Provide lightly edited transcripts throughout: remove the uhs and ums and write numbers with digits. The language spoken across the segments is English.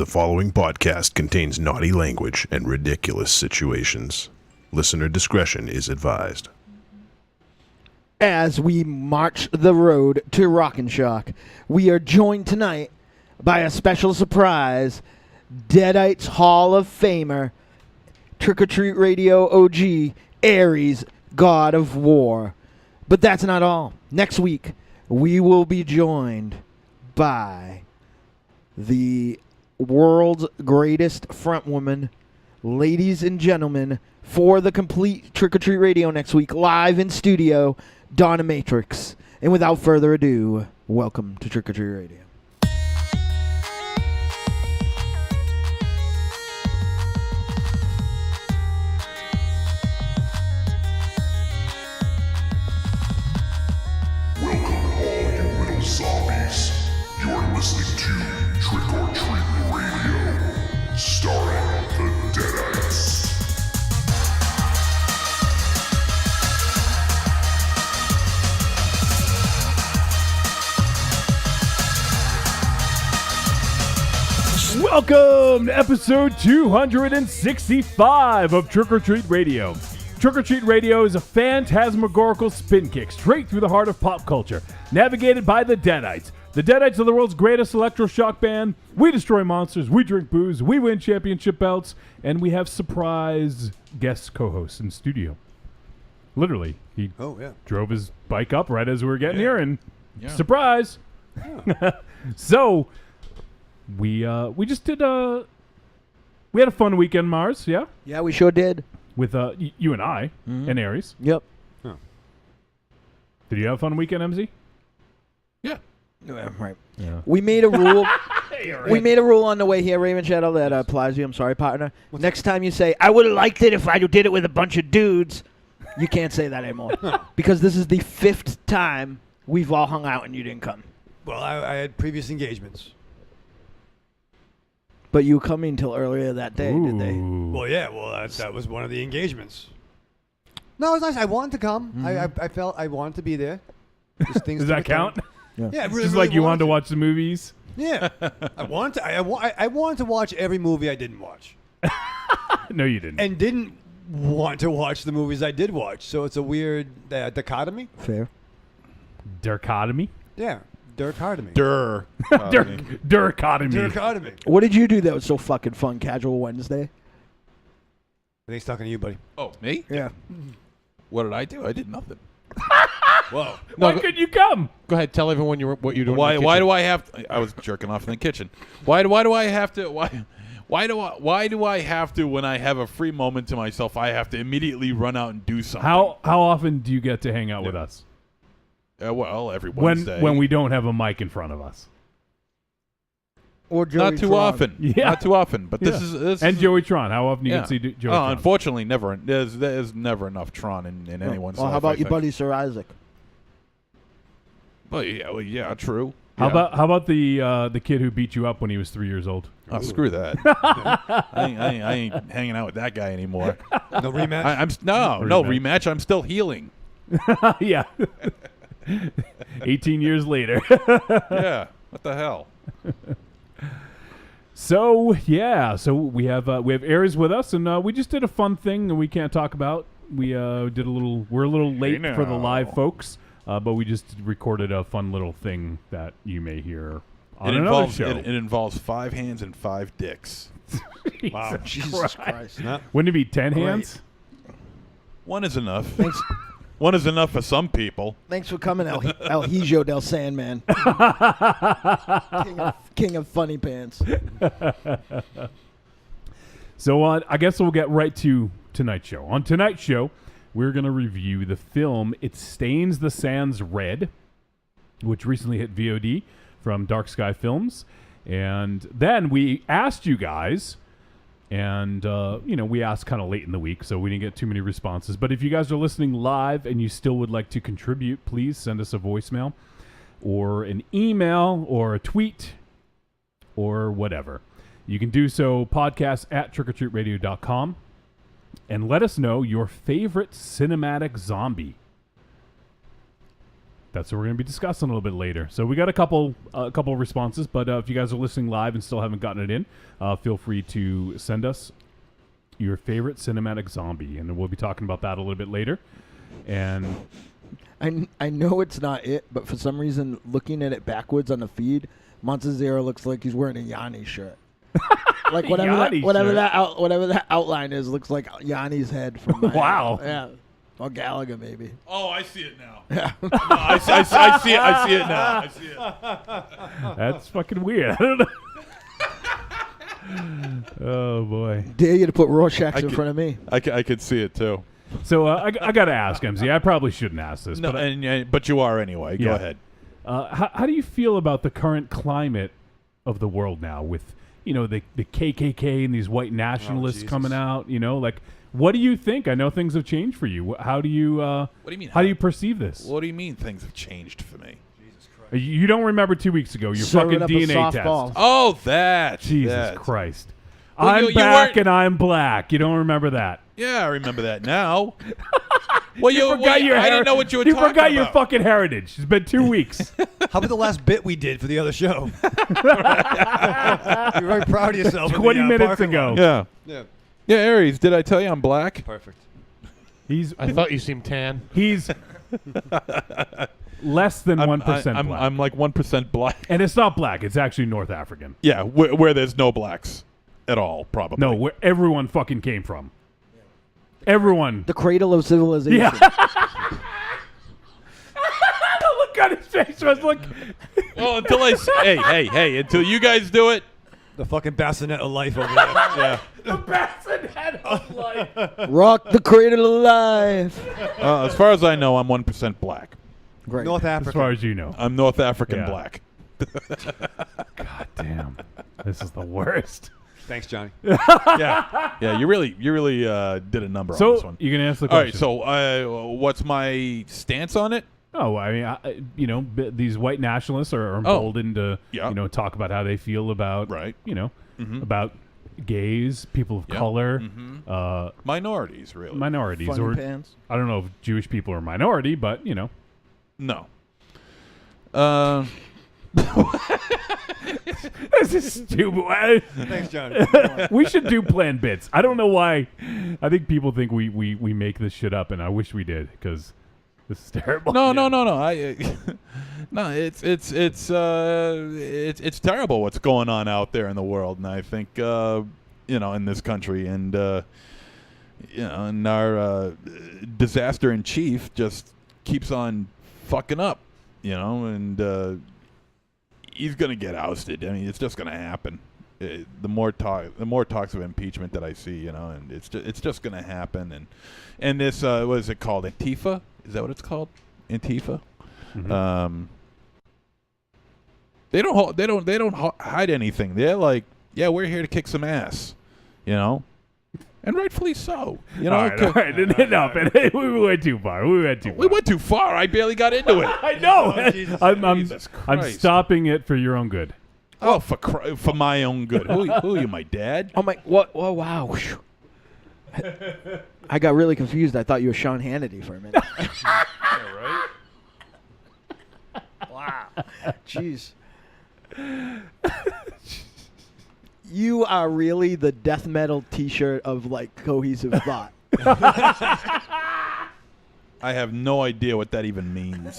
The following podcast contains naughty language and ridiculous situations. Listener discretion is advised. As we march the road to Rockin' Shock, we are joined tonight by a special surprise, Deadites Hall of Famer, Trick or Treat Radio OG, Ares, God of War. But that's not all. Next week, we will be joined by the world's greatest frontwoman, ladies and gentlemen, for the complete Trick or Treat Radio next week, live in studio, Donna Matrix. And without further ado, welcome to Trick or Treat Radio. Welcome all you little zombies. You are listening to Trick or Treat Radio, starring the Deadites. Welcome to episode 265 of Trick or Treat Radio. Trick or Treat Radio is a phantasmagorical spin kick straight through the heart of pop culture, navigated by the Deadites. The Deadites are the world's greatest electroshock band. We destroy monsters, we drink booze, we win championship belts, and we have surprise guest co-hosts in studio. Literally, he drove his bike up right as we were getting here, and surprise! So, we just did we had a fun weekend, Mars, yeah? Yeah, we sure did. With you and I and Aries. Yep. Did you have a fun weekend, MZ? Right. Yeah. We made a rule. We made a rule on the way here, Raymond Shadow, that applies to you. I'm sorry, partner. Next time you say, I would have liked it if I did it with a bunch of dudes, you can't say that anymore. Because this is the 5th time we've all hung out and you didn't come. Well, I had previous engagements. But you coming till earlier that day, did they? Well, yeah. Well, that was one of the engagements. No, it was nice. I wanted to come. I felt I wanted to be there. Just things Does took that a turn. count? Yeah, I really, Just really like you wanted to watch the movies? Yeah, I wanted to. I wanted to watch every movie I didn't watch, No, you didn't. and didn't want to watch the movies I did watch. So it's a weird dichotomy. Fair. Dichotomy? Yeah, dichotomy. Dichotomy. Dichotomy. What did you do that was so fucking fun, Casual Wednesday? I think he's talking to you, buddy. Oh, me? Yeah. What did I do? I did nothing. Whoa. Why couldn't you come? Go ahead, tell everyone what you're doing. Why? in the Why kitchen. do I have? I was jerking off in the kitchen. Why do I have to? Why do I have to? When I have a free moment to myself, I have to immediately run out and do something. How often do you get to hang out with us? Well, every Wednesday. When we don't have a mic in front of us. Or Joey not too Tron. often. Yeah. Not too often. But this is And Joey Tron. How often do you yeah. get to see Joey Oh, Tron? unfortunately, never. There's never enough Tron in anyone's Well, life. how about I your think. buddy Sir Isaac? Well, yeah, true. How Yeah. about the kid who beat you up when he was 3 years old? Oh, screw that. I ain't hanging out with that guy anymore. No rematch. No rematch. I'm still healing. Yeah. 18 years later. Yeah. What the hell? So we have Aries with us, and we just did a fun thing that we can't talk about. We're a little late for the live folks, but we just recorded a fun little thing that you may hear on another show. It involves 5 hands and 5 dicks. Wow. Jesus Christ. Wouldn't it be 10 hands? One is enough. Thanks. One is enough for some people. Thanks for coming, El Hijo del Sandman. King of funny pants. So I guess we'll get right to tonight's show. On tonight's show, we're going to review the film It Stains the Sands Red, which recently hit VOD from Dark Sky Films. And then we asked you guys, and we asked kind of late in the week, so we didn't get too many responses. But if you guys are listening live and you still would like to contribute, please send us a voicemail or an email or a tweet or whatever. You can do so podcast@trickortreatradio.com and let us know your favorite cinematic zombie. That's what we're going to be discussing a little bit later. So we got a couple responses, but if you guys are listening live and still haven't gotten it in, feel free to send us your favorite cinematic zombie, and we'll be talking about that a little bit later. And I know it's not it, but for some reason, looking at it backwards on the feed, Montezero looks like he's wearing a Yanni shirt. Like Yanni whatever shirt. that outline is, looks like Yanni's head from. Wow. Yeah. Or Gallagher, maybe. Oh, I see it now. No, I see it now. I see it. that's fucking weird. I don't know. Oh, boy. Dare you to put Rorschach in front of me. I could see it too. So I got to ask, MZ. I probably shouldn't ask this. No, but but you are anyway. Go Yeah. ahead. How do you feel about the current climate of the world now with, the KKK and these white nationalists coming out, like, what do you think? I know things have changed for you. How do you What do you mean? how do you perceive this? What do you mean things have changed for me? You don't remember 2 weeks ago your Serving fucking up a DNA softball. test. Oh, that. Jesus that. Christ. Well, I'm you back weren't- and I'm black. You don't remember that. Yeah, I remember that now. Well, You forgot your I didn't know what you were You talking forgot your about. fucking heritage. It's been 2 weeks. How about the last bit we did for the other show? You're very proud of yourself. in the, 20 minutes parking ago. lot. Yeah. Yeah. Yeah, Aries, did I tell you I'm black? Perfect. He's I thought you seemed tan. he's less than 1% black. I'm like 1% black. And it's not black. It's actually North African. Yeah, where there's no blacks at all, probably. No, where everyone fucking came from. Everyone. The cradle of civilization. Yeah. The look on his face was like, Well, until hey, until you guys do it. The fucking bassinet of life over there. Yeah. the bassinet of life. Rock the cradle of life. As far as I know, I'm 1% black. Great. North As Africa. far as you know. I'm North African Yeah. black. God damn. This is the worst. Thanks, Johnny. Yeah, you really did a number on this So, one. you can answer the All right, question. so what's my stance on it? Oh, I mean, these white nationalists are emboldened to, Yeah. talk about how they feel about, Right. about gays, people of Yeah. color, Minorities, really. minorities, Funny or pants. I don't know if Jewish people are a minority, but No. this is stupid. Thanks, Johnny. We should do planned bits. I don't know why. I think people think we make this shit up, and I wish we did because this is terrible. No. I no. It's terrible what's going on out there in the world, and I think in this country, and and our disaster in chief just keeps on fucking up, and he's gonna get ousted. I mean, it's just gonna happen. The more talks of impeachment that I see, and it's just gonna happen, and this what is it called? Antifa? Is that what it's called? Antifa. Mhm. They don't hide anything. They're like, yeah, we're here to kick some ass, and rightfully so. All right, enough. We went too far. We went too far. I barely got into it. I know. Oh, Jesus. I'm Jesus I'm Christ. stopping it for your own good. Oh, for my own good. Who are you, my dad? Oh my! What? Oh wow! I got really confused. I thought you were Sean Hannity for a minute. right? Wow! Jeez. You are really the death metal T-shirt of like cohesive thought. I have no idea what that even means.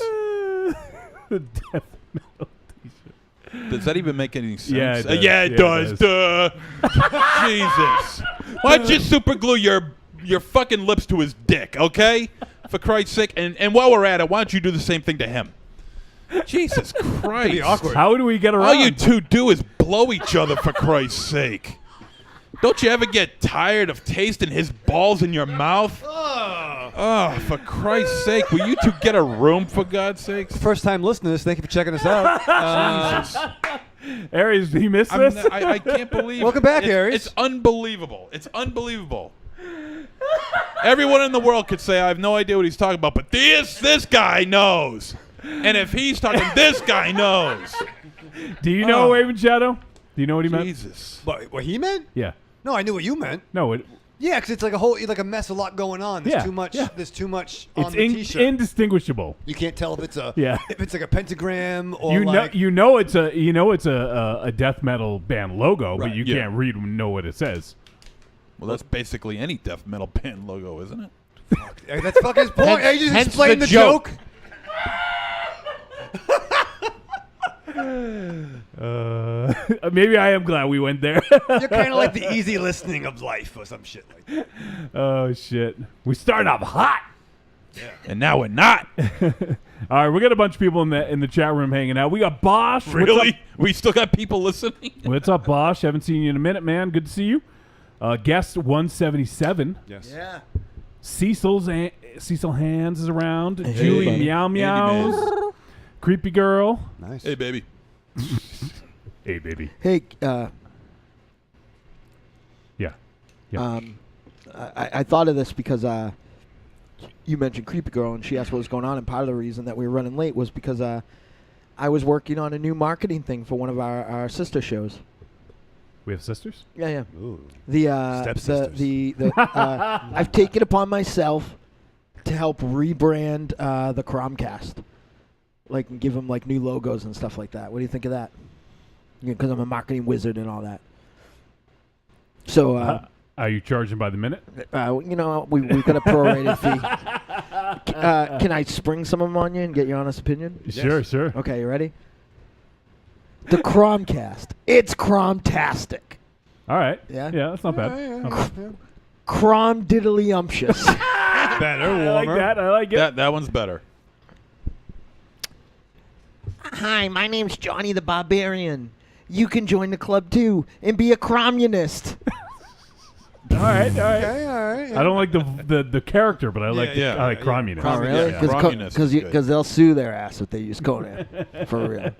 The death metal t-shirt. Does that even make any sense? Yeah, it does. Yeah, it Yeah, it does. does. Duh. Jesus. Why don't you super glue your fucking lips to his dick, okay? For Christ's sake. And while we're at it, why don't you do the same thing to him? Jesus Christ. Be awkward. How do we get around? All you two do is blow each other, for Christ's sake. Don't you ever get tired of tasting his balls in your mouth? Oh, for Christ's sake. Will you two get a room, for God's sakes? First time listeners, thank you for checking us out. Jesus. Aries, you missed this? I can't believe Welcome back, it's, Aries. It's unbelievable. It's unbelievable. Everyone in the world could say, I have no idea what he's talking about, but this guy knows. And if he's talking, this guy knows. Do you know Raven Shadow? Do you know what he meant? Jesus. What he meant? Yeah. No, I knew what you meant. No, Yeah, because it's like a mess, a lot going on. There's Yeah, too much. yeah. There's too much on It's the T-shirt. indistinguishable. You can't tell if it's a Yeah. if it's like a pentagram or You like know it's a death metal band logo, but Right. you Yeah. can't know what it says. Well, that's basically any death metal band logo, isn't it? Hey, that's fucking his point. Hence- Hey, you just hence explained the the joke. Maybe I am glad we went there. You're kind of like the easy listening of life or some shit like that. Oh shit, we started off hot. And now we're not. All right, we got a bunch of people in the chat room hanging out. We got Bosch. Really? We still got people listening? What's up, Bosch? Haven't seen you in a minute, man. Good to see you. Guest 177. Yes. Yeah. Cecil Hands is around. Hey, Julie buddy. Meow Andy Meows. Creepy Girl. Nice. Hey, baby. Hey, baby. Hey, Yeah. Yeah. I thought of this because you mentioned Creepy Girl, and she asked what was going on, and part of the reason that we were running late was because I was working on a new marketing thing for one of our sister shows. We have sisters? Yeah, yeah. Ooh. The Stepsisters. the I've taken upon myself to help rebrand the Cromcast, like and give them like new logos and stuff like that. What do you think of that? Because I'm a marketing wizard and all that. So Are you charging by the minute? you know we've got a prorated fee. Can I spring some of them on you and get your honest opinion? Sure, sure. Okay, you ready? The Cromcast. It's Cromtastic. All right. Yeah? Yeah, that's not bad. Not bad. Crom diddlyumptious. Better, I like warmer. that. I like it. That one's better. Hi, my name's Johnny the Barbarian. You can join the club too and be a communist. All right, all right. Okay, all right. I don't like the character, but I like yeah, I like yeah. communist. Oh, really? Yeah, communist is good. Because they'll sue their ass if they use Conan. For real.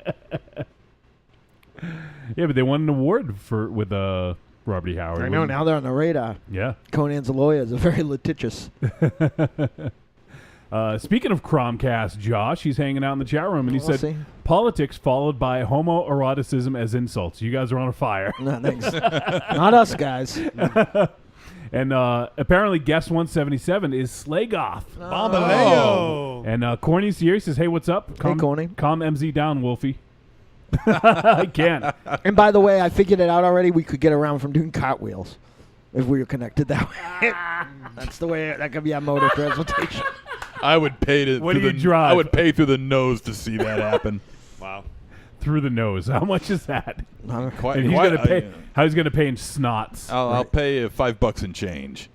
Yeah, but they won an award with Robert E. Howard. I know, now they're on the radar. Yeah. Conan's lawyer is a very litigious. Speaking of Cromcast, Josh, he's hanging out in the chat room, and he We'll said, see. politics followed by homoeroticism as insults. You guys are on a fire. No, thanks. Not us, guys. And apparently guest 177 is Slagoff. Bambaleo. And Corny's here. He says, hey, what's up? Corny. Calm MZ down, Wolfie. I can't. And by the way, I figured it out already. We could get around from doing cartwheels if we were connected that way. That's the way. That could be our mode of transportation. I would pay to. What through do you the, drive? I would pay through the nose to see that happen. Wow. Through the nose. How much is that? Quite, And he's quite- gonna pay. How he's gonna pay in snots? I'll pay $5 and change.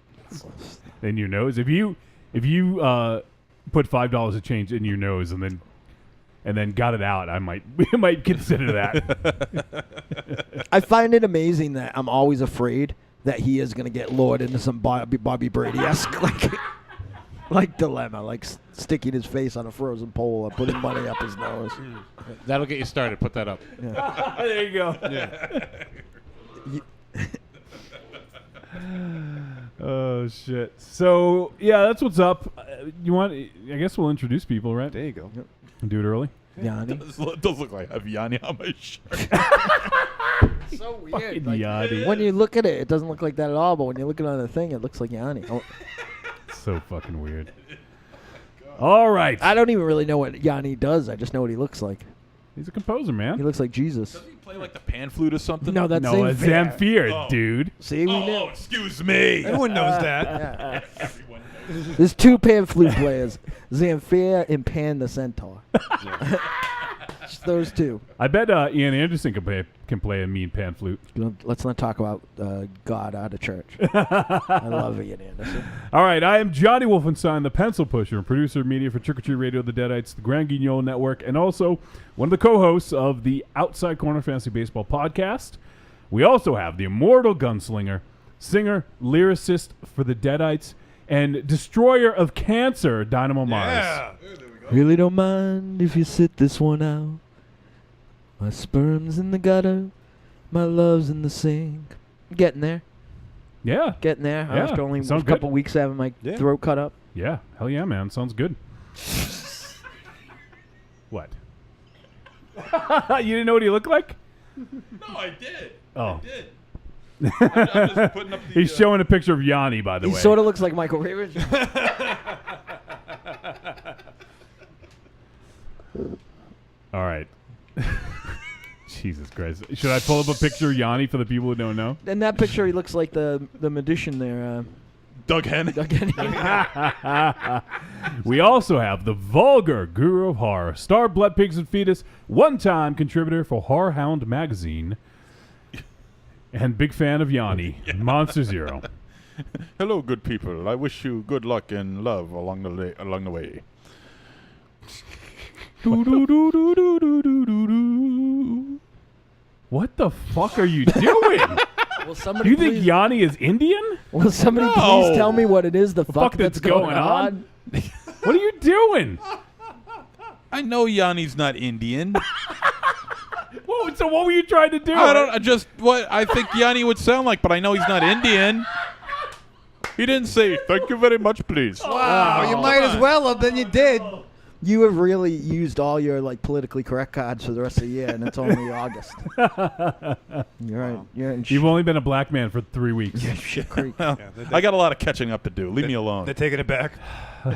In your nose. If you put $5 of change in your nose and then got it out, we might consider that. I find it amazing that I'm always afraid that he is going to get lured into some Bobby Brady-esque like dilemma, like sticking his face on a frozen pole or putting money up his nose. That'll get you started. Put that up. There you go. Oh shit. So yeah, that's what's up. You want? I guess we'll introduce people, right? There you go. Do it early. Yanni. It does look like I have Yanni on my shirt. So weird. Yachty. When you look at it, it doesn't look like that at all, but when you look at it on the thing, it looks like Yanni. Oh, So fucking weird. All right. I don't even really know what Yanni does. I just know what he looks like. He's a composer, man. He looks like Jesus. Does he play like the pan flute or something? No, that's No, it's Zamfir. Zamfir, dude. See, we knew. Oh, excuse me. Everyone knows that. Yeah. Everyone knows. There's two pan flute players, Zamfir and Pan the Centaur. Just those two. I bet Ian Anderson can play a mean pan flute. Let's not talk about God out of church. I love Ian Anderson. All right, I am Johnny Wolfenstein, the pencil pusher and producer of media for Trick or Treat Radio, The Deadites, the Grand Guignol Network, and also one of the co-hosts of the Outside Corner Fantasy Baseball podcast. We also have the immortal gunslinger, singer, lyricist for The Deadites, and destroyer of cancer, Dynamo Mars. Yeah. Really don't mind if you sit this one out. My sperm's in the gutter, my love's in the sink. Getting there. Yeah, Getting there. Yeah, After only a sounds couple good. weeks having my Yeah. throat cut up. yeah, hell yeah, man. Sounds good. What? You didn't know what he looked like? No, I did. Oh. I did. I'm just putting up the, He's showing a picture of Yanni, by the He way. sort of looks like Michael Raven. All right. Jesus Christ. Should I pull up a picture of Yanni for the people who don't know? In that picture, he looks like the magician there. Doug Henning. We also have the vulgar guru of horror, star Blood Pigs and Fetus, one-time contributor for Horror Hound magazine, and big fan of Yanni, Monster Zero. Hello, good people. I wish you good luck and love along the way. What the fuck are you doing? Will somebody You think please, Yanni is Indian? will somebody No. please tell me what it is? The fuck that's that's going on? What are you doing? I know Yanni's not Indian. So what were you trying to do? I just what I think Yanni would sound like, but I know he's not Indian. He didn't say thank you very much, please. Wow, you might as well have. Then you did. You have really used all your politically correct cards for the rest of the year, and it's only August. You're right. You're in You've only been a black man for 3 weeks. shit creek. Well, I got a lot of catching up to do. Leave me alone. They're taking it back. All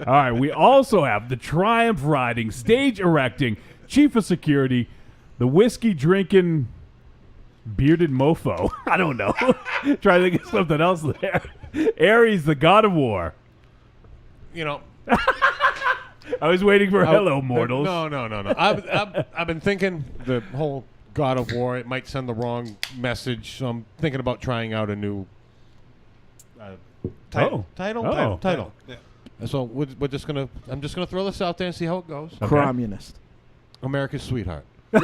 right, we also have the Triumph riding, stage erecting, chief of security, the whiskey drinking, bearded mofo. I don't know. Try to think of something else there. Ares, the god of war. You know. I was waiting for hello, mortals. No. I've been thinking the whole God of War. It might send the wrong message. So I'm thinking about trying out a new title. Oh. Title. Yeah. So we're just gonna. I'm just gonna throw this out there and see how it goes. Communist. America's sweetheart. Yeah.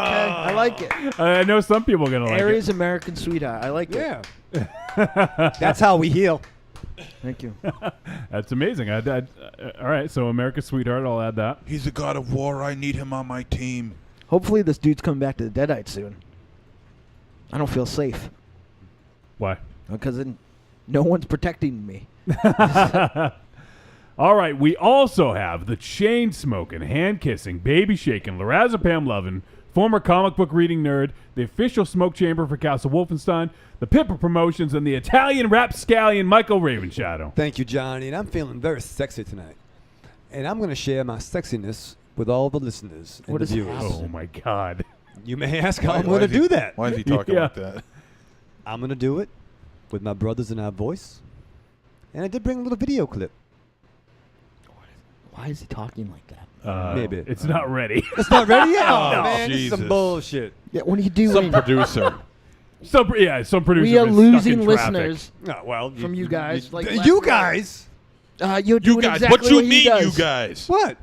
Okay, I like it. I know some people are going to like Aries American sweetheart. I like it. Yeah. That's how we heal. Thank you. it. That's amazing. All right, so America's Sweetheart, I'll add that. He's a god of war. I need him on my team. Hopefully this dude's coming back to the Deadites soon. I don't feel safe Why? because then no one's protecting me. All right, we also have the chain-smoking, hand-kissing, baby-shaking, lorazepam loving, former comic book reading nerd, the official smoke chamber for Castle Wolfenstein, the Pippa Promotions, and the Italian rapscallion Michael Ravenshadow. Thank you, Johnny. And I'm feeling very sexy tonight. And I'm going to share my sexiness with all the listeners and What the is viewers. happening? Oh, my God. You may ask how Why- I'm why going to is he- do that. Why is he talking Yeah. like that? I'm going to do it with my brothers in our voice. And I did bring a little video clip. Why is he talking like that? Maybe. It's not ready. It's not ready yet? Oh, No. man, this is some Jesus. bullshit. Yeah, what are you doing? Some producer. some producer We are is stuck losing in traffic. listeners Oh, well, from you guys. Like last you week. guys? You're You doing guys. exactly What you he mean, does. you guys? What?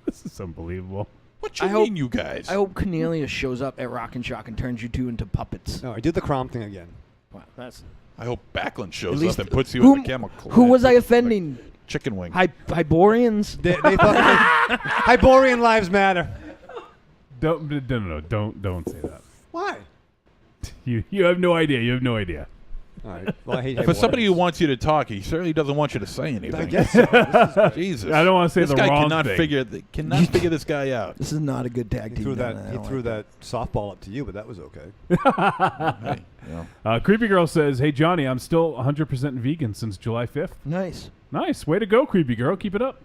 This is unbelievable. What you I hope- mean, you guys? I hope Cornelius shows up at Rock and Shock and turns you two into puppets. No, I did the Crom thing again. Wow, that's I hope Backlund shows least- up and puts you who- in a chemical. who was I like offending? chicken wing. Hyborians? They fucking Hyborian lives matter. Don't say that. Why? You have no idea. You have no idea. All right. Well, I hate For somebody who Hyborians. wants you to talk, he certainly doesn't want you to say anything. I guess so. Jesus. I don't want to say this the guy wrong cannot thing. figure this guy out. This is not a good tag He team. threw down that. there. I He don't threw like that softball up to you, but that was okay. Hey, you know. Creepy Girl says, "Hey Johnny, I'm still 100% vegan since July 5th. Nice. Nice, way to go, Creepy Girl. Keep it up.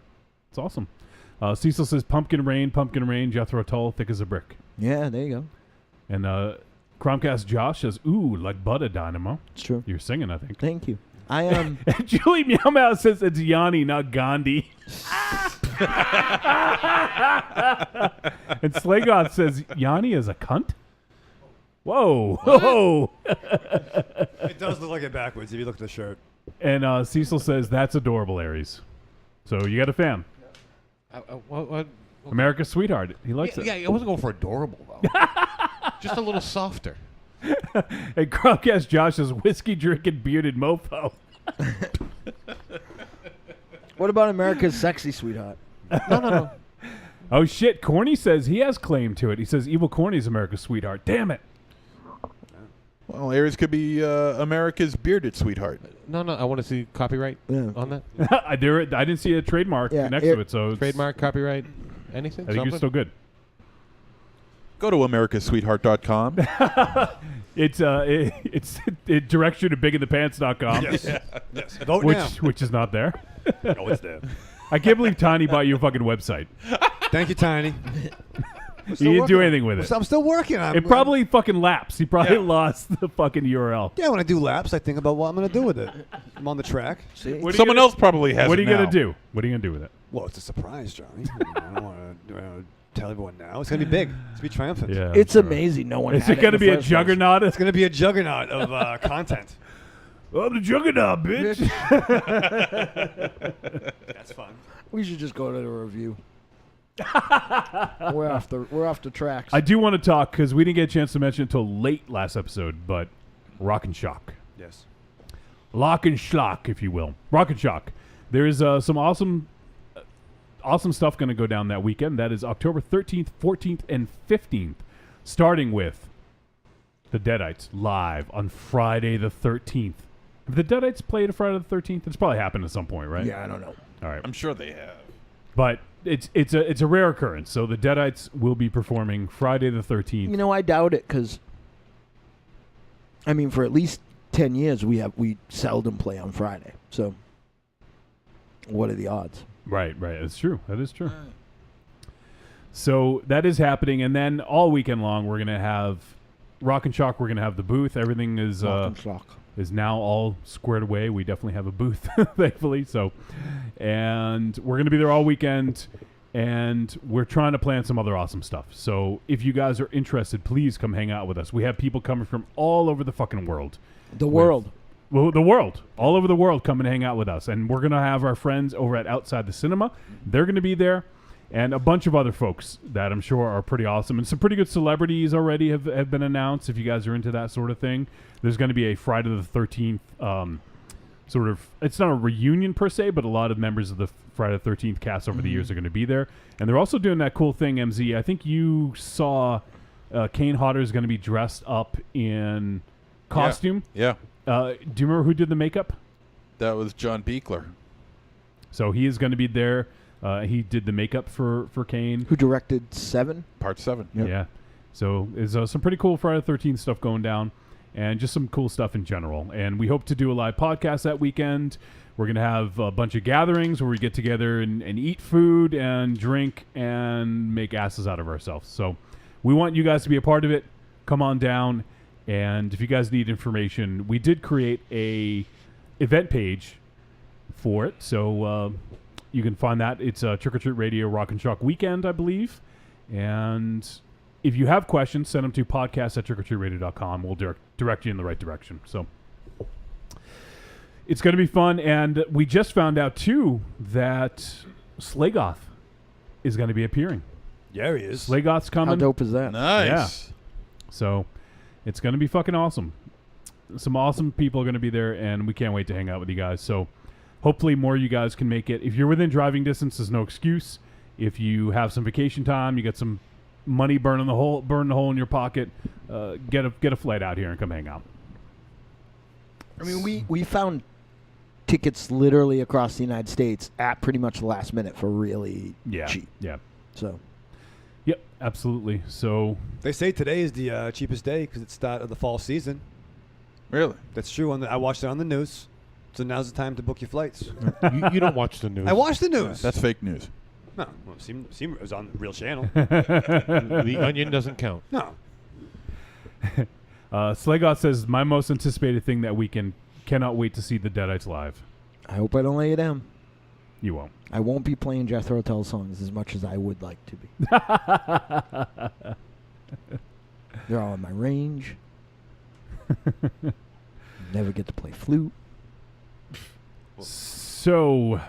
It's awesome." Cecil says, pumpkin rain, Jethro Tull, thick as a brick. Yeah, there you go. And Chromcast Josh says, "Ooh, like butter dynamo." It's true. You're singing, I think. Thank you. I am. And Julie Meow Meow says it's Yanni, not Gandhi. And Slagoth says Yanni is a cunt. Whoa, whoa. It does look like it backwards if you look at the shirt. And Cecil says that's adorable, Aries. So you got a fan. What? America's sweetheart. He likes it. Yeah, I wasn't going for adorable though. Just a little softer. And Chromcast Josh says whiskey drinking bearded mofo. What about America's sexy sweetheart? No. Oh shit, Corny says he has claim to it. He says Evil Corny's America's sweetheart. Damn it. Well, Aries could be America's bearded sweetheart. No. I want to see copyright Yeah. on that. I didn't see a trademark Yeah, next to it, so it's, Trademark, copyright, anything. I think you're something? still good. Go to americasweetheart.com. It directs you to biginthepants.com, Yes. Vote now. which is not there. No, it's there. I can't believe Tiny bought you a fucking website. Thank you, Tiny. He didn't do anything with it. I'm still working on It probably fucking lapsed. He probably lost the fucking URL. Yeah, when I do laps, I think about what I'm going to do with it. I'm on the track. See? What are you Someone gonna- else probably has What are it you gonna now. do? What are you gonna do with it? Well, it's a surprise, Johnny. I don't want to tell everyone now. It's going to be big. It's going to be triumphant. Yeah, It's sure. amazing. No one. Is had it gonna in be the a first place. juggernaut? It's going to be a juggernaut of content. I'm the juggernaut, bitch. That's fun. We should just go to the review. we're off the tracks. I do want to talk because we didn't get a chance to mention it until late last episode, but Rock and Shock. Yes. Lock and Schlock, if you will. Rock and Shock. There's some awesome stuff going to go down that weekend. That is October 13th, 14th, and 15th, starting with the Deadites live on Friday the 13th. Have the Deadites played a Friday the 13th? It's probably happened at some point, right? Yeah, I don't know. All right. I'm sure they have. But it's a rare occurrence. So the Deadites will be performing Friday the 13th. You know, I doubt it because, I mean, for at least 10 years we seldom play on Friday. So, what are the odds? Right. That's true. That is true. So that is happening, and then all weekend long we're gonna have Rock and Shock. We're gonna have the booth. Everything is Rock and Shock. is now all squared away. We definitely have a booth, thankfully. So, and we're gonna be there all weekend, and we're trying to plan some other awesome stuff. So if you guys are interested, please come hang out with us. We have people coming from all over the fucking world. The world. Well, the world, all over the world, come and hang out with us. And we're going to have our friends over at Outside the Cinema. They're going to be there. And a bunch of other folks that I'm sure are pretty awesome. And some pretty good celebrities already have been announced, if you guys are into that sort of thing. There's going to be a Friday the 13th sort of, it's not a reunion per se, but a lot of members of the Friday the 13th cast over the years are going to be there. And they're also doing that cool thing, MZ. I think you saw Kane Hodder is going to be dressed up in costume. Yeah. Do you remember who did the makeup? That was John Beekler. So he is going to be there. He did the makeup for Kane. Who directed Seven? Part 7. Yeah. So there's some pretty cool Friday the 13th stuff going down and just some cool stuff in general. And we hope to do a live podcast that weekend. We're going to have a bunch of gatherings where we get together and eat food and drink and make asses out of ourselves. So we want you guys to be a part of it. Come on down. And if you guys need information, we did create a event page for it. So you can find that. It's Trick or Treat Radio Rock and Shock Weekend, I believe. And if you have questions, send them to podcast@trickortreatradio.com. We'll direct you in the right direction. So it's going to be fun. And we just found out, too, that Slagoth is going to be appearing. Yeah, he is. Slagoth's coming. How dope is that? Nice. So it's going to be fucking awesome. Some awesome people are going to be there, and we can't wait to hang out with you guys. So hopefully more of you guys can make it. If you're within driving distance, there's no excuse. If you have some vacation time, you got some money burning the hole in your pocket, get a flight out here and come hang out. I mean, we found tickets literally across the United States at pretty much the last minute for really cheap. Yeah. So Yep, absolutely. So They say today is the cheapest day because it's start of the fall season. Really? That's true. I watched it on the news. So now's the time to book your flights. You don't watch the news. I watched the news. That's fake news. No, well, it was on the real channel. The Onion doesn't count. No. Slagoth says, my most anticipated thing that weekend, cannot wait to see the Deadites live. I hope I don't lay it down. You won't. I won't be playing Jethro Tull songs as much as I would like to be. They're all in my range. Never get to play flute. So,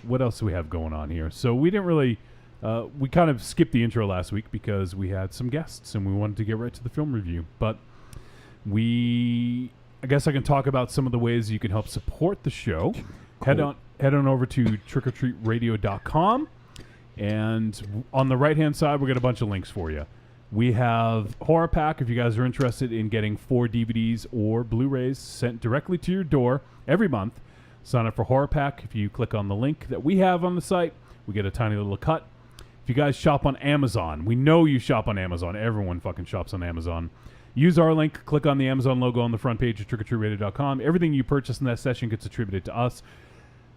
what else do we have going on here? So we didn't really, we kind of skipped the intro last week because we had some guests and we wanted to get right to the film review. But I guess I can talk about some of the ways you can help support the show. Cool. Head on over to trickortreatradio.com, and on the right-hand side, we'll get a bunch of links for you. We have Horror Pack if you guys are interested in getting 4 DVDs or Blu-rays sent directly to your door every month. Sign up for Horror Pack. If you click on the link that we have on the site, we get a tiny little cut. If you guys shop on Amazon, we know you shop on Amazon. Everyone fucking shops on Amazon. Use our link. Click on the Amazon logo on the front page of trickortreatradio.com. Everything you purchase in that session gets attributed to us.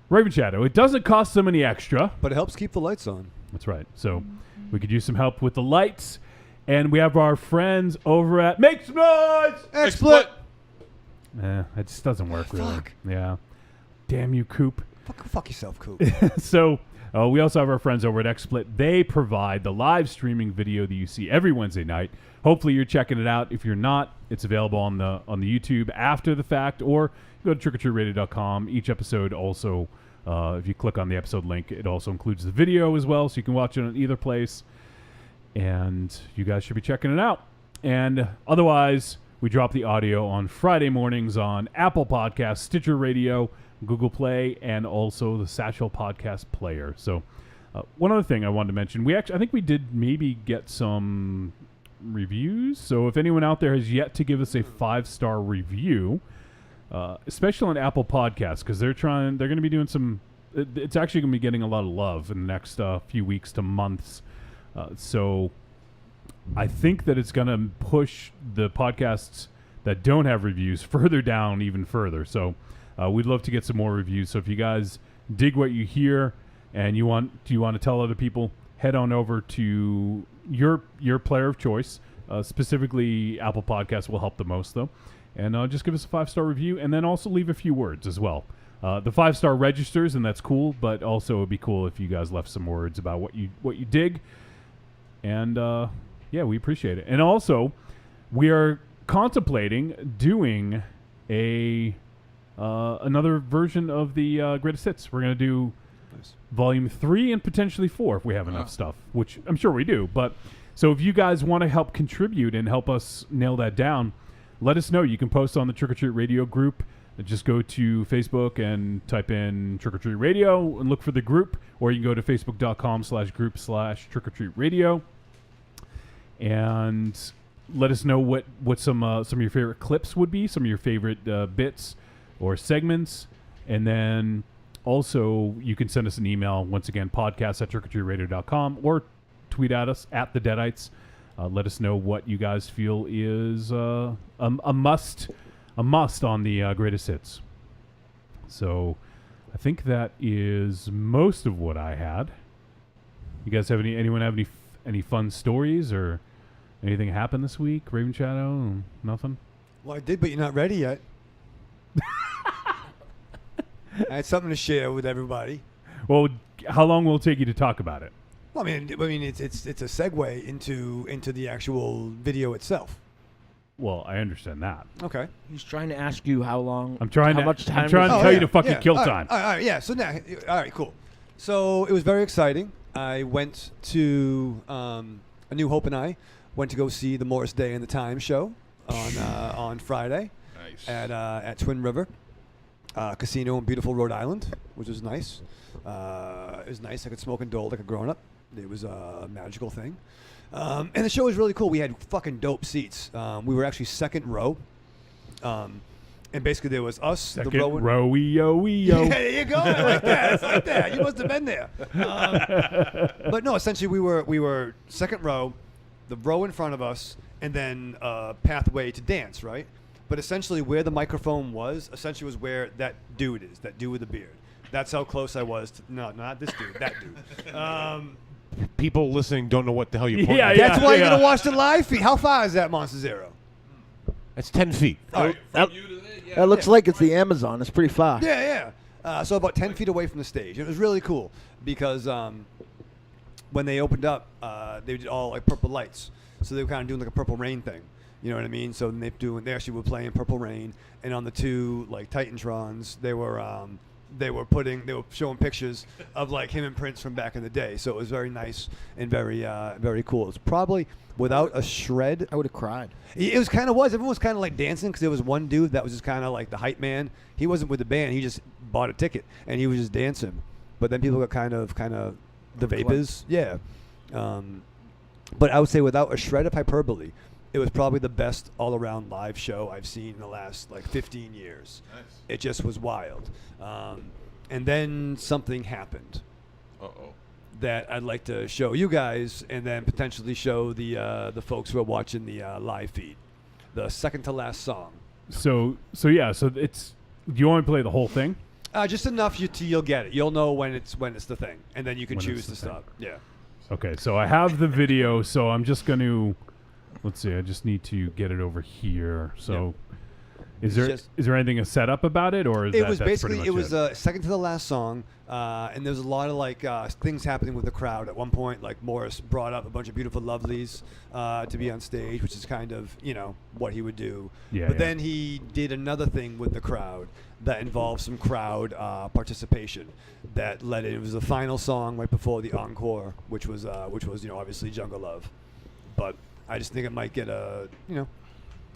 Raven Shadow. It doesn't cost them any extra. But it helps keep the lights on. That's right. So we could use some help with the lights. And we have our friends over at Make Some Noise! XSplit! It just doesn't work really. Fuck. Yeah. Damn you, Coop. Fuck yourself, Coop. So we also have our friends over at XSplit. They provide the live streaming video that you see every Wednesday night. Hopefully you're checking it out. If you're not, it's available on the YouTube after the fact, or go to trickortreatradio.com. Each episode also, if you click on the episode link, it also includes the video as well, so you can watch it on either place. And you guys should be checking it out. And otherwise, we drop the audio on Friday mornings on Apple Podcasts, Stitcher Radio, Google Play, and also the Satchel Podcast Player. So one other thing I wanted to mention, I think we did maybe get some reviews. So if anyone out there has yet to give us a 5-star review, especially on Apple Podcasts, because they're going to be doing some, it's actually going to be getting a lot of love in the next few weeks to months. So I think that it's going to push the podcasts that don't have reviews further down even further. So we'd love to get some more reviews. So if you guys dig what you hear and you want to tell other people, head on over to your player of choice. Specifically, Apple Podcasts will help the most, though. And just give us a 5-star review, and then also leave a few words as well. The 5-star registers, and that's cool, but also it would be cool if you guys left some words about what you dig. And yeah, we appreciate it. And also, we are contemplating doing another version of the Greatest Hits. We're going to do Volume 3 and potentially 4 if we have enough stuff, which I'm sure we do. But so if you guys want to help contribute and help us nail that down, let us know. You can post on the Trick or Treat Radio group. Just go to Facebook and type in Trick or Treat Radio and look for the group, or you can go to facebook.com/group/trickortreatradio and let us know what some of your favorite clips would be, some of your favorite bits or segments, and then also you can send us an email, once again, podcast@trickortreatradio.com, or tweet at us at the Deadites. Let us know what you guys feel is a must on the Greatest Hits. So I think that is most of what I had. You guys have anyone have any fun stories or anything happen this week? Raven Shadow? Nothing? Well, I did, but you're not ready yet. I had something to share with everybody. Well, how long will it take you to talk about it? Well, I mean, it's a segue into the actual video itself. Well, I understand that. Okay. He's trying to ask you how long. I'm trying how to much time I'm trying to is- tell yeah, you to fucking yeah. kill All time. right, all right, yeah. So now, all right, cool. So it was very exciting. I went to A New Hope, and I went to go see the Morris Day and the Time show on Friday. Nice. At Twin River Casino in beautiful Rhode Island, which was nice. It was nice. I could smoke and dole like a grown-up. It was a magical thing. And the show was really cool. We had fucking dope seats. We were actually second row. And basically there was us, Second the row. row-y-o-y-o. Yeah, there you go. I like that. It's like that. You must have been there. But no, essentially we were second row, the row in front of us, and then pathway to dance, right? But essentially where the microphone was, essentially was where that dude is, that dude with the beard. That's how close I was to, no, not this dude, that dude. People listening don't know what the hell you're pointing Yeah, at. That's why you're going to watch the live feed. How far is that, Monster Zero? That's 10 feet. All right. That looks like it's the Amazon. It's pretty far. Yeah. So about 10 feet away from the stage. It was really cool because when they opened up, they did all like purple lights. So they were kind of doing like a Purple Rain thing. You know what I mean? So they actually were playing Purple Rain, and on the two like Titantrons, they were showing pictures of like him and Prince from back in the day. So it was very nice and very cool. It was probably without a shred. I would have cried. It was kind of everyone was kind of like dancing because there was one dude that was just kind of like the hype man. He wasn't with the band. He just bought a ticket and he was just dancing. But then people got kind of the vapors. Yeah. But I would say without a shred of hyperbole, it was probably the best all-around live show I've seen in the last like 15 years. Nice. It just was wild. And then something happened. Uh-oh. that I'd like to show you guys, and then potentially show the folks who are watching the live feed. The second to last song. So it's. Do you want me to play the whole thing? Just enough you'll get it. You'll know when it's the thing, and then you can When choose it's to the thing. stop. Yeah. Okay, so I have the video, so I'm just going to. Let's see. I just need to get it over here. So, is there anything set up about it, or is It was that's basically pretty much second to the last song, and there's a lot of like things happening with the crowd. At one point, like Morris brought up a bunch of beautiful lovelies to be on stage, which is kind of what he would do. Yeah, but yeah. then he did another thing with the crowd that involved some crowd participation that led it. It was the final song right before the encore, which was obviously Jungle Love. But I just think it might get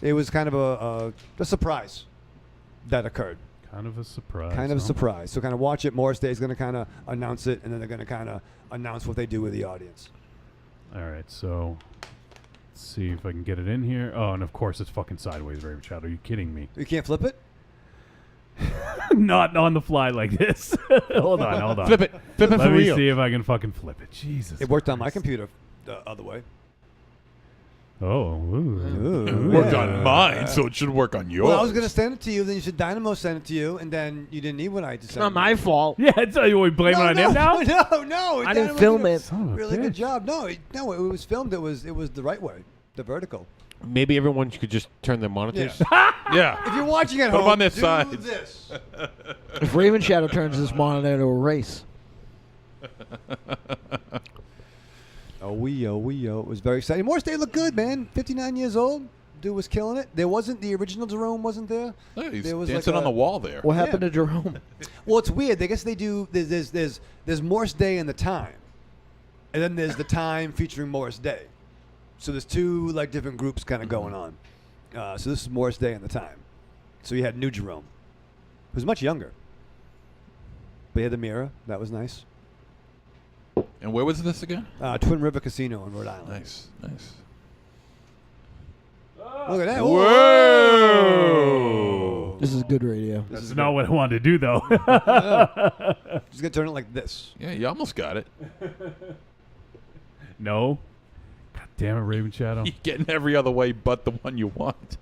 it was kind of a surprise that occurred. Kind of a surprise. Kind of a huh? surprise. So kind of watch it. Morris Day is going to kind of announce it, and then they're going to kind of announce what they do with the audience. All right, so let's see if I can get it in here. Oh, and of course it's fucking sideways, Raven Shadow. Are you kidding me? You can't flip it? Not on the fly like this. hold on. Flip it for Let me real. see if I can fucking flip it. Jesus. It worked on my Christ. computer the other way. Oh, ooh. Worked Yeah. on mine, so it should work on yours. Well, I was going to send it to you, then you said Dynamo sent it to you, and then you didn't need what I had to It's send. not my fault. Yeah, so you want to blame it on him now? No. I didn't Dynamo film did a it. Son of a Really good bitch. job. No, it was filmed. It was the right way, the vertical. Maybe everyone could just turn their monitors. Yeah. If you're watching at Put 'em home, on their do sides. this. If Raven Shadow turns his monitor to a race. Oh. It was very exciting. Morris Day looked good, man. 59 years old. Dude was killing it. There wasn't the original Jerome, wasn't there? Yeah, he's There was dancing like on the wall there. What happened to Jerome? Well, it's weird. I guess they do. There's Morris Day and the Time, and then there's the Time featuring Morris Day. So there's two like different groups kind of going on. So this is Morris Day and the Time. So you had New Jerome, who's much younger, but he had the mirror. That was nice. And where was this again? Twin River Casino in Rhode Island. Nice. Look at that. Whoa! This is good radio. This That's is not what I wanted to do, though. Just gonna turn it like this. Yeah, you almost got it. No. God damn it, Raven Shadow. You're getting every other way but the one you want.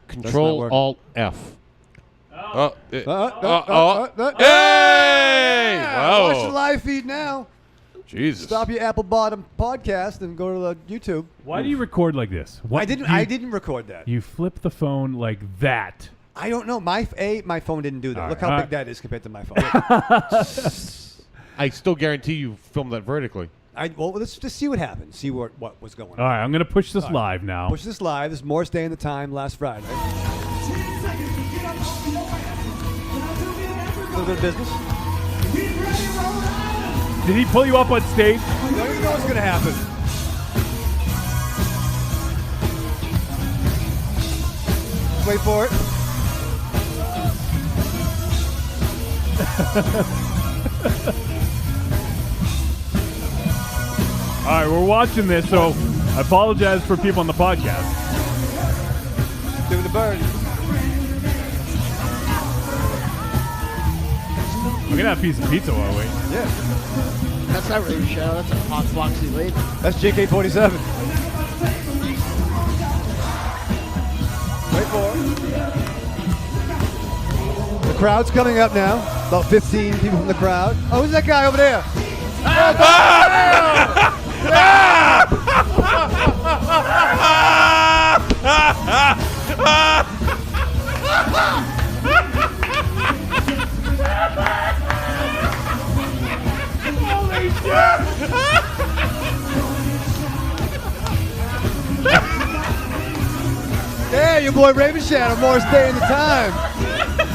Control working. Alt F. Hey! Watch Wow. the live feed now. Jesus. Stop your Apple Bottom podcast and go to the YouTube. Why do you record like this? What I didn't record that. You flip the phone like that. I don't know. My phone didn't do that. All Look right. how big that is compared to my phone. I still guarantee you filmed that vertically. Let's just see what happened. See what was going on. All right, I'm going to push this All right. live now. Push this live. This is Morris Day and the Time last Friday. Little bit of business. Did he pull you up on stage? You don't even know what's going to happen. Wait for it. All right, we're watching this, so I apologize for people on the podcast. Doing the bird. We're going to have a piece of pizza while we wait. Yeah. That's not Raven Shadow. That's a hot foxy lady. That's JK47. Wait for it. The crowd's coming up now. About 15 people from the crowd. Oh, who's that guy over there? Yeah, your boy Raven Shadow, Morris Day in the Time.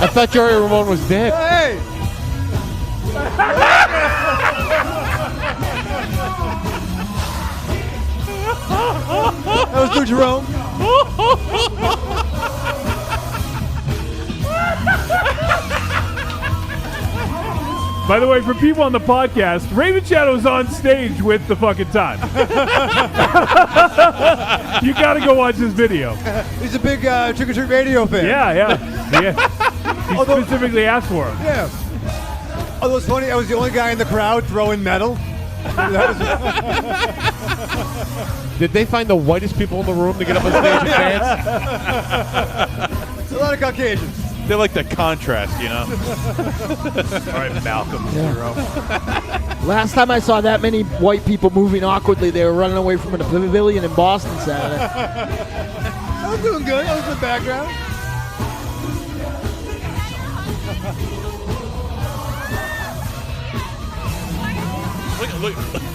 I thought Joey Ramone was dead. Hey! That was New Jerome. By the way, for people on the podcast, Raven Shadow's on stage with the fucking time. You got to go watch this video. He's a big Trick or Treat Radio fan. Yeah. He specifically asked for him. Yeah. Oh, it was funny. I was the only guy in the crowd throwing metal. That was Did they find the whitest people in the room to get up on stage and dance? a lot of Caucasians. They like the contrast, you know. All right, Malcolm. Zero. Last time I saw that many white people moving awkwardly, they were running away from a pavilion in Boston Saturday. I was doing good. I was in the background.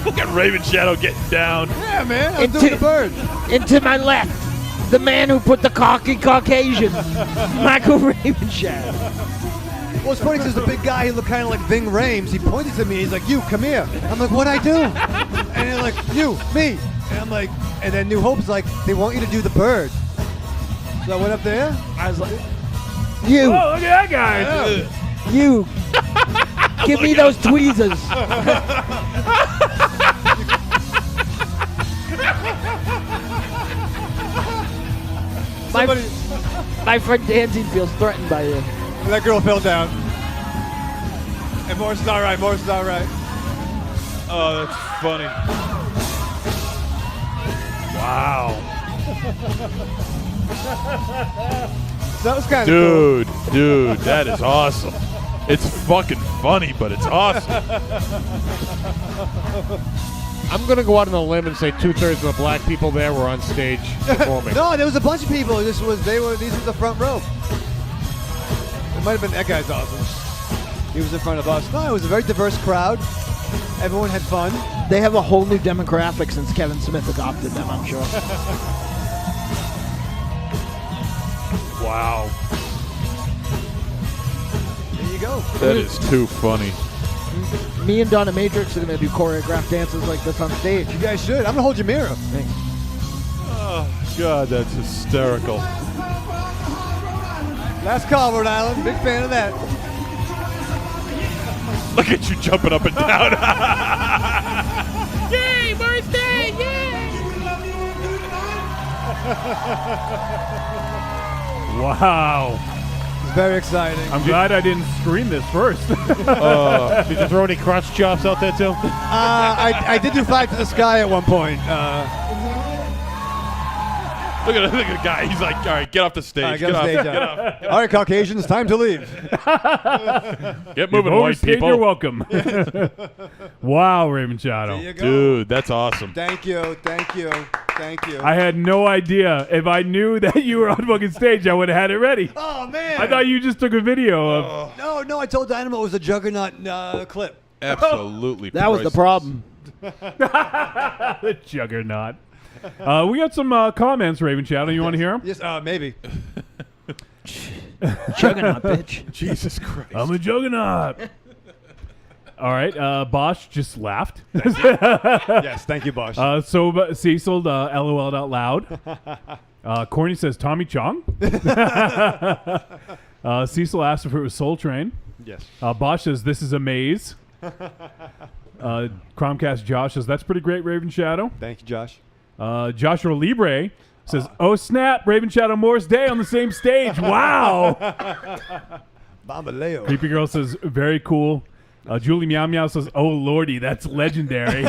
Look at Raven Shadow getting down. Yeah, man. I was Into- doing the bird. And to my left, the man who put the cock in Caucasian, Michael Ravenshaw. Well, it's funny because the big guy, he looked kind of like Ving Rhames. He pointed to me. He's like, "You, come here." I'm like, "What'd I do?" And they're like, "You, me." And I'm like, and then New Hope's like, "They want you to do the bird." So I went up there. I was like, you, Oh, look at that guy. Yeah. you, give me those tweezers. my, Somebody, my friend Danzig feels threatened by you. and that girl fell down. And Morrison's all right. Morrison's all right. Oh, that's funny. Wow. So that was kind of cool. Dude, that is awesome. It's fucking funny, but it's awesome. I'm going to go out on a limb and say 2/3 of the black people there were on stage performing. No, there was a bunch of people. These were the front row. It might have been that guy's awesome. He was in front of us. No, it was a very diverse crowd. Everyone had fun. They have a whole new demographic since Kevin Smith adopted them, I'm sure. Wow. There you go. That is too funny. Me and Donna Matrix are going to do choreographed dances like this on stage. You guys should. I'm gonna hold your mirror. Thanks. Oh, God, that's hysterical. Last call, Rhode Island. Big fan of that. Look at you jumping up and down. Yay, birthday! Yay! Wow. It's very exciting. I'm glad I didn't screen this first. Did you throw any crotch chops out there, too? I did do Fight to the Sky at one point. Look at the guy. He's like, all right, get off the stage. All right, get off stage. Get off. All right, Caucasians, time to leave. Get moving, Over white stage, people. you're welcome. Wow, Raven Shadow. There you go. Dude, that's awesome. Thank you. Thank you. Thank you. I had no idea. If I knew that you were on fucking stage, I would have had it ready. Oh, man. I thought you just took a video of. No, I told Dynamo it was a Juggernaut clip. Absolutely. That was the priceless. problem. The juggernaut. We got some comments, Raven Shadow. You want to hear them? Yes, maybe. Juggernaut, bitch. Jesus Christ. I'm a juggernaut. All right. Bosch just laughed. Yes, thank you, Bosch. So Cecil LOL'd out loud. Corny says Tommy Chong. Cecil asked if it was Soul Train. yes. Bosch says this is a maze. Chromcast Josh says that's pretty great, Raven Shadow. Thank you, Josh. Joshua Libre says, "Oh snap! Raven Shadow Morris Day on the same stage. Wow!" Bambaleo. Creepy Girl says, "Very cool." Julie Meow Meow says, "Oh lordy, that's legendary."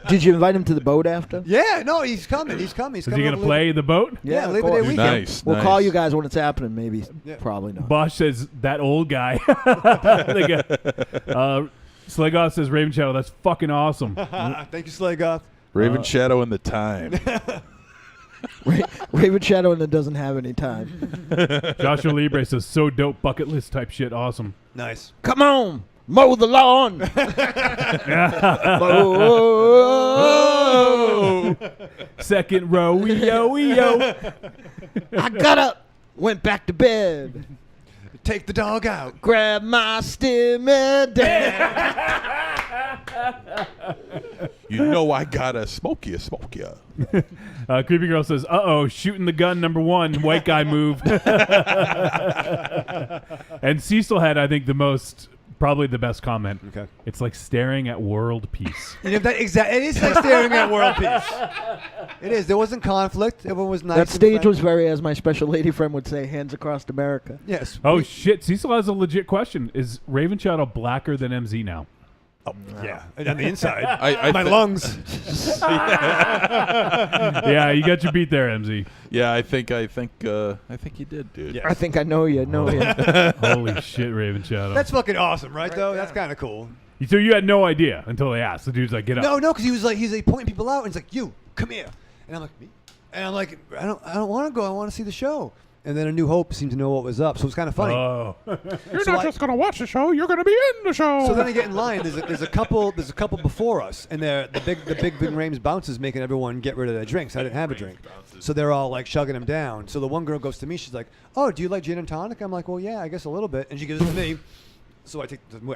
Did you invite him to the boat after? Yeah, no, he's coming. He's coming. He's Is coming. he gonna over play the boat? Yeah, of Labor Day course. weekend. Nice. We'll nice. call you guys when it's happening, maybe. Yeah. Probably not. Bosch says that old guy. Slegoth says Raven Shadow. That's fucking awesome. Thank you, Slagoth. Raven Shadow in the time. Raven Shadow and it doesn't have any time. Joshua Libre says so dope, bucket list type shit. Awesome. Nice. Come on, mow the lawn. Mow. Second row, yo. I got up, went back to bed, Take the dog out. grabbed my stimmy. You know I gotta smoke you. Creepy Girl says, "Uh-oh, shooting the gun #1, white guy moved." And Cecil had, I think, the most probably the best comment. Okay. It's like staring at world peace. And if that it is like staring at world peace. It is. There wasn't conflict. Everyone was nice. That and stage friendly. was very, as my special lady friend would say, hands across America. Yes. Oh shit! Cecil has a legit question. Is Raven Shadow blacker than MZ now? Oh, yeah. And on the inside, I my thi- lungs. Yeah, you got your beat there, MZ. Yeah, I think you did, dude. Yeah. I think I know you. Holy shit, Raven Shadow. That's fucking awesome, right? Though that's kind of cool. So you had no idea until they asked. The dude's like, "Get up." No, because he's like pointing people out, and he's like, "You come here," and I'm like, "Me," and I'm like, "I don't want to go. I want to see the show." And then A New Hope seemed to know what was up, so it's kind of funny. Oh. You're So not I- just gonna watch the show. You're gonna be in the show. So then I get in line. There's a couple before us, and the big Rames bouncers making everyone get rid of their drinks. I didn't have a drink, so they're all like chugging them down. So the one girl goes to me. She's like, "Oh, do you like gin and tonic?" I'm like, "Well, yeah, I guess a little bit." And she gives it to me. So I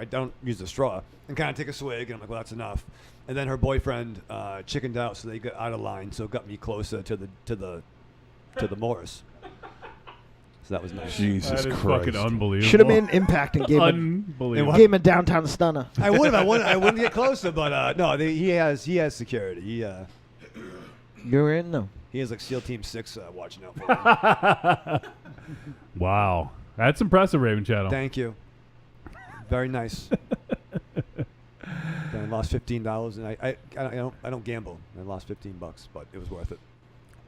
don't use the straw and kind of take a swig, and I'm like, "Well, that's enough." And then her boyfriend chickened out, so they got out of line, so it got me closer to the Morris. So that was nice. Jesus That is Christ. fucking unbelievable. Should have made an impact and gave him, Unbelievable. gave him a downtown stunner. I would have. I wouldn't get closer, but no. He has security. You're in? No. He has like SEAL Team 6 watching out for him. Wow. That's impressive, Raven Shadow. Thank you. Very nice. Then I lost $15, and I don't gamble. I lost $15, but it was worth it.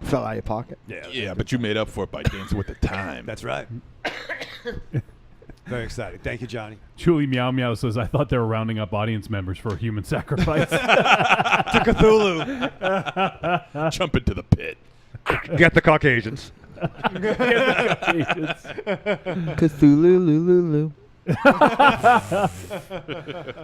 Fell out of your pocket. Yeah, but you made up for it by dancing with the time. That's right. Very exciting. Thank you, Johnny. Julie Meow Meow says, I thought they were rounding up audience members for a human sacrifice. To Cthulhu. Jump into the pit. Get the Caucasians. Cthulhu, Lulu.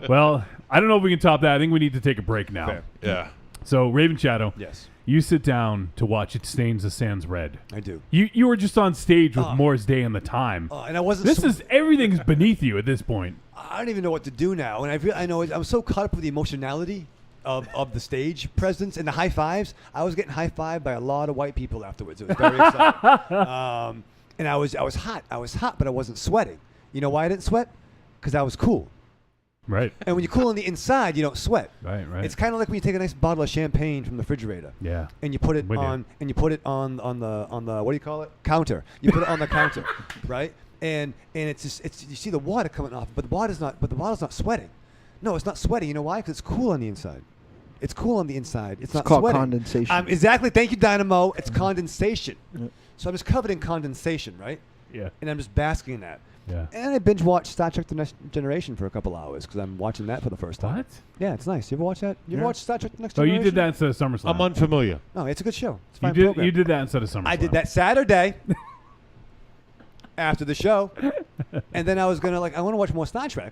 Well, I don't know if we can top that. I think we need to take a break now. Fair. Yeah. So, Raven Shadow, Yes, you sit down to watch It Stains the Sands Red. I do. You were just on stage with Morris Day and the Time. And I wasn't. This is everything's beneath you at this point. I don't even know what to do now, and I know I'm so caught up with the emotionality of the stage presence and the high fives. I was getting high fived by a lot of white people afterwards. It was very exciting. And I was hot. I was hot, but I wasn't sweating. You know why I didn't sweat? Because I was cool. Right. And when you're cool on the inside, you don't sweat. Right. It's kind of like when you take a nice bottle of champagne from the refrigerator. Yeah. And you put it With you. on the what do you call it? Counter. You put it on the counter, right? And it's just you see the water coming off, but the bottle's not sweating. No, it's not sweating. You know why? Because it's cool on the inside. It's cool on the inside. It's not called sweating. condensation. Exactly. Thank you, Dynamo. It's condensation. So I'm just covered in condensation, right? Yeah. And I'm just basking in that. Yeah. And I binge watched Star Trek: The Next Generation for a couple hours because I'm watching that for the first time. What? Yeah, it's nice. You ever watch that? You ever watch Star Trek: The Next Oh, Generation? you did that instead of SummerSlam. I'm unfamiliar. No, it's a good show. It's a You fine did. program. You did that instead of SummerSlam. I did that Saturday after the show, and then I was gonna I want to watch more Star Trek,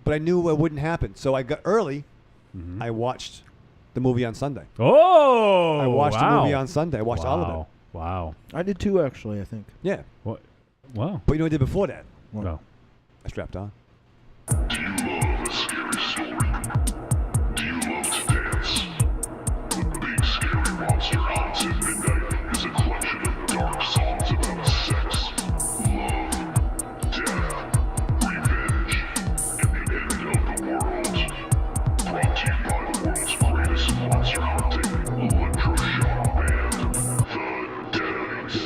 but I knew it wouldn't happen, so I got early. Mm-hmm. I watched the movie on Sunday. Oh, I watched wow. the movie on Sunday. I watched all of it. Wow. I did too, actually, I think. Yeah, What? Wow. but you know what I did before that? No. I strapped on. Do you love a scary story? Do you love to dance? The Big Scary Monster Haunts at Midnight is a collection of dark songs about sex, love, death, revenge, and the end of the world. Brought to you by the world's greatest monster hunting electroshock band, the Deadites.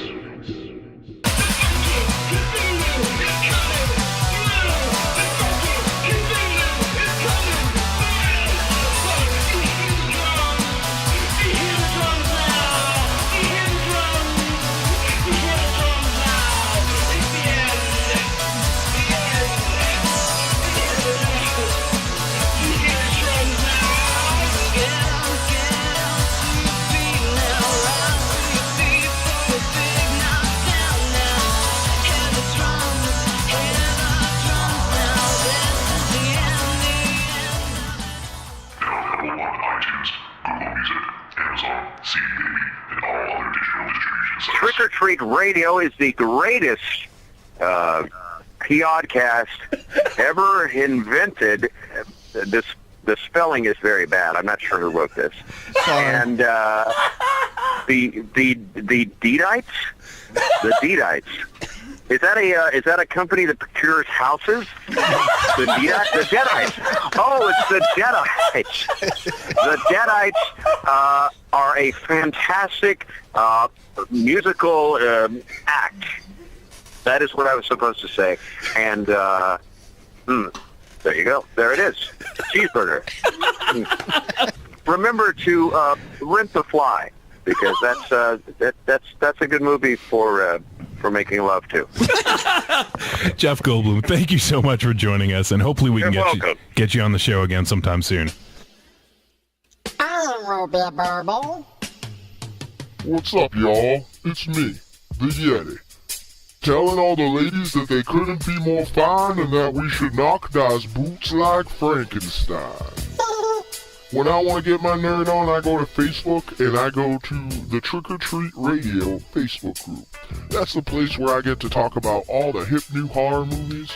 Available on iTunes, Google Music, Amazon, CD Baby, and all other digital distribution sites. Trick or Treat Radio is the greatest podcast ever invented. The spelling is very bad. I'm not sure who wrote this. And the Deedites, Is that a company that procures houses? The Deadites. Oh, it's the Deadites. The Deadites are a fantastic musical act. That is what I was supposed to say. And there you go. There it is. Cheeseburger. Remember to rent The Fly, because that's a good movie for making love to. Jeff Goldblum, thank you so much for joining us, and hopefully we can You're get you on the show again sometime soon. I will be a burble. What's up, y'all? It's me, the Yeti. Telling all the ladies that they couldn't be more fine and that we should knock those boots like Frankenstein. When I want to get my nerd on, I go to Facebook and I go to the Trick or Treat Radio Facebook group. That's the place where I get to talk about all the hip new horror movies,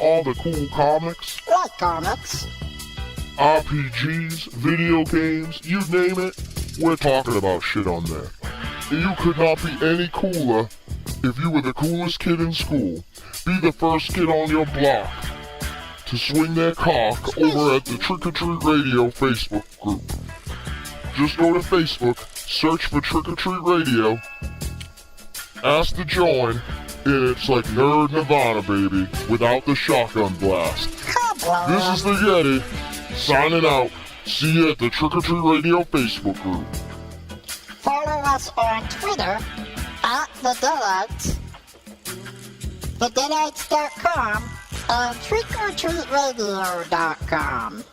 all the cool comics, Like comics. RPGs, video games, you name it, we're talking about shit on there. And you could not be any cooler if you were the coolest kid in school. Be the first kid on your block to swing their cock over at the Trick or Treat Radio Facebook group. Just go to Facebook, search for Trick or Treat Radio, ask to join, and it's like Nerd Nirvana, baby, without the shotgun blast. This is the Yeti, signing out. See you at the Trick or Treat Radio Facebook group. Follow us on Twitter at The Deadites, TheDeadites.com, and TrickOrTreatRadio.com.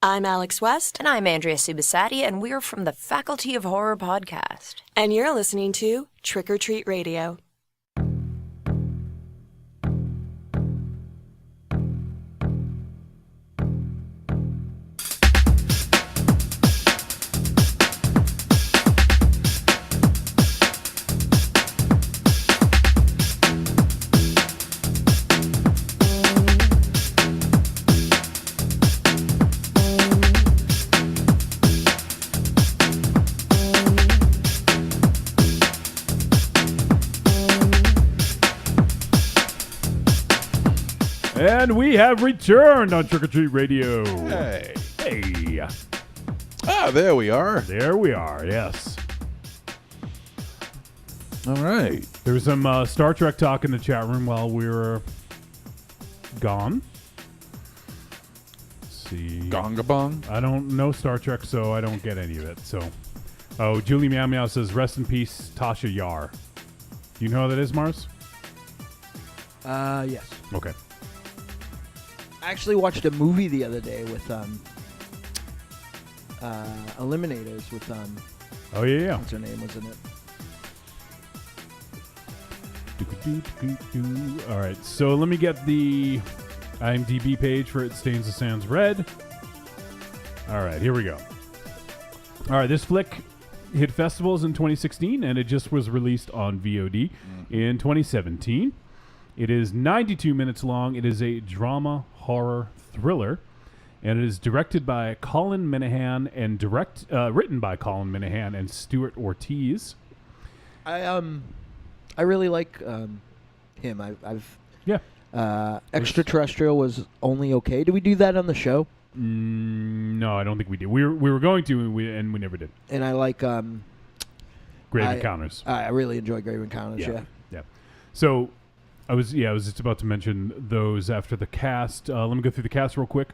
I'm Alex West. And I'm Andrea Subasati, and we're from the Faculty of Horror podcast. And you're listening to Trick or Treat Radio. And we have returned on Trick or Treat Radio. Hey. Hey. Ah, there we are. There we are, yes. All right. There was some Star Trek talk in the chat room while we were gone. Let's see. Gongabong. I don't know Star Trek, so I don't get any of it. So, oh, Julie Meow Meow says, rest in peace, Tasha Yar. Do you know who that is, Mars? Yes. Okay. I actually watched a movie the other day with Eliminators with Oh, yeah. what's her name was in it? All right, so let me get the IMDb page for It Stains the Sands Red. All right, here we go. All right, this flick hit festivals in 2016, and it just was released on VOD in 2017. It is 92 minutes long. It is a drama horror thriller, and it is directed by Colin Minahan and written by Colin Minahan and Stuart Ortiz. I really like him. Extraterrestrial was only okay. Did we do that on the show? No, I don't think we did. We were going to, and we never did. And I like Grave Encounters. I really enjoy Grave Encounters. Yeah. So I was just about to mention those after the cast. Let me go through the cast real quick.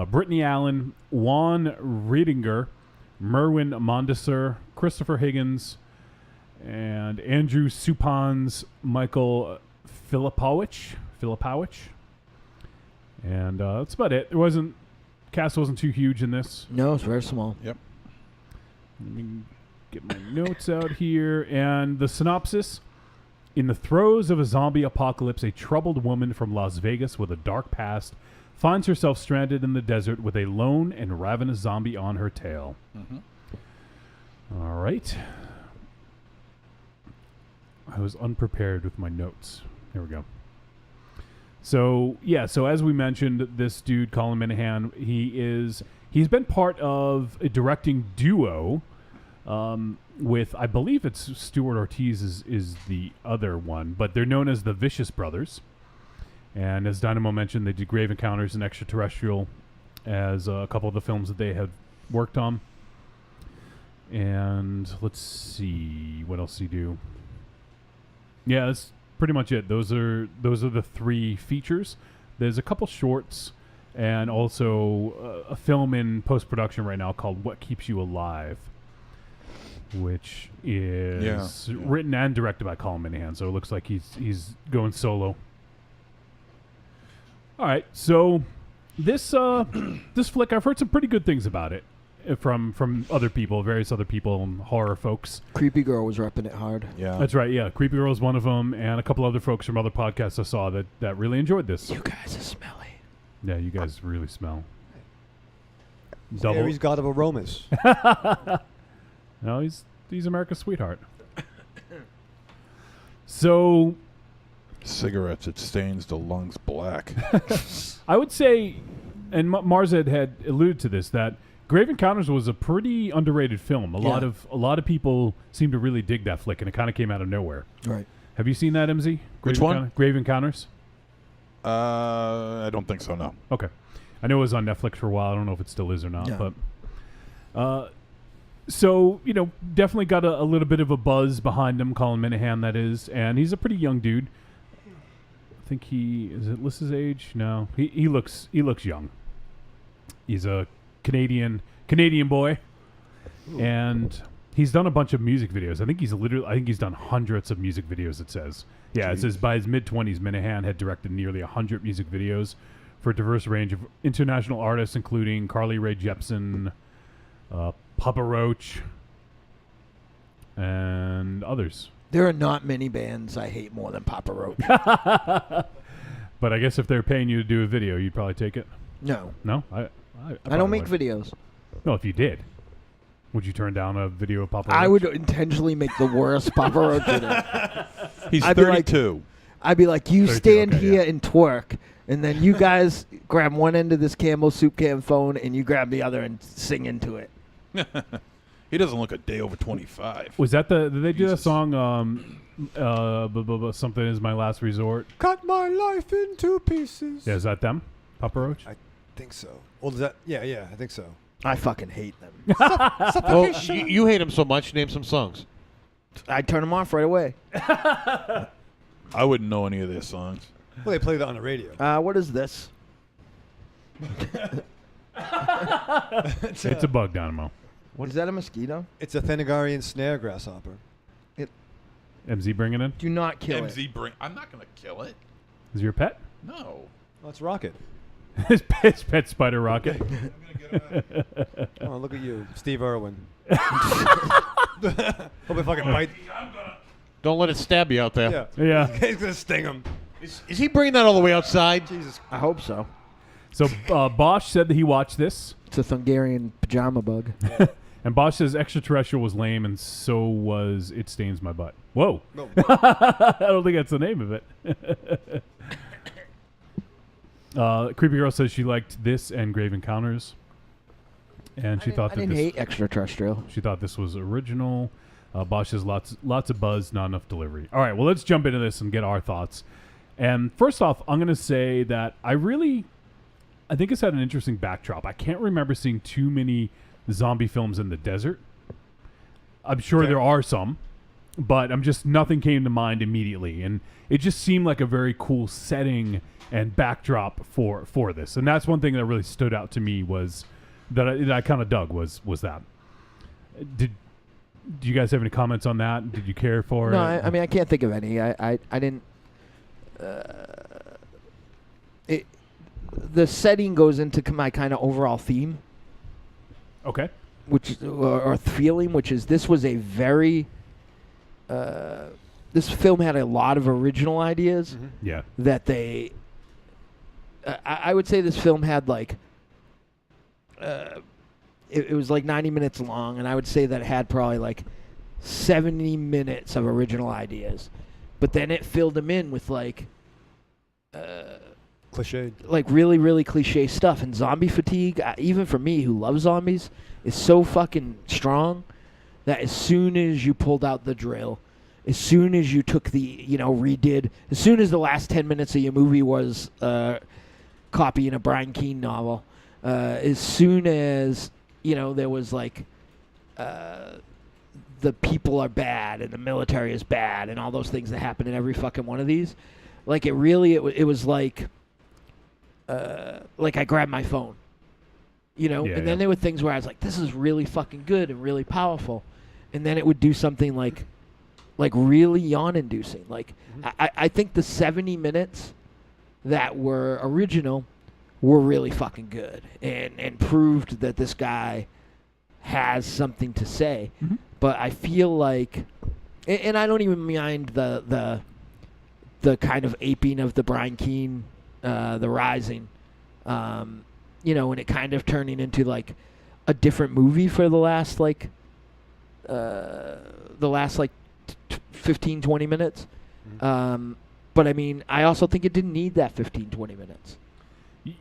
Brittany Allen, Juan Riedinger, Merwin Mondesir, Christopher Higgins, and Andrew Supans, Michael Filipowicz. And that's about it. Cast wasn't too huge in this. No, it's very small. Yep. Let me get my notes out here. And the synopsis. In the throes of a zombie apocalypse, a troubled woman from Las Vegas with a dark past finds herself stranded in the desert with a lone and ravenous zombie on her tail. Mm-hmm. All right. I was unprepared with my notes. Here we go. So as we mentioned, this dude, Colin Minahan, he's been part of a directing duo with, I believe it's Stuart Ortiz is the other one, but they're known as the Vicious Brothers. And as Dynamo mentioned, they did Grave Encounters and Extraterrestrial as a couple of the films that they have worked on. And let's see, what else do you do? Yeah, that's pretty much it. Those are the 3 features. There's a couple shorts and also a film in post-production right now called What Keeps You Alive, which is written and directed by Colin Minihan. So it looks like he's going solo. All right, so this flick, I've heard some pretty good things about it from other people, various other people, and horror folks. Creepy Girl was repping it hard. Yeah, that's right. Yeah, Creepy Girl is one of them, and a couple other folks from other podcasts I saw that really enjoyed this. You guys are smelly. Yeah, you guys really smell. Aries god of aromas. No, he's America's sweetheart. So, cigarettes, it stains the lungs black. I would say, and Marzed had alluded to this, that Grave Encounters was a pretty underrated film. A lot of people seem to really dig that flick, and it kind of came out of nowhere. Right. Have you seen that, MZ? Which one? Grave Encounters? I don't think so, no. Okay. I know it was on Netflix for a while. I don't know if it still is or not. Yeah. But so, definitely got a little bit of a buzz behind him, Colin Minihan, that is. And he's a pretty young dude. I think is it Liz's age? No. He looks young. He's a Canadian boy. Ooh. And he's done a bunch of music videos. I think he's done hundreds of music videos, it says. Yeah, Jeez. It says by his mid-20s, Minihan had directed nearly 100 music videos for a diverse range of international artists, including Carly Rae Jepsen, Papa Roach, and others. There are not many bands I hate more than Papa Roach. But I guess if they're paying you to do a video, you'd probably take it? No. No? I don't make videos. No, if you did. Would you turn down a video of Papa Roach? I would intentionally make the worst Papa Roach video. He's 32. I'd be like, you stand here and twerk, and then you guys grab one end of this Campbell soup can phone, and you grab the other and sing into it. He doesn't look a day over 25. Was that did they do that song, Something Is My Last Resort? Cut my life into pieces. Yeah, is that them? Papa Roach? I think so. Well, does that? Yeah, I think so. I fucking hate them. Well, you hate them so much, name some songs. I'd turn them off right away. I wouldn't know any of their songs. Well, they play that on the radio. What is this? It's a bug, Dynamo. Is that a mosquito? It's a Thanagarian snare grasshopper. MZ bring it in? Do not kill it. I'm not going to kill it. Is it your pet? No. That's Rocket. His pet Spider Rocket. Oh, look at you, Steve Irwin. Hope it fucking bites. Don't let it stab you out there. Yeah. He's gonna sting him. Is he bringing that all the way outside? Jesus. I hope so. So Bosch said that he watched this. It's a Hungarian pajama bug. And Bosch says Extraterrestrial was lame, and so was It Stains My Butt. Whoa. No. I don't think that's the name of it. Creepy Girl says she liked this and Grave Encounters. And she thought I didn't hate Extraterrestrial. She thought this was original. Bosch says lots of buzz, not enough delivery. All right, well, let's jump into this and get our thoughts. And first off, I'm going to say that I think it's had an interesting backdrop. I can't remember seeing too many zombie films in the desert. I'm sure there are some, but nothing came to mind immediately. And it just seemed like a very cool setting and backdrop for this. And that's one thing that really stood out to me was that I kind of dug was that. Do you guys have any comments on that? Did you care for it? No, I mean, I can't think of any. I didn't. The setting goes into my kind of overall theme. Okay. Or feeling, which is this was a very. This film had a lot of original ideas. Mm-hmm. Yeah. That they. I would say this film had like. It was like 90 minutes long, and I would say that it had probably like 70 minutes of original ideas. But then it filled them in with like... Cliched. Like really, really cliche stuff. And zombie fatigue, even for me who loves zombies, is so fucking strong that as soon as you pulled out the drill, as soon as you took redid, as soon as the last 10 minutes of your movie was copying a Brian Keene novel, as soon as, there was like, the people are bad and the military is bad and all those things that happen in every fucking one of these, like it was like I grabbed my phone, and then there were things where I was like, this is really fucking good and really powerful, and then it would do something like really yawn-inducing. Like I think the 70 minutes that were original were really fucking good and proved that this guy has something to say. Mm-hmm. But I feel like, and I don't even mind the kind of aping of the Brian Keene, The Rising, and it kind of turning into like a different movie for the last 15, 20 minutes. Mm-hmm. But I mean, I also think it didn't need that 15, 20 minutes.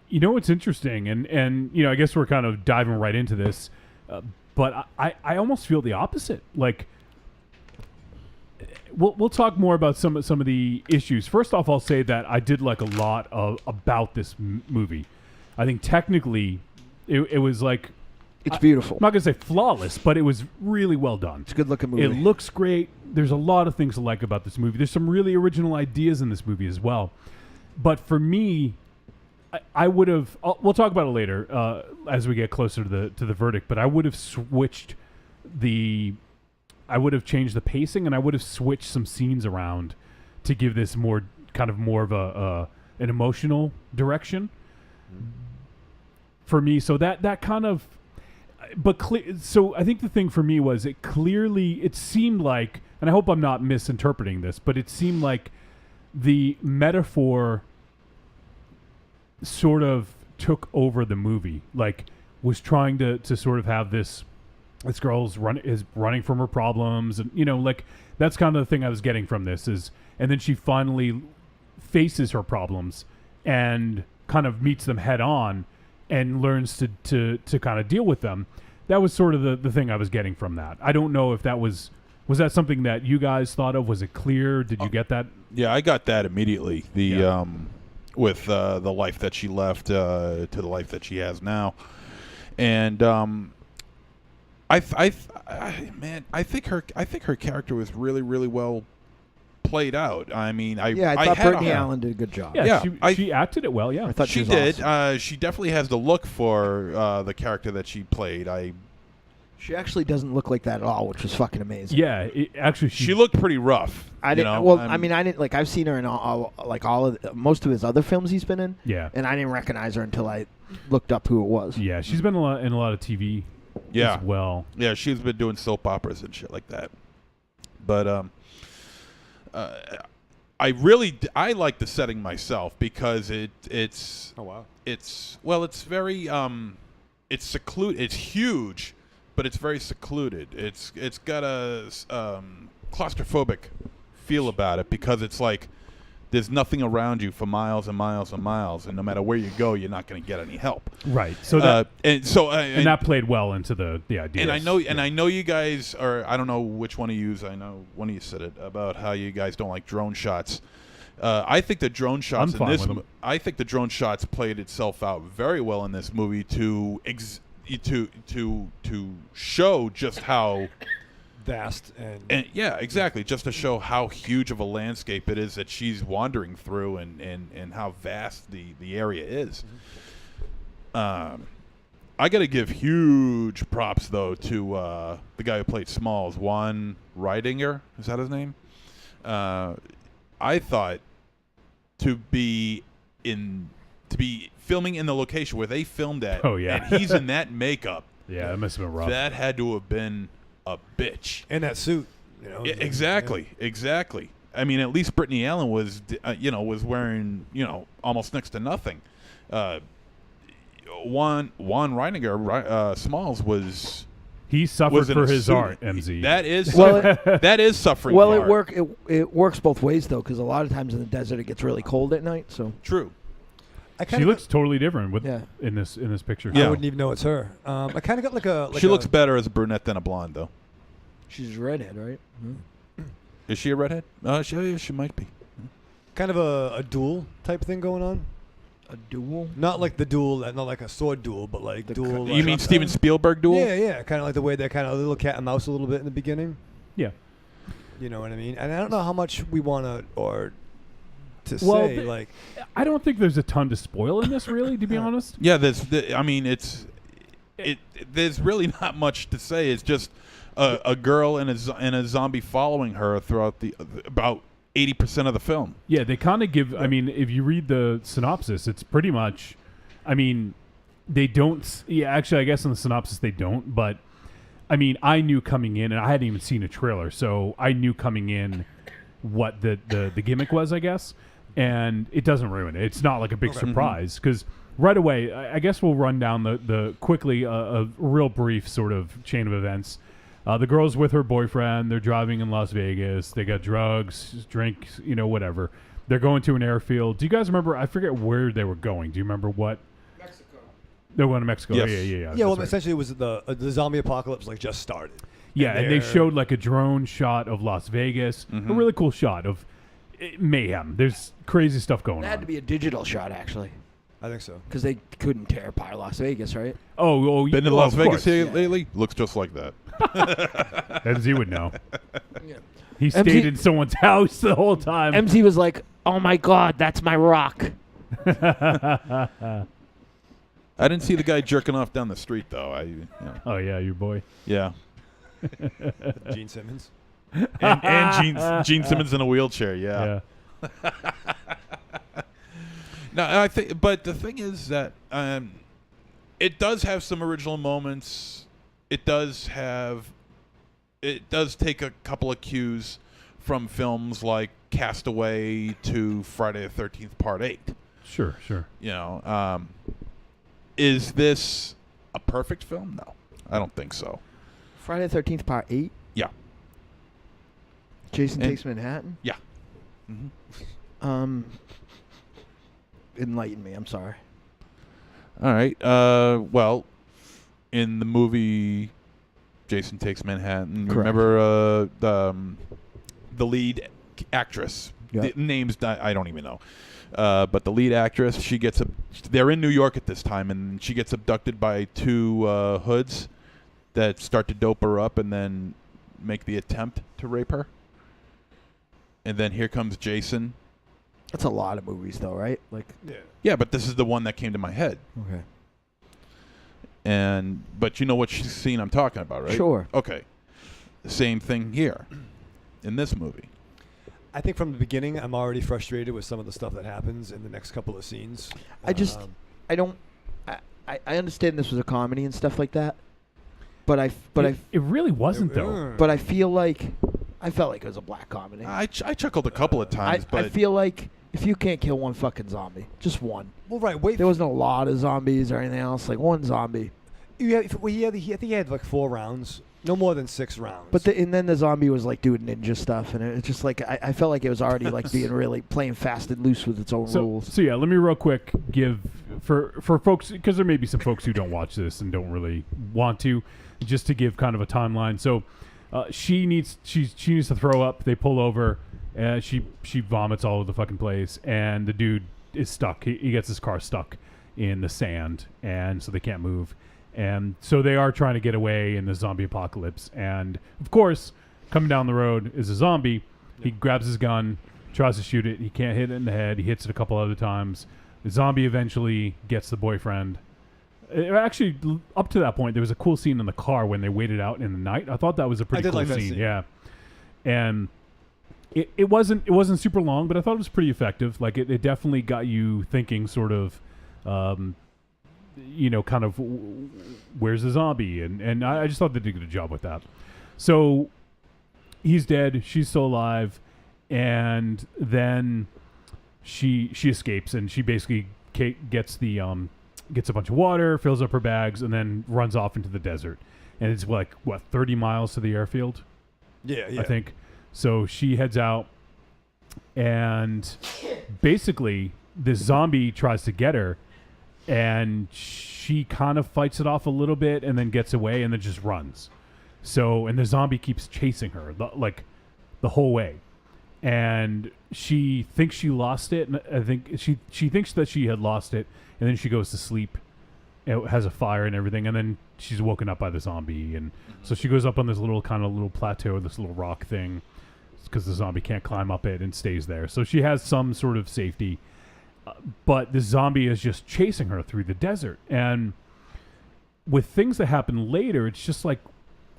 What's interesting, and I guess we're kind of diving right into this, but I almost feel the opposite. Like, we'll talk more about some of the issues. First off, I'll say that I did like a lot about this movie. I think technically, it was like, it's beautiful. I'm not gonna say flawless, but it was really well done. It's a good looking movie. It looks great. There's a lot of things to like about this movie. There's some really original ideas in this movie as well. But for me, I would have. We'll talk about it later as we get closer to the verdict. But I would have switched I would have changed the pacing, and I would have switched some scenes around to give this more of an emotional direction for me. So that kind of. But so I think the thing for me was it seemed like, and I hope I'm not misinterpreting this, but it seemed like the metaphor sort of took over the movie, like was trying to sort of have this girl's running from her problems, and like that's kind of the thing I was getting from this is, and then she finally faces her problems and kind of meets them head on and learns to kind of deal with them. That was sort of the thing I was getting from that. I don't know if that was that something that you guys thought of? Was it clear? Did you get that? Yeah, I got that immediately. With the life that she left to the life that she has now, and I think her character was really, really well played out. I mean, I thought Brittany Allen did a good job. Yeah, she acted it well. Yeah, I thought she did. Awesome. She definitely has the look for the character that she played. She actually doesn't look like that at all, which was fucking amazing. Yeah, actually, she looked pretty rough. I didn't. I didn't like. I've seen her in most of his other films he's been in. Yeah, and I didn't recognize her until I looked up who it was. Yeah, she's been in a lot of TV. As well. Yeah, she's been doing soap operas and shit like that. But I like the setting myself because it's oh wow, it's very it's secluded. It's huge, but it's very secluded. It's got a claustrophobic feel about it because it's like there's nothing around you for miles and miles and miles, and no matter where you go, you're not going to get any help. Right. So that and that played well into the idea. And I know you guys are. I don't know which one of you. I know one of you said it about how you guys don't like drone shots. I think the drone shots in this. I think the drone shots played itself out very well in this movie to show just how vast and yeah, exactly, just to show how huge of a landscape it is that she's wandering through and how vast the area is. I got to give huge props though to the guy who played Smalls, Juan Reidinger. Is that his name? I thought to be filming in the location where they filmed at. Oh yeah, and he's in that makeup. Yeah, that must have been rough. That had to have been a bitch. And that suit, Yeah, exactly. I mean, at least Brittany Allen was, was wearing, almost next to nothing. Juan Reidinger, Smalls was. He suffered for his art, MZ. That is suffering. Well, for it works both ways though, because a lot of times in the desert it gets really cold at night. So true. She looks totally different in this picture. I wouldn't even know it's her. I kind of got like a. She looks better as a brunette than a blonde, though. She's a redhead, right? Is she a redhead? She might be. Kind of a duel type thing going on. A duel? Not like the duel, not like a sword duel, but like duel. You mean Steven Spielberg duel? Yeah. Kind of like the way they're kind of a little cat and mouse a little bit in the beginning. Yeah. You know what I mean? And I don't know how much we want to Well, say. Like, I don't think there's a ton to spoil in this, really, to be honest. Yeah, there's really not much to say. It's just a girl and a zombie following her throughout about 80% of the film. Yeah, they kind of give. I mean, if you read the synopsis, it's pretty much. I mean, they don't. Yeah, actually, I guess in the synopsis they don't. But I mean, I knew coming in, and I hadn't even seen a trailer, so I knew coming in what the gimmick was, I guess. And it doesn't ruin it. It's not like a big surprise because right away, I guess we'll run down the quickly a real brief sort of chain of events. The girl's with her boyfriend. They're driving in Las Vegas. They got drugs, drinks, whatever. They're going to an airfield. Do you guys remember? I forget where they were going. Do you remember what? Mexico. They were going to Mexico. Yes. Yeah. yeah. Well, right. essentially, it was the zombie apocalypse just started. Yeah, and they showed like a drone shot of Las Vegas. A really cool shot of mayhem. There's crazy stuff going That on. had to be a digital shot, actually, I think so. because they couldn't tear apart Las Vegas, right? Been to well, Las of Vegas course. here lately? Looks just like that. MZ would know. Yeah. He stayed in someone's house the whole time. MZ was like, "Oh my God, that's my rock." I didn't see the guy jerking off down the street though. Oh yeah, your boy. Yeah. Gene Simmons. and Gene Simmons in a wheelchair. Yeah. No, I think, but the thing is that it does have some original moments. It does take a couple of cues from films like Castaway to Friday the 13th Part 8. Sure. Is this a perfect film? No, I don't think so. Friday the 13th, Part 8. Yeah. Jason Takes Manhattan. Yeah. Enlighten me. I'm sorry. All right. Well, in the movie Jason Takes Manhattan, Correct. remember the lead actress? Yep. The names I don't even know. But the lead actress, they're in New York at this time, and she gets abducted by two hoods that start to dope her up and then make the attempt to rape her. And then here comes Jason. That's a lot of movies, though, right? Like, Yeah, but this is the one that came to my head. okay, But you know what scene I'm talking about, right? Sure. Okay. Same thing here in this movie. I think from the beginning, I'm already frustrated with some of the stuff that happens in the next couple of scenes. I understand this was a comedy and stuff like that, but it really wasn't though. But I felt like it was a black comedy. I chuckled a couple of times, but I feel like if you can't kill one fucking zombie, just one. Well, right. Wait. There wasn't a lot of zombies or anything else. Like one zombie. I think he had like 4 rounds. No more than 6 rounds. But and then the zombie was like doing ninja stuff, and it's just like I felt like it was already like being really playing fast and loose with its own rules. So yeah, let me real quick give for folks, because there may be some folks who don't watch this and don't really want to, just to give kind of a timeline. So she needs to throw up. They pull over. She vomits all over the fucking place, and the dude is stuck. He gets his car stuck in the sand, and so they can't move. And so they are trying to get away in the zombie apocalypse. And, of course, coming down the road is a zombie. He grabs his gun, tries to shoot it. He can't hit it in the head. He hits it a couple other times. The zombie eventually gets the boyfriend. Actually, up to that point, there was a cool scene in the car when they waited out in the night. I thought that was a pretty cool scene. Yeah. And it wasn't super long, but I thought it was pretty effective. Like, it definitely got you thinking sort of... kind of where's the zombie, and I just thought they did a good job with that. So he's dead, she's still alive, and then she escapes, and she basically gets a bunch of water, fills up her bags, and then runs off into the desert. And it's like 30 miles to the airfield. Yeah. I think so. She heads out, and basically this zombie tries to get her. And she kind of fights it off a little bit and then gets away and then just runs. So, and the zombie keeps chasing her the whole way. And she thinks she lost it. And I think she thinks that she had lost it. And then she goes to sleep. It has a fire and everything. And then she's woken up by the zombie. And so she goes up on this little plateau, this little rock thing, because the zombie can't climb up it and stays there. So she has some sort of safety. But the zombie is just chasing her through the desert. And with things that happen later, it's just like,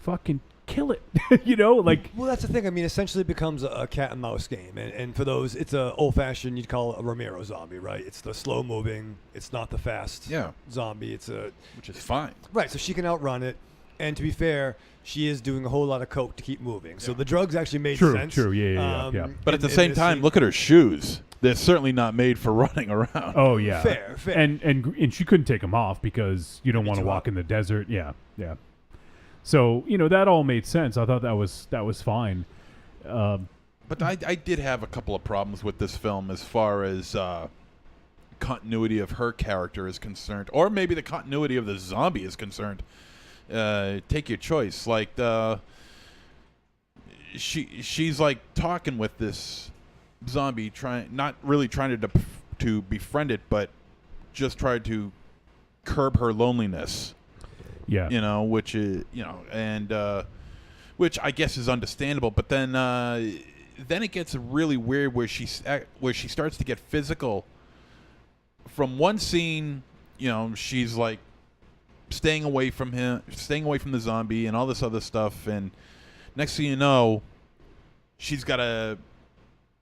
fucking kill it. You know, like. Well, that's the thing. I mean, essentially it becomes a cat and mouse game. And for those, it's a old-fashioned, you'd call it a Romero zombie, right? It's the slow-moving. It's not the fast zombie. Which is fine. Right, so she can outrun it. And to be fair, she is doing a whole lot of coke to keep moving. So the drugs actually made sense. True, yeah. But at the same time, look at her shoes. They're certainly not made for running around. Oh, yeah. Fair. And she couldn't take them off because you don't want to walk in the desert. Yeah. So, that all made sense. I thought that was fine. But I did have a couple of problems with this film as far as continuity of her character is concerned, or maybe the continuity of the zombie is concerned. Take your choice. Like she's like talking with this zombie, not really trying to befriend it, but just trying to curb her loneliness. Yeah. Which is which I guess is understandable. But then it gets really weird where she starts to get physical. From one scene, she's like staying away from the zombie and all this other stuff, and next thing you know, she's got a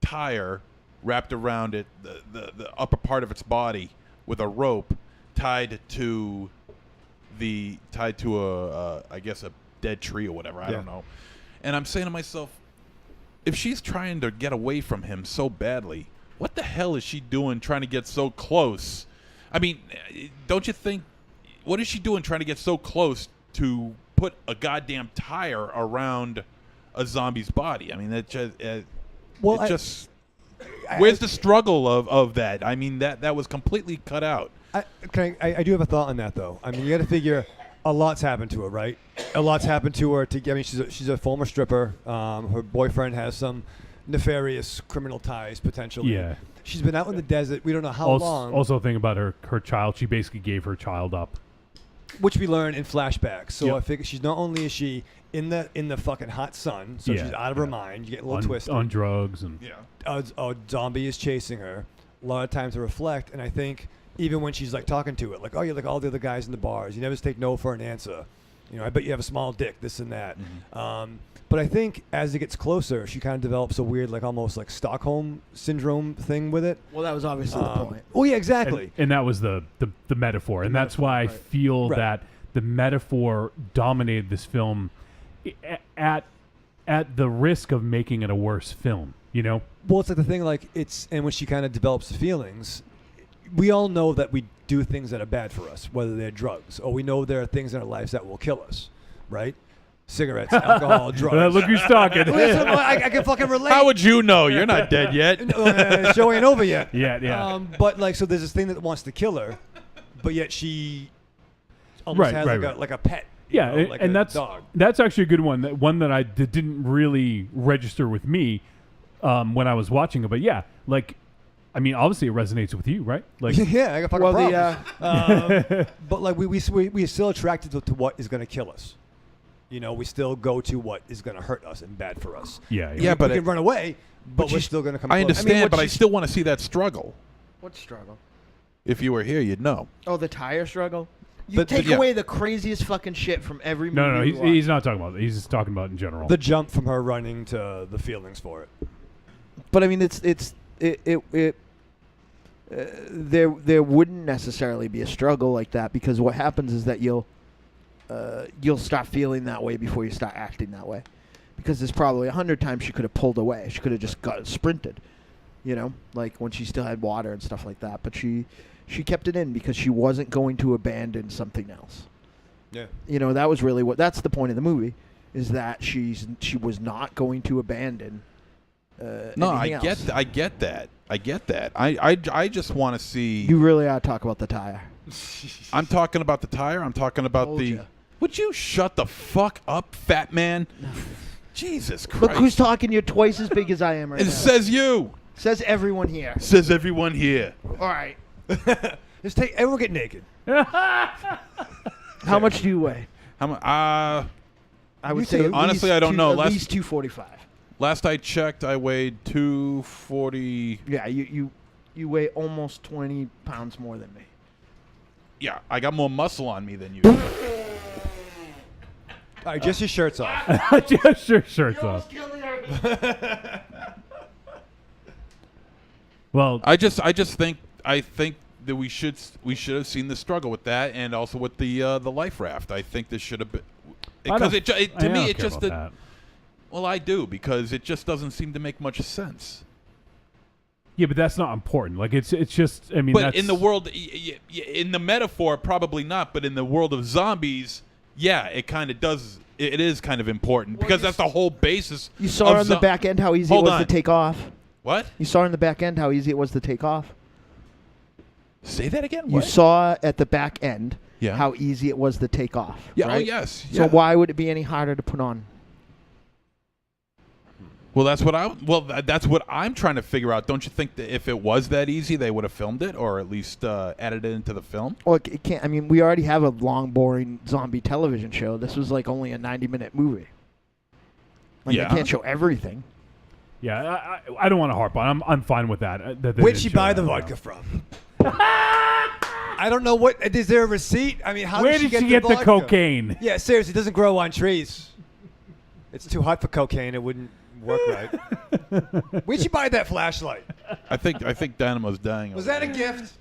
tire wrapped around it, the upper part of its body, with a rope tied to I guess a dead tree or whatever. I don't know. And I'm saying to myself, if she's trying to get away from him so badly, what the hell is she doing trying to get so close? I mean, don't you think, what is she doing trying to get so close to put a goddamn tire around a zombie's body? I mean, where's the struggle of that? I mean, that was completely cut out. I do have a thought on that, though. I mean, you got to figure a lot's happened to her, right? A lot's happened to her. She's a former stripper. Her boyfriend has some nefarious criminal ties, potentially. Yeah. She's been out in the desert. We don't know how long. Also, think about her child. She basically gave her child up, which we learn in flashbacks. So I figure she's not only is she in the fucking hot sun, so she's out of her mind. You get a little twisted on drugs, and a zombie is chasing her. A lot of times to reflect, and I think even when she's like talking to it, like, oh, you're like all the other guys in the bars. You never take no for an answer. I bet you have a small dick. This and that. Mm-hmm. But I think as it gets closer, she kind of develops a weird, like almost like Stockholm syndrome thing with it. Well, that was obviously the point. Oh yeah, exactly. And that was the metaphor, and that's why I feel that the metaphor dominated this film at the risk of making it a worse film. Well, it's like the thing, and when she kind of develops the feelings, we all know that we do things that are bad for us, whether they're drugs, or we know there are things in our lives that will kill us, right? Cigarettes, alcohol, drugs. Look who's talking. Listen, I can fucking relate. How would you know? You're not dead yet. Show ain't over yet. Yeah. But so there's this thing that wants to kill her, but yet she almost has like a pet. Yeah, like and a dog. That's actually a good one. One that didn't really register with me when I was watching it. But yeah, I mean, obviously it resonates with you, right? Yeah, I got fucking problems. But we still attracted to what is going to kill us. We still go to what is going to hurt us and bad for us. Yeah. But we can run away, but we're still going to come. I understand, but I still want to see that struggle. What struggle? If you were here, you'd know. Oh, the tire struggle. You take away the craziest fucking shit from every movie. No, he's not talking about that. He's just talking about in general. The jump from her running to the feelings for it. But I mean, there wouldn't necessarily be a struggle like that, because what happens is that you'll start feeling that way before you start acting that way, because there's probably 100 times she could have pulled away. She could have just sprinted, like when she still had water and stuff like that. But she kept it in because she wasn't going to abandon something else. Yeah. That was really that's the point of the movie, is that she was not going to abandon. No, I get that. I just want to see. You really ought to talk about the tire. I'm talking about the tire. I'm talking about Would you shut the fuck up, fat man? Jesus Christ. Look who's talking. You're twice as big as I am right It now. says you. Says everyone here. Says everyone here. All right. Just take everyone get naked. How much do you weigh? How much? I would You say too. at Honestly, least I don't know. At Last- least 245. Last I checked, I weighed 240. Yeah, you weigh almost 20 pounds more than me. Yeah, I got more muscle on me than you. All right, just your shirts off. Just your shirts off. Well, I think that we should have seen the struggle with that, and also with the life raft. I think this should have been because to me it just that. well, I do, because it just doesn't seem to make much sense. Yeah, but that's not important. Like it's just. I mean, But that's, in the world, in the metaphor, probably not. But in the world of zombies, yeah, it kind of does. It is kind of important because that's the whole basis. You saw on the back end how easy it was to take off. What? You saw in the back end how easy it was to take off. Say that again. You What? saw at the back end Yeah. how easy it was to take off. Yeah. Oh, right? yes. So Yeah. why would it be any harder to put on? Well, that's what I'm trying to figure out. Don't you think that if it was that easy, they would have filmed it, or at least added it into the film? Well, it can't. I mean, we already have a long, boring zombie television show. This was like only a 90-minute movie. Like Yeah. they can't show everything. Yeah, I don't want to harp on. I'm fine with that. That they Where'd didn't she show buy that, the yeah. vodka from? I don't know what. Is there a receipt? I mean, how Where did she did she get the vodka? cocaine? Yeah, seriously, it doesn't grow on trees. It's too hot for cocaine. It wouldn't work right. Where'd she buy that flashlight? I think Dynamo's dying. Was over that a there. gift?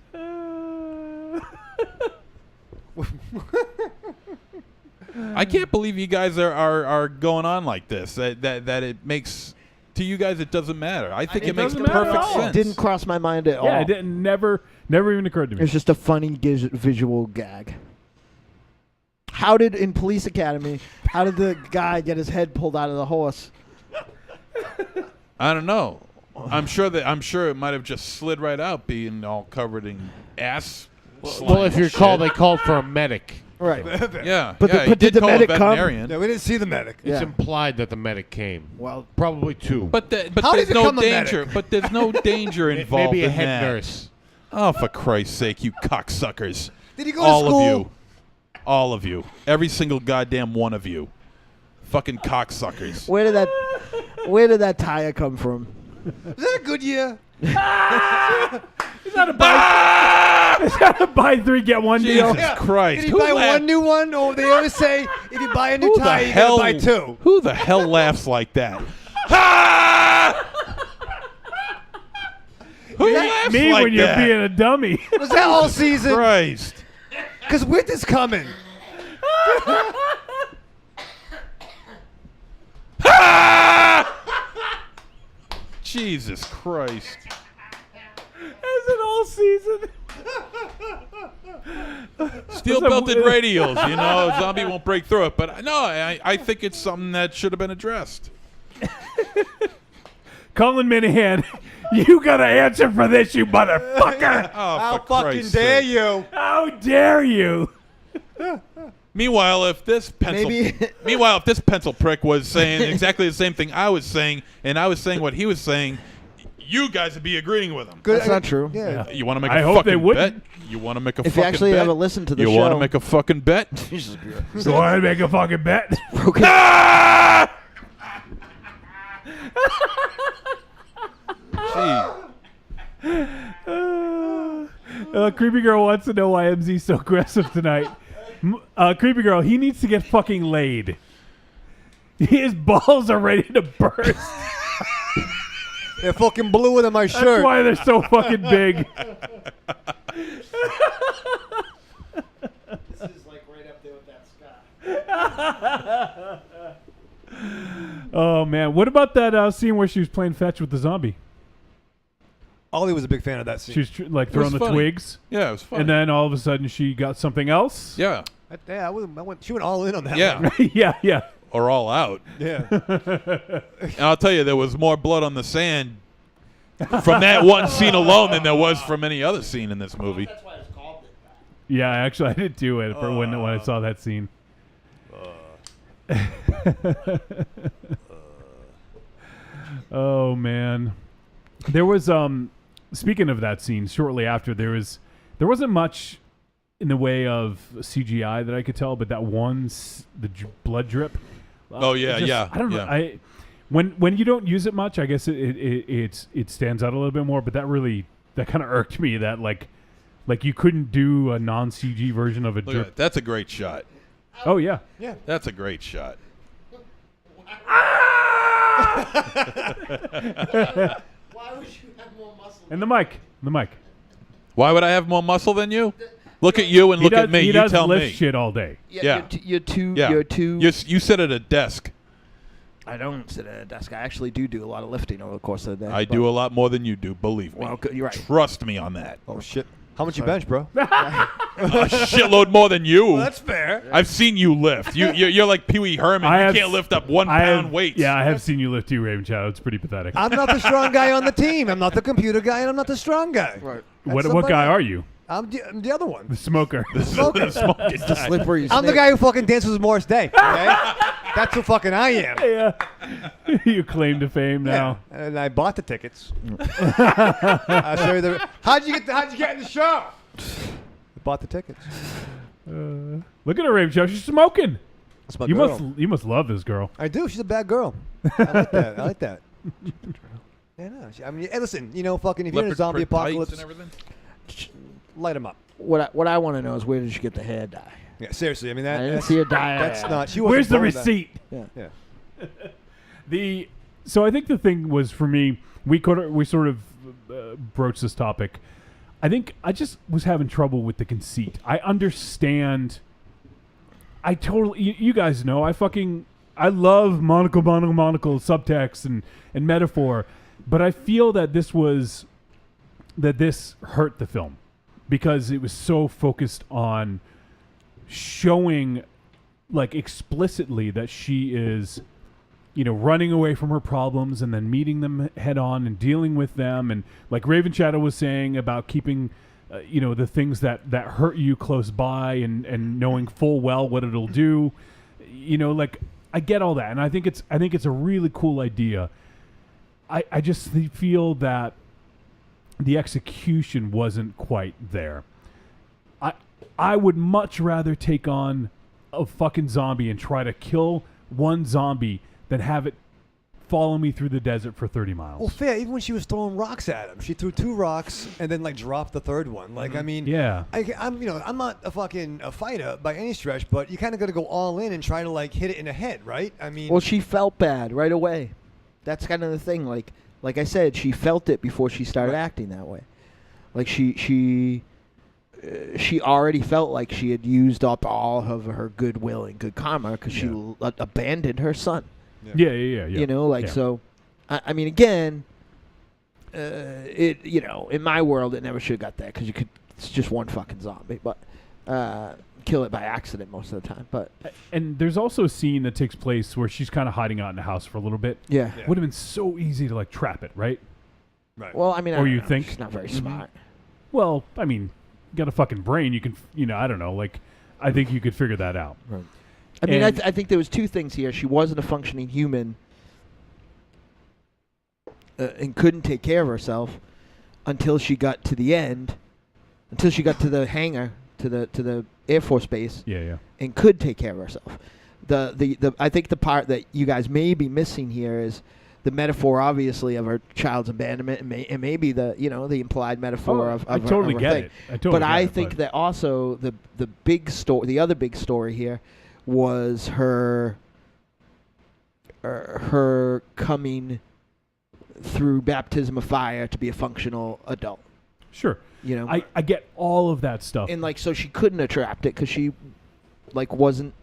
I can't believe you guys are going on like this. That it makes to you guys it doesn't matter. I think it it makes doesn't matter at perfect all. sense. Didn't cross my mind at all. Yeah, it didn't. Never even occurred to me. It's just a funny visual gag. How did in Police Academy? How did the guy get his head pulled out of the horse? I don't know. I'm sure it might have just slid right out, being all covered in ass. Well, if you recall, they called for a medic. Right. Yeah, But yeah, the- he but did the call a medic come? veterinarian. Yeah, we didn't see the medic. It's Yeah. implied that the medic came. Well, Probably two. But How there's did you no become a danger. medic? But there's no danger involved Maybe a in head that. nurse. Oh, for Christ's sake, you cocksuckers! Did he go All to school? of you, all of you, every single goddamn one of you, fucking cocksuckers. where did that tire come from? Was that a good year? Is that a buy 3 get 1 deal? Jesus Christ! Did he buy one new one? Or they always say if you buy a new Who the tire, you hell? gotta buy two. Who the hell laughs like that? Ah! Who laughs Me like when you're that? being a dummy. Was that all season? Christ! Because winter's coming. Jesus Christ! Is it all season? Steel belted radials, you know, zombie won't break through it. But no, I think it's something that should have been addressed. Colin Minahan, you gotta answer for this, you motherfucker! Oh, How for fucking Christ's dare sake. you? How dare you? Meanwhile, if this pencil prick was saying exactly the same thing I was saying, and I was saying what he was saying, you guys would be agreeing with him. That's not true. Yeah. You want to make I a hope they fucking bet? wouldn't. You want to make a If you fucking actually bet? ever listen to the you show, want to make a fucking bet? So I wanna make a fucking bet. Ah! Gee. Creepy Girl wants to know why MZ's so aggressive tonight. Creepy Girl, he needs to get fucking laid. His balls are ready to burst. They're fucking bluer than my shirt. That's why they're so fucking big. This is like right up there with that sky. Oh man, what about that scene where she was playing fetch with the zombie? Ollie was a big fan of that scene. She was like throwing the funny. twigs, Yeah, it was funny. and then all of a sudden she got something else. Yeah, She went all in on that yeah. one. yeah. Or all out. Yeah. And I'll tell you, there was more blood on the sand from that one scene alone than there was from any other scene in this movie. Yeah, actually, I did too. For when I saw that scene. Oh man, there was speaking of that scene, shortly after there wasn't much in the way of CGI that I could tell, but that blood drip. Oh yeah, yeah. I don't know. yeah. When you don't use it much, I guess it stands out a little bit more. But that kind of irked me. That like you couldn't do a non-CG version of a Look at drip. that. That's a great shot. Oh yeah. Yeah. That's a great shot. Why would you have more muscle? And the mic. Why would I have more muscle than you? Look at you and look at me. He You does tell lift me. shit all day. Yeah. You're too. Yeah. You're too. You sit at a desk. I don't sit at a desk. I actually do a lot of lifting over the course of the day. I do a lot more than you do. Believe me. Well, good, you're right. Trust me on that. Oh shit! How much you bench, bro? A shitload more than you. Well, that's fair. I've seen you lift. You're like Pee Wee Herman. You can't lift up 1 pound weights. Yeah, I have seen you lift too, Raven Shadow. It's pretty pathetic. I'm not the strong guy on the team. I'm not the computer guy, and I'm not the strong guy. Right. What guy are you? I'm the other one. The smoker. The smoker. It's the slippery. I'm the guy who fucking dances with Morris Day. Okay? That's who fucking I am. Yeah. You claim to fame now. Yeah. And I bought the tickets. I'll show you the. How'd you get in the show? I bought the tickets. Look at her, Raven Shadow. She's smoking. That's my You girl. must love this girl. I do. She's a bad girl. I like that. I like that. Yeah, no. I mean, hey, listen. You know, fucking, if you're in a Leopard zombie print tights apocalypse, and everything. light them up. What I want to know is, where did she get the hair dye? Yeah, seriously. I mean, I didn't that's, see her dye. that's not. She wasn't Where's the born with that. receipt? Yeah. So I think the thing was, for me, we sort of broached this topic. I think I just was having trouble with the conceit. I understand. I totally. You guys know. I love monocle subtext and metaphor, but I feel that this hurt the film because it was so focused on showing, like, explicitly that she is, running away from her problems and then meeting them head on and dealing with them. And like Raven Shadow was saying about keeping, the things that hurt you close by and knowing full well what it'll do. Like, I get all that. And I think it's a really cool idea. I just feel that the execution wasn't quite there. I would much rather take on a fucking zombie and try to kill one zombie than have it follow me through the desert for 30 miles. Well, fair. Even when she was throwing rocks at him, she threw 2 rocks and then dropped the third one. Like, I mean, yeah. I'm not a fighter by any stretch, but you kind of got to go all in and try to hit it in the head, right? I mean, Well, she felt bad right away. That's kind of the thing. Like I said, she felt it before she started acting that way. Like she already felt like she had used up all of her goodwill and good karma because she abandoned her son. Yeah. So, I mean, again, in my world, it never should have got that because it's just one fucking zombie, but kill it by accident most of the time. But and there's also a scene that takes place where she's kind of hiding out in the house for a little bit. Yeah. Would have been so easy to trap it, right? Right. Well, I mean, Or I don't you know. think? She's not very smart. Well, I mean, you got a fucking brain. You can, I don't know. I think you could figure that out. Right. I mean, I think there was 2 things here. She wasn't a functioning human and couldn't take care of herself until she got to the end, until she got to the hangar, to the Air Force base, and could take care of herself. I think the part that you guys may be missing here is the metaphor, obviously, of her child's abandonment, and maybe the implied metaphor of I her, totally of her get thing. it. I totally get I it, think but- that also the big story, the other big story here, was her coming through baptism of fire to be a functional adult. Sure. I get all of that stuff. And so she couldn't have trapped it because she wasn't.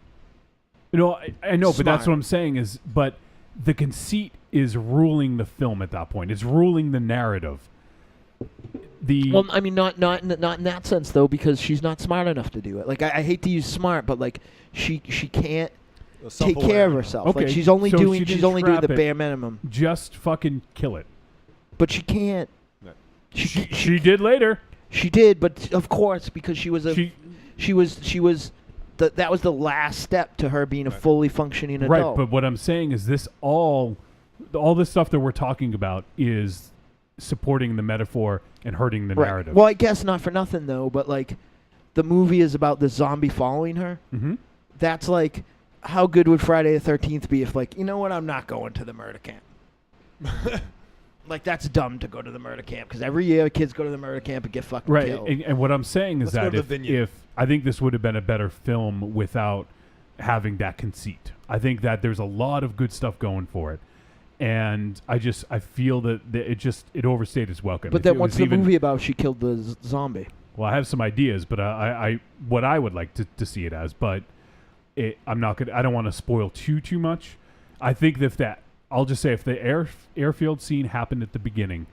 I know, but that's smart. what I'm saying is, but the conceit is ruling the film at that point. It's ruling the narrative. Well, I mean, not in that sense though, because she's not smart enough to do it. I hate to use smart, but she can't take care of herself. Okay, She's only so doing she didn't doing trap the it. bare minimum. Just fucking kill it. But she can't. She did later. She did, but of course, because she was that was the last step to her being a fully functioning adult. Right, but what I'm saying is this all this stuff that we're talking about is supporting the metaphor and hurting the narrative. Well, I guess not for nothing though, but like the movie is about the zombie following her. Mm-hmm. That's like, how good would Friday the 13th be if like, you know what, I'm not going to the murder camp. Like, that's dumb to go to the murder camp because every year kids go to the murder camp and get fucking killed. And what I'm saying is Let's go that to the if I think this would have been a better film without having that conceit. I think that there's a lot of good stuff going for it, and I feel that it overstayed its welcome. But If then it what's was the movie about? She killed the zombie. Well, I have some ideas, but I what I would like to see it as, but I'm not gonna. I don't want to spoil too much. I think that I'll just say if the airfield scene happened at the beginning,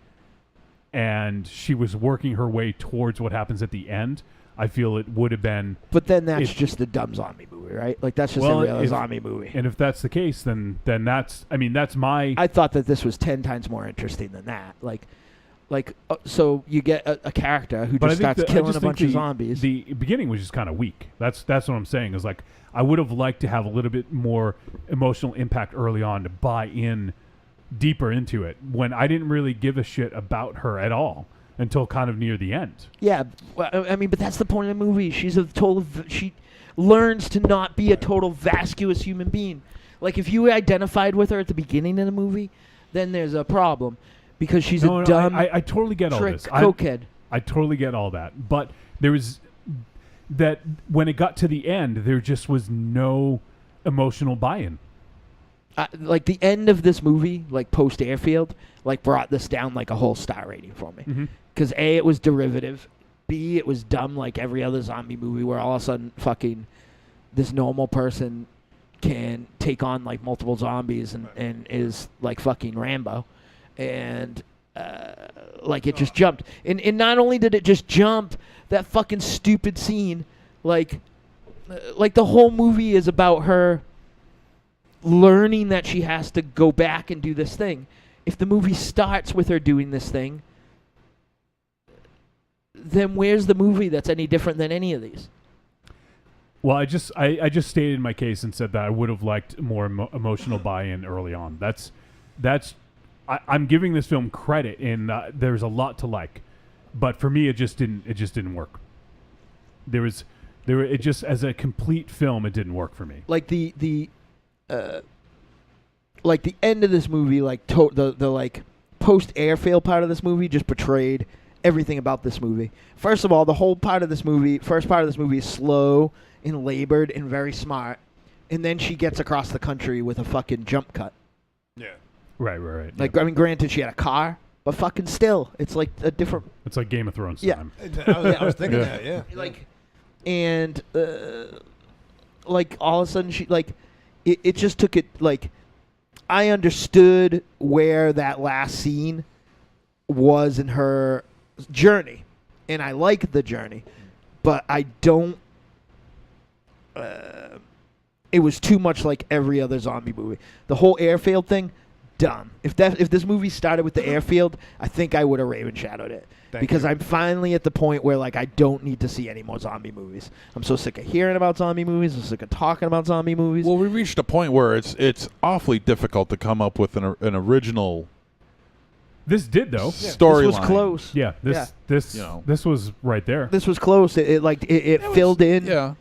and she was working her way towards what happens at the end, I feel it would have been. But then that's just a dumb zombie movie, right? Like that's just every other zombie movie. And if that's the case, then that's. I mean, that's my. I thought that this was 10 times more interesting than that. So you get a character who just starts killing a bunch of zombies. The beginning was just kind of weak. That's what I'm saying. Is like I would have liked to have a little bit more emotional impact early on to buy in deeper into it when I didn't really give a shit about her at all until kind of near the end. Yeah, well, I mean, but that's the point of the movie. She learns to not be a total vacuous human being. Like if you identified with her at the beginning of the movie, then there's a problem. Because she's a dumb, I totally get all trick this. cokehead. I totally get all that. But there was that when it got to the end, there just was no emotional buy-in. Like the end of this movie, like post Airfield, like brought this down like a whole star rating for me. Because A, it was derivative. B, it was dumb like every other zombie movie where all of a sudden fucking this normal person can take on like multiple zombies and is like fucking Rambo. And like it just jumped, and not only did it just jump, that fucking stupid scene, like the whole movie is about her learning that she has to go back and do this thing. If the movie starts with her doing this thing, then where's the movie that's any different than any of these? Well, I just stated my case and said that I would have liked more emotional buy-in early on. I'm giving this film credit, and there's a lot to like, but for me, it just didn't work. It just as a complete film, it didn't work for me. Like the end of this movie, like the like post Airfield part of this movie, just betrayed everything about this movie. First of all, the whole part of this movie, first part of this movie, is slow and labored and very smart, and then she gets across the country with a fucking jump cut. Yeah. Right. Like, I mean, granted, she had a car, but fucking still, it's like a different... It's like Game of Thrones time. I was thinking that, yeah. Like, and, like, all of a sudden, she, like, it just took it, like, I understood where that last scene was in her journey, and I like the journey, but I don't... it was too much like every other zombie movie. The whole Airfield thing... dumb. If this movie started with the Airfield, I think I would have Raven Shadowed it. Because I'm finally at the point where like I don't need to see any more zombie movies. I'm so sick of hearing about zombie movies. I'm sick of talking about zombie movies. Well, we reached a point where it's awfully difficult to come up with an original. This did though. Storyline. This was close. Yeah. This was right there. This was close. It filled in. Yeah.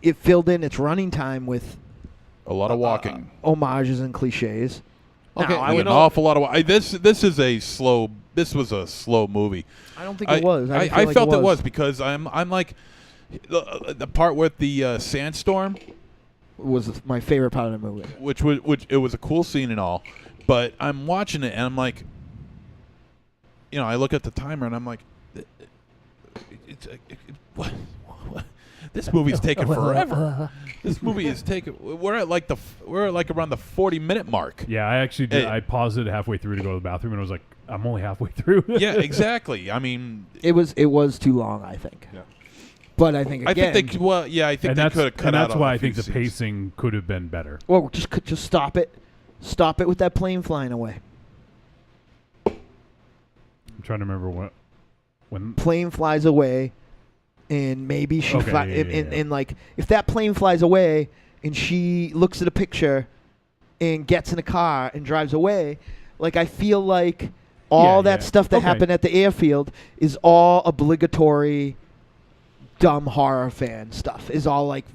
It filled in its running time with a lot of walking, homages and cliches. Okay, now, an awful lot of this is a slow. This was a slow movie. I don't think it was. I felt it was because I'm like the part with the sandstorm was my favorite part of the movie. Which it was a cool scene and all, but I'm watching it and I'm like, I look at the timer and I'm like, what? This movie's taking forever. This movie is taking. We're at like around the 40-minute mark. Yeah, I actually did. I paused it halfway through to go to the bathroom, and I was like, I'm only halfway through. Yeah, exactly. I mean, it was too long, I think. Yeah. But I think again, I think they could have cut out. That's why I think the pacing could have been better. Well, just stop it. Stop it with that plane flying away. I'm trying to remember when plane flies away. and maybe she Okay, and like if that plane flies away and she looks at a picture and gets in a car and drives away, like I feel like all that stuff that Okay. happened at the airfield is all obligatory dumb horror fan stuff. Is all like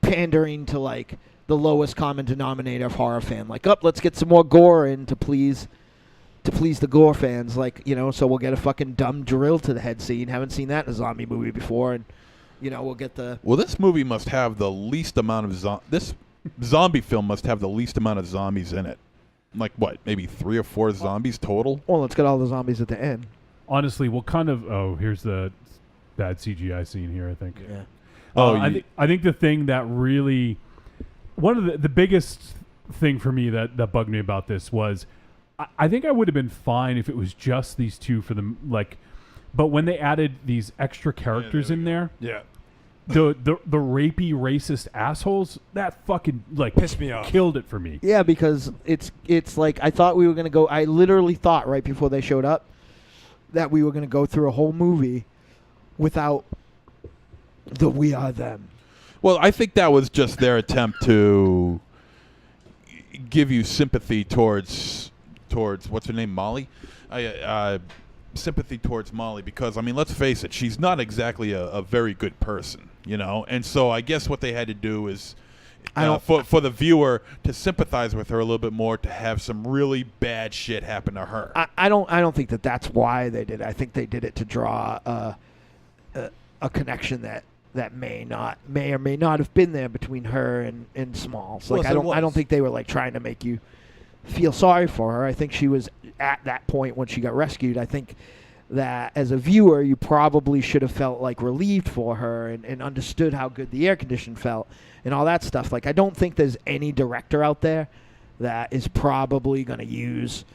pandering to like the lowest common denominator of horror fan. Like, let's get some more gore in to please the gore fans. Like, you know, so we'll get a fucking dumb drill to the head scene. Haven't seen that in a zombie movie before, and you know, we'll get the. Well, this movie must have the least amount of this zombie film must have the least amount of zombies in it. Like what? Maybe 3 or 4 zombies total. Well, let's get all the zombies at the end. Honestly, what kind of? Oh, here's the bad CGI scene here. I think. Yeah. I think the thing that really, one of the biggest thing for me that bugged me about this was, I think I would have been fine if it was just these two for the like, but when they added these extra characters in there, Yeah. the rapey racist assholes, that fucking like Pissed me off. killed it for me. Yeah, because it's like I thought we were gonna go. I literally thought right before they showed up that we were gonna go through a whole movie without the "We Are Them." Well, I think that was just their attempt to give you sympathy towards what's her name, Molly. Sympathy towards Molly because I mean, let's face it, she's not exactly a very good person, you know. And so I guess what they had to do is for the viewer to sympathize with her a little bit more, to have some really bad shit happen to her. I don't think that's why they did it. I think they did it to draw a connection that may or may not have been there between her and Smalls. Like Well, so I don't think they were like trying to make you feel sorry for her. I think she was at that point when she got rescued. I think that as a viewer, you probably should have felt like relieved for her and understood how good the air condition felt and all that stuff. Like I don't think there's any director out there that is probably going to use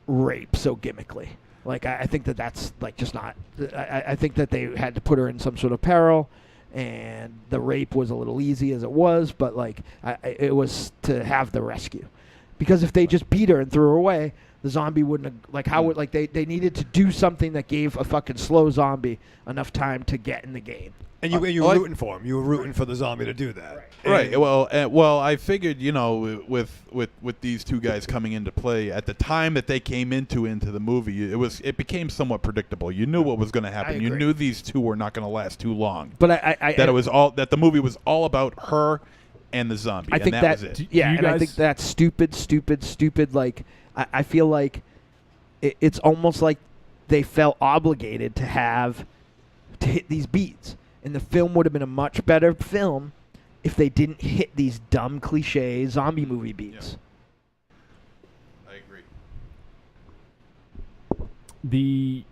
rape so gimmickly. Like I think that's like just not. I think that they had to put her in some sort of peril, and the rape was a little easy as it was, but like it was to have the rescue, because if they just beat her and threw her away, the zombie wouldn't have, like how would like they needed to do something that gave a fucking slow zombie enough time to get in the game. And you were rooting for him. You were rooting for the zombie to do that. Right. Well, I figured, you know, with these two guys coming into play at the time that they came into the movie, it became somewhat predictable. You knew what was going to happen. You knew these two were not going to last too long. But that the movie was all about her and the zombie. I think and that was it. Yeah, and I think that's stupid. Like I feel like it's almost like they felt obligated to hit these beats. And the film would have been a much better film if they didn't hit these dumb cliche zombie movie beats. Yeah. I agree.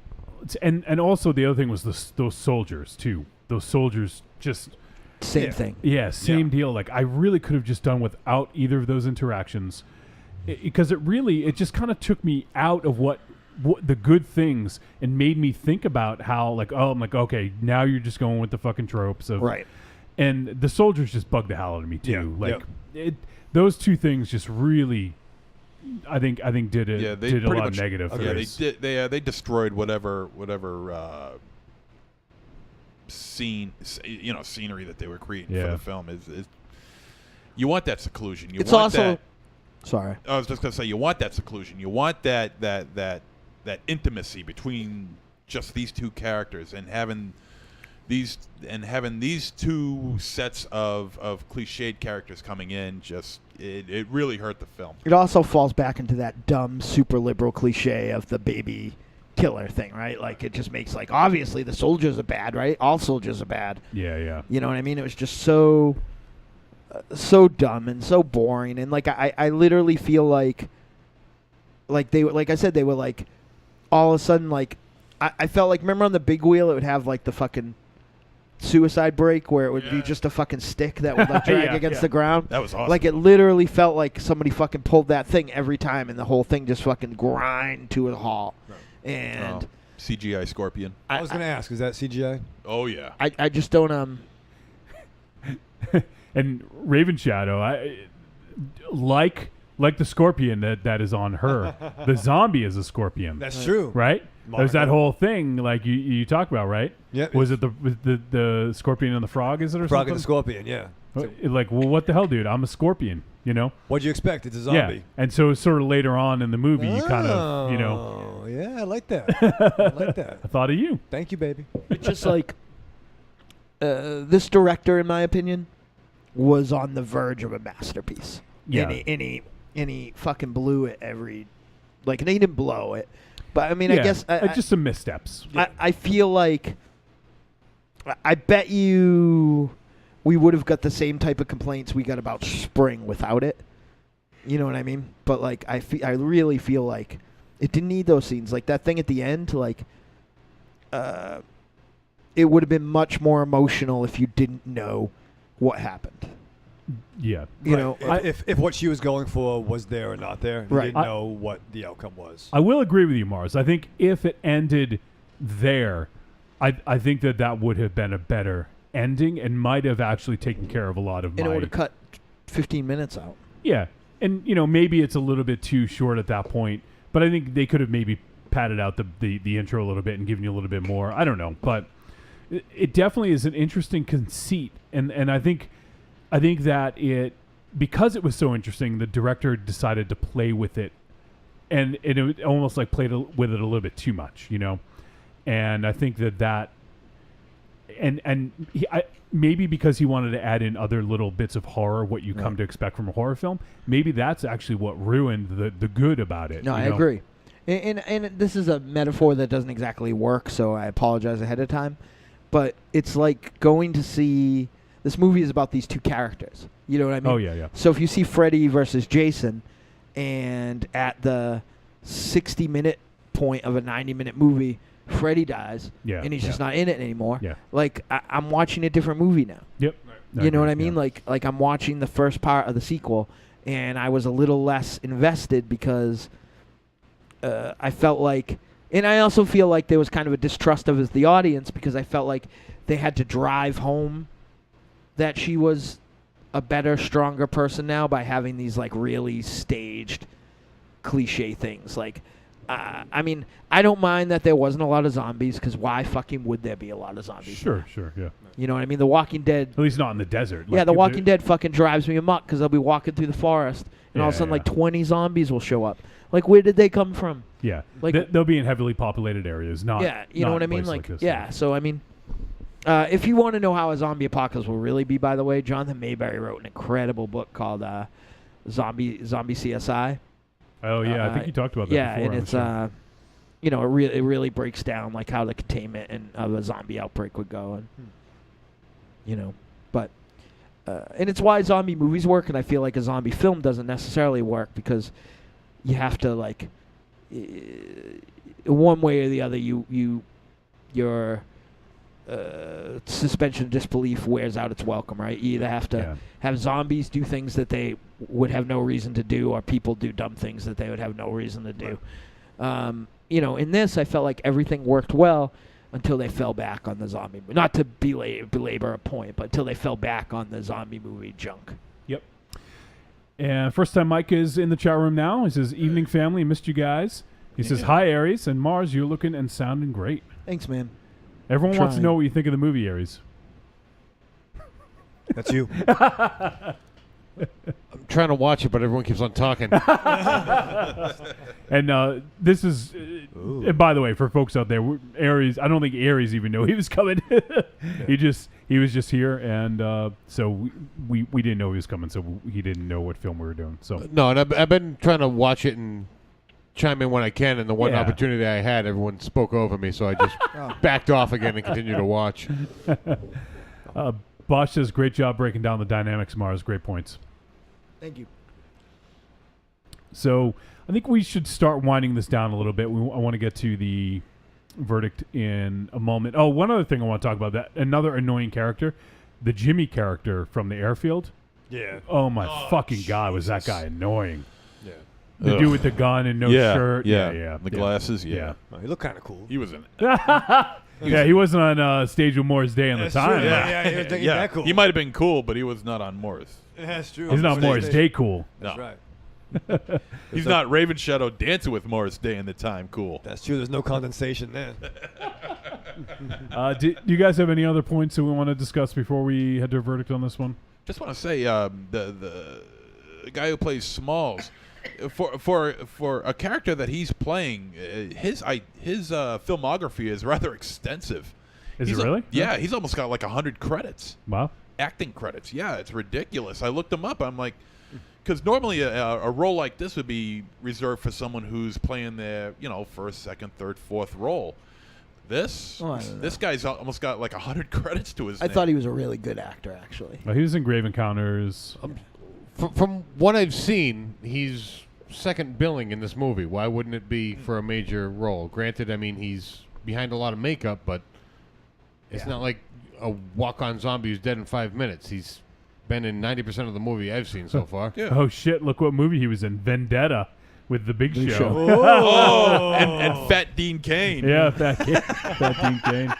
And also the other thing was those soldiers too. Those soldiers just same thing. Yeah, same deal. Like I really could have just done without either of those interactions, because it just kind of took me out of what the good things and made me think about how I'm like, okay, now you're just going with the fucking tropes of right. And the soldiers just bugged the hell out of me too. Those two things just really, I think did a lot of negative. Yeah, they destroyed whatever scenery that they were creating for the film. Is you want that seclusion? It's also sorry. I was just gonna say you want that seclusion. You want that intimacy between just these two characters, and having these two sets of cliched characters coming in, just it really hurt the film. It also falls back into that dumb super liberal cliche of the baby killer thing, right? Like it just makes like obviously the soldiers are bad, right? All soldiers are bad. Yeah. You know what I mean? It was just so dumb and so boring, and like I literally feel like they like I said they were like all of a sudden like I felt like, remember on the big wheel it would have like the fucking suicide brake where it would be just a fucking stick that would like drag against the ground. That was awesome. Like it literally felt like somebody fucking pulled that thing every time, and the whole thing just fucking grind to a halt. Right. And CGI Scorpion. I was going to ask, is that CGI? Oh yeah. I just don't And Raven Shadow, I like the scorpion that is on her. The zombie is a scorpion. That's true. Right? There's that whole thing like you talk about, right? Yeah. Was it the scorpion and the frog? Is it or Frog something? and the scorpion, yeah. Like, well, what the hell, dude? I'm a scorpion. You know. What'd you expect? It's a zombie. Yeah. And so sort of later on in the movie, you kind of, you know. Oh, yeah, I like that. I like that. I thought of you. Thank you, baby. It's just like this director, in my opinion, was on the verge of a masterpiece. Yeah. And he fucking blew it every, like, and he didn't blow it, but I mean, I Yeah, guess just some missteps. I feel like I bet you we would have got the same type of complaints we got about Spring without it. You know what I mean? But like I really feel like it didn't need those scenes. Like that thing at the end, like it would have been much more emotional if you didn't know what happened. Yeah. You know, if what she was going for was there or not there, you Right. didn't know what the outcome was. I will agree with you, Mars. I think if it ended there, I think that would have been a better ending and might have actually taken care of a lot of and it my. would have cut 15 minutes out. Yeah, and you know maybe it's a little bit too short at that point, but I think they could have maybe padded out the intro a little bit and given you a little bit more. I don't know, but it definitely is an interesting conceit, and I think that it, because it was so interesting, the director decided to play with it, and it almost like played with it a little bit too much, you know. And I think that maybe because he wanted to add in other little bits of horror, what you come to expect from a horror film, maybe that's actually what ruined the good about it. No, I agree. And this is a metaphor that doesn't exactly work, so I apologize ahead of time. But it's like going to see... This movie is about these two characters. You know what I mean? Oh, yeah, yeah. So if you see Freddy versus Jason, and at the 60-minute point of a 90-minute movie, Freddy dies, and he's just not in it anymore. Yeah. Like, I'm watching a different movie now. Yep. You know what I mean? Yeah. Like I'm watching the first part of the sequel, and I was a little less invested because I felt like... And I also feel like there was kind of a distrust of the audience because I felt like they had to drive home that she was a better, stronger person now by having these like really staged cliche things. Like, I mean, I don't mind that there wasn't a lot of zombies because why fucking would there be a lot of zombies? Sure, yeah. You know what I mean? The Walking Dead. At least not in the desert. Yeah, The Walking Dead fucking drives me amok because they'll be walking through the forest and all of a sudden like 20 zombies will show up. Like, where did they come from? Yeah, like they'll be in heavily populated areas, not. Yeah, you know what I mean? Like this, yeah. So I mean, if you want to know how a zombie apocalypse will really be, by the way, Jonathan Mayberry wrote an incredible book called Zombie CSI. Oh yeah, I think you talked about that. Yeah, before and it's you know, it really breaks down like how the containment and of a zombie outbreak would go, and you know, but and it's why zombie movies work, and I feel like a zombie film doesn't necessarily work because you have to like one way or the other your suspension of disbelief wears out its welcome, right? You either have to have zombies do things that they would have no reason to do, or people do dumb things that they would have no reason to do. You know, in this, I felt like everything worked well until they fell back on the zombie movie. Not to belabor a point, but until they fell back on the zombie movie junk. Yep. And first time Mike is in the chat room now. He says, "Evening family, missed you guys." He says, "Hi Aries and Mars, you're looking and sounding great." Thanks, man. Everyone wants to know what you think of the movie, Aries. That's you. I'm trying to watch it, but everyone keeps on talking. And this is, and by the way, for folks out there, Aries, I don't think Aries even knew he was coming. He was just here, and so we didn't know he was coming, so he didn't know what film we were doing. So no, and I've been trying to watch it and chime in when I can, and the one opportunity I had, everyone spoke over me, so I just backed off again and continued to watch. Bosch says, "Great job breaking down the dynamics, Mars. Great points." Thank you. So I think we should start winding this down a little bit. I want to get to the verdict in a moment. Oh, one other thing I want to talk about, that another annoying character, the Jimmy character from the airfield. Yeah. Oh my fucking God, was that guy annoying? Yeah. The dude with the gun and no shirt. Yeah. The glasses. Yeah. Oh, he looked kind of cool. He was in it. Yeah, he wasn't on stage with Morris Day on the time. True. Yeah, he was that cool. He might have been cool, but he was not on Morris. That's true. He's not Morris Day cool. That's No. right. He's not Raven Shadow dancing with Morris Day in the time. Cool. That's true. There's no condensation there. Do you guys have any other points that we want to discuss before we head to a verdict on this one? Just want to say the guy who plays Smalls, for a character that he's playing, his filmography is rather extensive. Is it really? Yeah, he's almost got like 100 credits. Wow. Acting credits. Yeah, it's ridiculous. I looked him up. I'm like, because normally a role like this would be reserved for someone who's playing their, first, second, third, fourth role. This guy's almost got like 100 credits to his name. I thought he was a really good actor, actually. Well, he was in Grave Encounters. From what I've seen, he's second billing in this movie. Why wouldn't it be for a major role? Granted, I mean, he's behind a lot of makeup, but it's not like a walk-on zombie who's dead in 5 minutes. He's been in 90% of the movie I've seen so far. Yeah. Oh, shit. Look what movie he was in. Vendetta with The Big Show. Oh, and Fat Dean Cain. Yeah, Fat Dean Cain.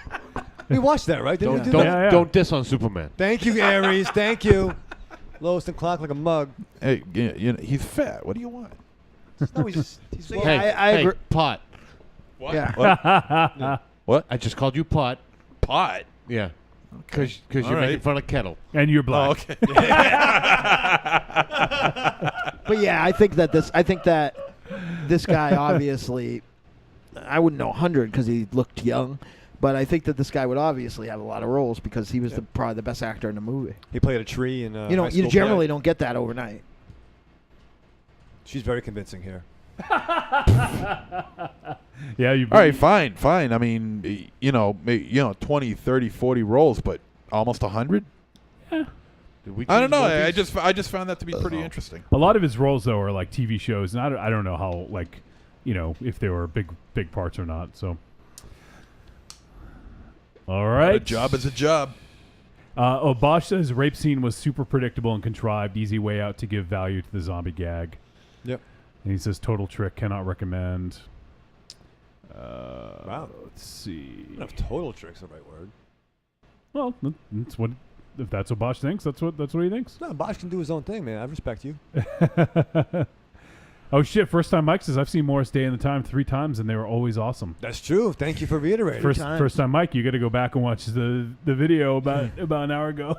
We watched that, right? Didn't we do Don't that? don't diss on Superman. Thank you, Aries. Thank you. Lois and Clark like a mug. Hey, he's fat. What do you want? No, he's well, Hey, I agree. pot. What? Yeah. What? I just called you pot. Pot. Yeah. Because All you're right. making fun of Kettle. And you're black. Oh, okay. But yeah, I think that this guy obviously, I wouldn't know 100 because he looked young, but I think that this guy would obviously have a lot of roles because he was probably the best actor in the movie. He played a tree in You high school generally play. don't get that overnight. She's very convincing here. Yeah, you. All right, fine. I mean, 20, 30, 40 roles, but almost 100? Did we I don't choose know. movies? I just found that to be pretty interesting. A lot of his roles though are like TV shows, and I don't know how if they were big parts or not. So, all right, A job is a job. Bosch says rape scene was super predictable and contrived, easy way out to give value to the zombie gag. Yep. And he says total trick, cannot recommend. Wow. Let's see. I don't know if total trick's the right word. Well, that's what. If that's what Bosch thinks, that's what he thinks. No, Bosch can do his own thing, man. I respect you. Oh shit! First time Mike says I've seen Morris Day and the Time 3 times and they were always awesome. That's true. Thank you for reiterating. First time Mike, you got to go back and watch the video about an hour ago.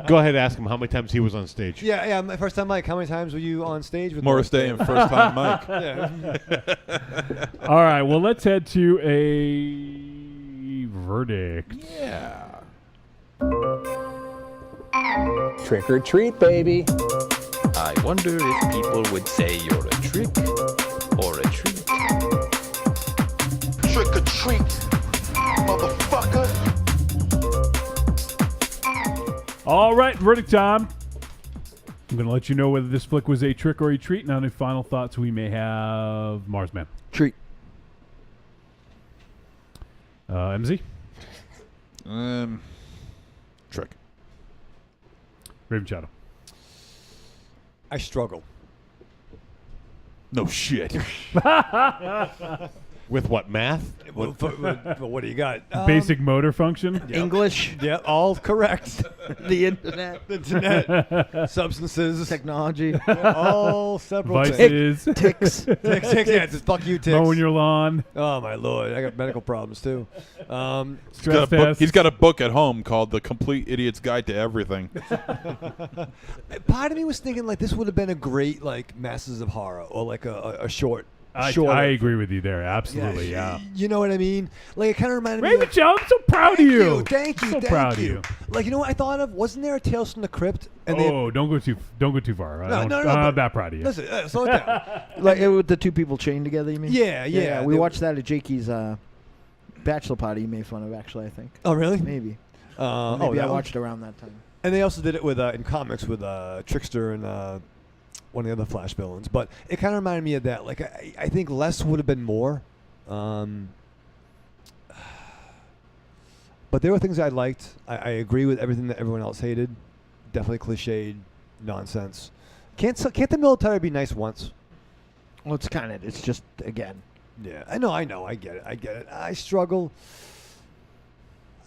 Go ahead, ask him how many times he was on stage. Yeah. My first time, Mike. How many times were you on stage with Morris Day and first time Mike. Yeah. All right, well let's head to a verdict. Yeah. Trick or treat, baby. I wonder if people would say you're a trick or a treat. Trick or treat, motherfucker. All right, verdict time. I'm going to let you know whether this flick was a trick or a treat. Now, any final thoughts we may have. Marsman. Treat. MZ? Trick. Raven Shadow. I struggle. No shit. With what, math? Well, what do you got? Basic motor function. English. Yeah, all correct. The internet. The internet. Substances. Technology. All several things. Vices. Ticks. Ticks. Yeah, just fuck you, ticks. Mowing your lawn. Oh, my Lord. I got medical problems, too. Stress tests. He's got a book at home called The Complete Idiot's Guide to Everything. Part of me was thinking, like, this would have been a great, like, Masters of Horror or, like, a short. I agree with you there. Absolutely, yeah. You know what I mean? Like, it kind of reminded me Raven of... Shadow, I'm so proud of you. Thank you. So thank proud you. of you. Like, you know what I thought of? Wasn't there a Tales from the Crypt? And Don't go too far. No, I'm but- that proud of you. Listen, slow it down. Like with the two people chained together, you mean? Yeah. We They- watched that at Jakey's bachelor party. You made fun of, actually. I think. Oh, really? Maybe. That I one? watched around that time. And they also did it with in comics with Trickster and one of the other Flash villains. But it kind of reminded me of that. Like, I think less would have been more. But there were things I liked. I agree with everything that everyone else hated. Definitely cliched nonsense. Can't the military be nice once? Well, it's just, again. Yeah, I know. I get it. I struggle.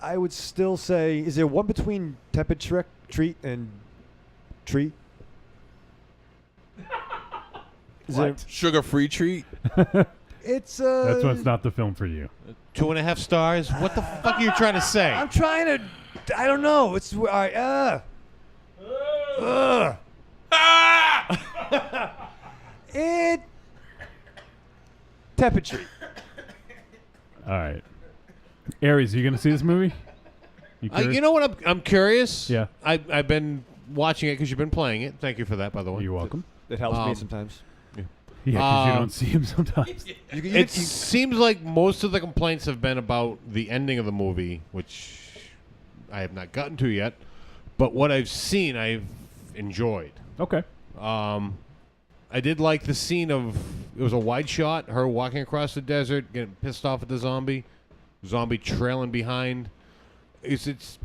I would still say, is there one between tepid treat and treat? Is What? there- Sugar-free treat. It's That's why it's not the film for you. 2.5 stars. What the fuck are you trying to say? I'm trying to. I don't know. It's all right. It. Tepid treat. All right. Aries, are you going to see this movie? You know what? I'm curious. Yeah. I've been watching it because you've been playing it. Thank you for that, by the way. You're welcome. It helps me sometimes. Yeah, because you don't see him sometimes. It seems like most of the complaints have been about the ending of the movie, which I have not gotten to yet. But what I've seen, I've enjoyed. Okay. I did like the scene of, it was a wide shot, her walking across the desert, getting pissed off at the zombie trailing behind. That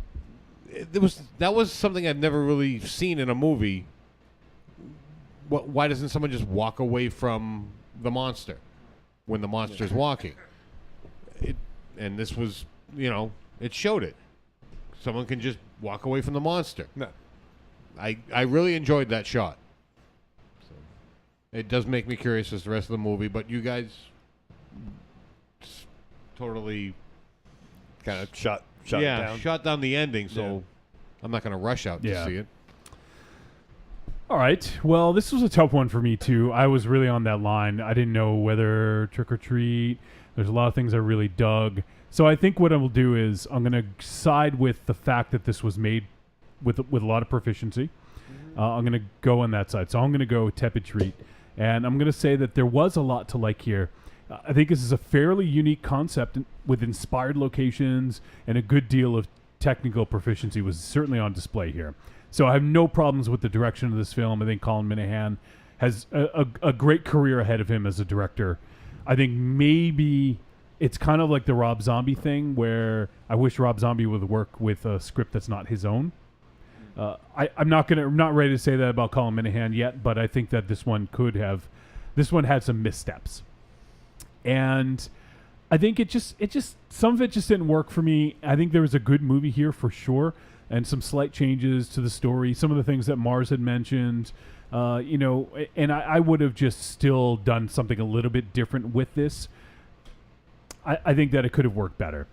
was something I've never really seen in a movie. Why doesn't someone just walk away from the monster when the monster's walking? And this was, it showed it. Someone can just walk away from the monster. No. I really enjoyed that shot. So, it does make me curious as the rest of the movie, but you guys totally kind of shot it down. Shot down the ending, so I'm not going to rush out to see it. All right. Well, this was a tough one for me, too. I was really on that line. I didn't know whether Trick or Treat. There's a lot of things I really dug. So I think what I will do is I'm going to side with the fact that this was made with a lot of proficiency. I'm going to go on that side. So I'm going to go Tepid Treat. And I'm going to say that there was a lot to like here. I think this is a fairly unique concept with inspired locations, and a good deal of technical proficiency was certainly on display here. So I have no problems with the direction of this film. I think Colin Minihan has a great career ahead of him as a director. I think maybe it's kind of like the Rob Zombie thing, where I wish Rob Zombie would work with a script that's not his own. I'm not ready to say that about Colin Minihan yet, but I think that this one had some missteps. And I think it just some of it just didn't work for me. I think there was a good movie here for sure, and some slight changes to the story. Some of the things that Mars had mentioned, and I would have just still done something a little bit different with this. I think that it could have worked better.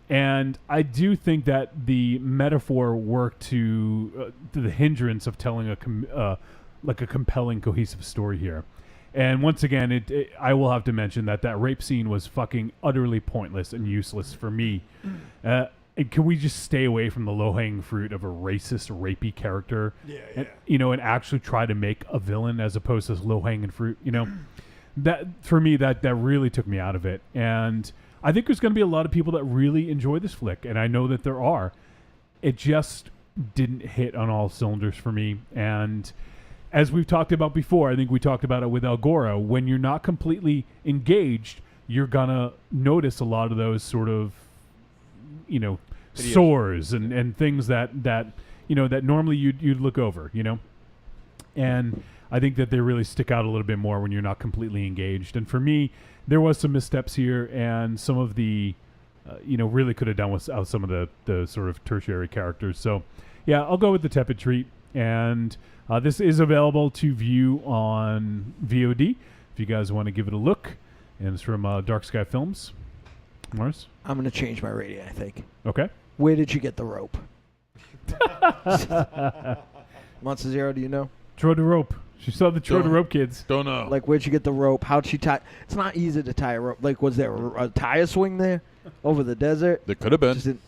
And I do think that the metaphor worked to the hindrance of telling a compelling, cohesive story here. And once again, I will have to mention that rape scene was fucking utterly pointless and useless for me. And can we just stay away from the low-hanging fruit of a racist, rapey character? And actually try to make a villain as opposed to low-hanging fruit? That for me, that really took me out of it. And I think there's going to be a lot of people that really enjoy this flick, and I know that there are. It just didn't hit on all cylinders for me. And as we've talked about before, I think we talked about it with Algora, when you're not completely engaged, you're going to notice a lot of those sort of, sores and things that normally you'd look over, And I think that they really stick out a little bit more when you're not completely engaged. And for me, there was some missteps here, and some of the, really could have done without some of the sort of tertiary characters. So, yeah, I'll go with the Tepid Treat. And this is available to view on VOD if you guys want to give it a look. And it's from Dark Sky Films. Mars? I'm going to change my rating, I think. Okay. Where did you get the rope? Monster Zero, do you know? Throw the rope. She saw the throw the rope kids. Don't know. Like, where'd you get the rope? How'd she tie? It's not easy to tie a rope. Like, was there a tire swing there over the desert? There could have been.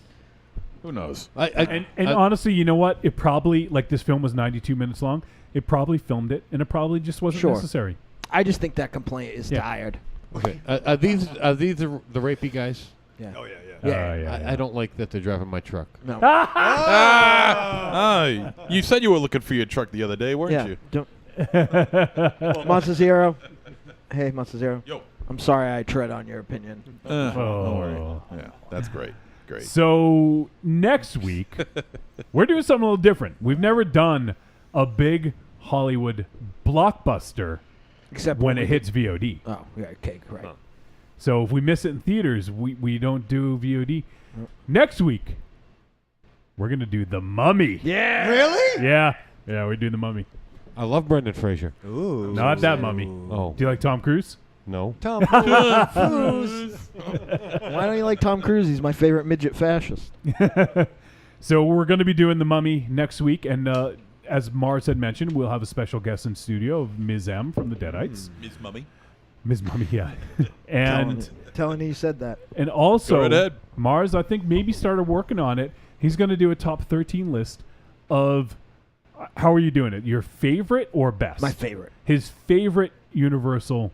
Who knows? And honestly, you know what? It probably, like, this film was 92 minutes long. It probably filmed it, and it probably just wasn't necessary. I just think that complaint is tired. Okay. Are these the rapey guys? Yeah. Oh, yeah. I don't like that they're driving my truck. No. You said you were looking for your truck the other day, weren't you? Monster Zero. Hey, Monster Zero. Yo. I'm sorry I tread on your opinion. Don't worry. Yeah, that's great. Great. So next week, we're doing something a little different. We've never done a big Hollywood blockbuster except when it hits VOD. Oh, yeah, okay, correct. So if we miss it in theaters, we don't do VOD. Next week, we're going to do The Mummy. Yeah. Really? Yeah, we do The Mummy. I love Brendan Fraser. Ooh. Not that mummy. Oh. Do you like Tom Cruise? No. Tom Cruise. Why don't you like Tom Cruise? He's my favorite midget fascist. So we're going to be doing The Mummy next week, and as Mars had mentioned, we'll have a special guest in studio of Ms. M from the Deadites. Ms. Mummy. Ms. Mummy, yeah. And telling you said that. And also, Go right ahead. Mars, I think, maybe started working on it. He's going to do a top 13 list of, how are you doing it? Your favorite or best? My favorite. His favorite Universal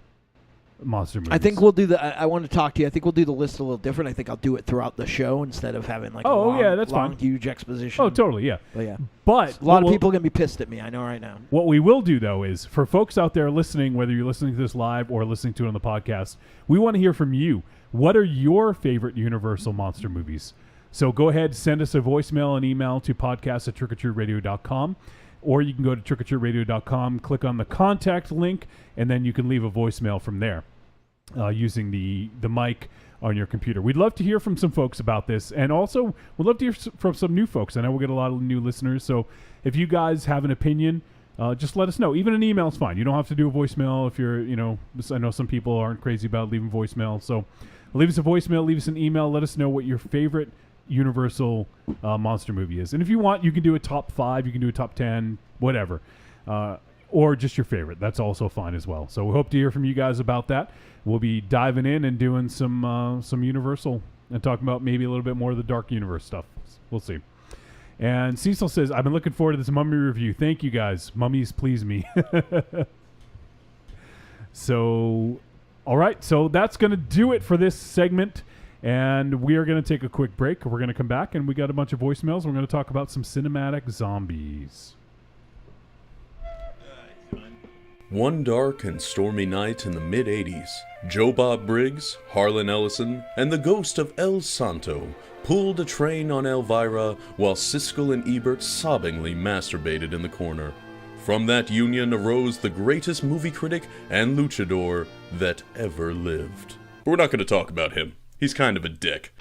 monster movies. I think we'll do I want to talk to you. I think we'll do the list a little different. I think I'll do it throughout the show instead of having like a long, that's long, fine. huge exposition. Oh, totally, yeah. But yeah. But a lot of people are going to be pissed at me. I know right now. What we will do, though, is for folks out there listening, whether you're listening to this live or listening to it on the podcast, we want to hear from you. What are your favorite Universal monster movies? So go ahead, send us a voicemail and email to podcast@trickortreatradio.com, or you can go to trickortreatradio.com, click on the contact link, and then you can leave a voicemail from there using the mic on your computer. We'd love to hear from some folks about this, and also we'd love to hear from some new folks. I know we'll get a lot of new listeners, so if you guys have an opinion, just let us know. Even an email is fine. You don't have to do a voicemail if you're, I know some people aren't crazy about leaving voicemail, so leave us a voicemail, leave us an email, let us know what your favorite Universal monster movie is. And if you want, you can do a top 5, you can do a top 10, whatever. Or just your favorite. That's also fine as well. So we hope to hear from you guys about that. We'll be diving in and doing some Universal and talking about maybe a little bit more of the Dark Universe stuff. We'll see. And Cecil says, I've been looking forward to this Mummy review. Thank you guys. Mummies please me. So, all right. So that's going to do it for this segment. And we are going to take a quick break. We're going to come back, and we got a bunch of voicemails. We're going to talk about some cinematic zombies. One dark and stormy night in the mid-'80s, Joe Bob Briggs, Harlan Ellison, and the ghost of El Santo pulled a train on Elvira while Siskel and Ebert sobbingly masturbated in the corner. From that union arose the greatest movie critic and luchador that ever lived. But we're not going to talk about him. He's kind of a dick.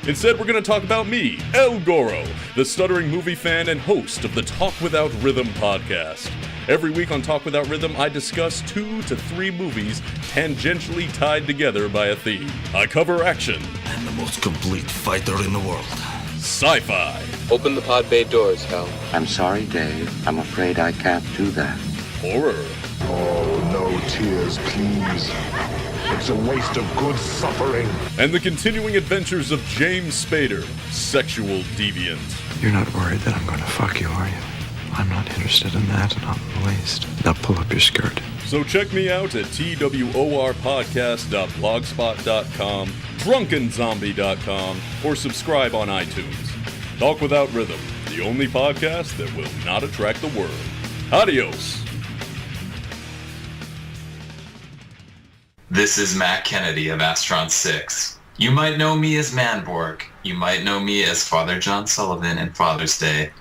Instead, we're going to talk about me, El Goro, the stuttering movie fan and host of the Talk Without Rhythm podcast. Every week on Talk Without Rhythm, I discuss 2 to 3 movies tangentially tied together by a theme. I cover action. I'm the most complete fighter in the world. Sci-fi. Open the pod bay doors, Hal. I'm sorry, Dave. I'm afraid I can't do that. Horror. Oh, no tears, please. It's a waste of good suffering. And the continuing adventures of James Spader, sexual deviant. You're not worried that I'm going to fuck you, are you? I'm not interested in that, not in the least. Now pull up your skirt. So check me out at tworpodcast.blogspot.com, drunkenzombie.com, or subscribe on iTunes. Talk Without Rhythm, the only podcast that will not attract the world. Adios. This is Matt Kennedy of Astron 6. You might know me as Manborg. You might know me as Father John Sullivan in Father's Day.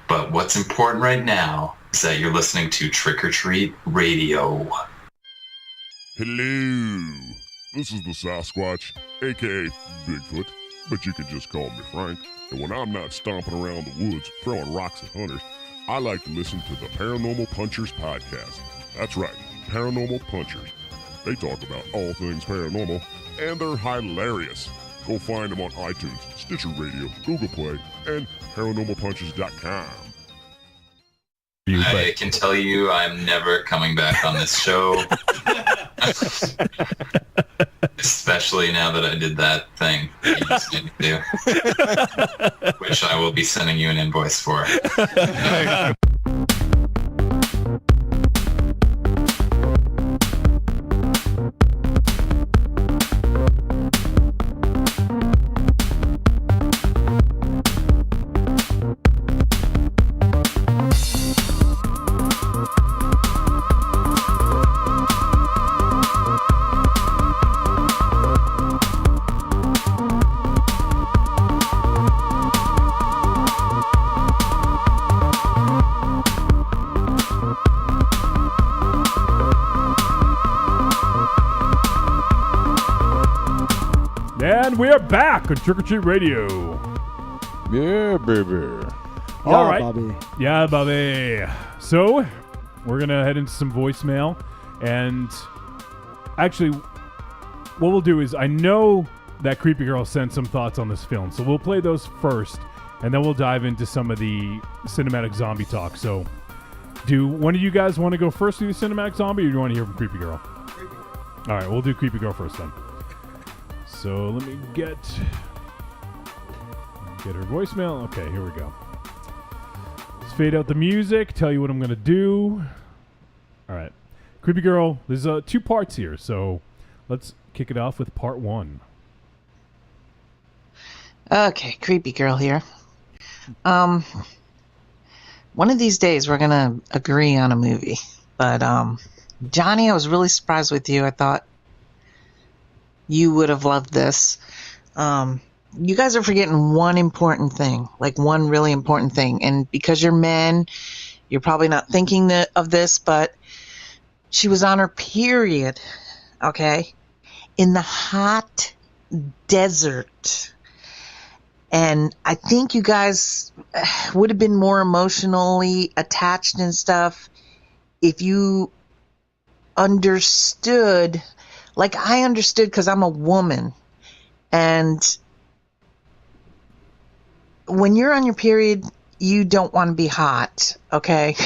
But what's important right now is that you're listening to Trick or Treat Radio. Hello. This is the Sasquatch, aka Bigfoot, but you can just call me Frank. And when I'm not stomping around the woods throwing rocks at hunters, I like to listen to the Paranormal Punchers podcast. That's right, Paranormal Punchers. They talk about all things paranormal, and they're hilarious. Go find them on iTunes, Stitcher Radio, Google Play, and ParanormalPunchers.com. I can tell you I'm never coming back on this show. Especially now that I did that thing that you just made me do. Which I will be sending you an invoice for. And we are back on Trick or Treat Radio. Yeah, baby. All right. Bobby. Yeah, Bobby. So, we're going to head into some voicemail. And actually, what we'll do is I know that Creepy Girl sent some thoughts on this film. So we'll play those first, and then we'll dive into some of the cinematic zombie talk. So do one of you guys want to go first to the cinematic zombie, or do you want to hear from Creepy Girl? All right, we'll do Creepy Girl first then. So let me get her voicemail. Okay, here we go. Let's fade out the music, tell you what I'm going to do. All right. Creepy Girl, there's 2 parts here, so let's kick it off with part 1. Okay, Creepy Girl here. One of these days we're going to agree on a movie. But, Johnny, I was really surprised with you. I thought you would have loved this. You guys are forgetting one important thing, like one really important thing. And because you're men, you're probably not thinking of this, but she was on her period, okay, in the hot desert. And I think you guys would have been more emotionally attached and stuff if you understood, like I understood, because I'm a woman. And when you're on your period, you don't want to be hot, okay?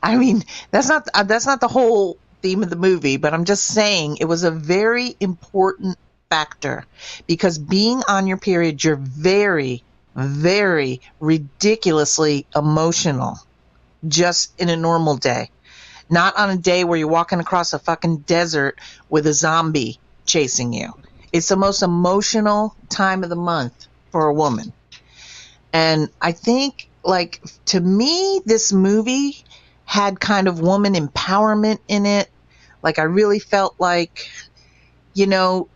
I mean, that's not the whole theme of the movie, but I'm just saying it was a very important factor, because being on your period, you're very, very ridiculously emotional just in a normal day. Not on a day where you're walking across a fucking desert with a zombie chasing you. It's the most emotional time of the month for a woman. And I think, like, to me, this movie had kind of woman empowerment in it. Like, I really felt like, you know,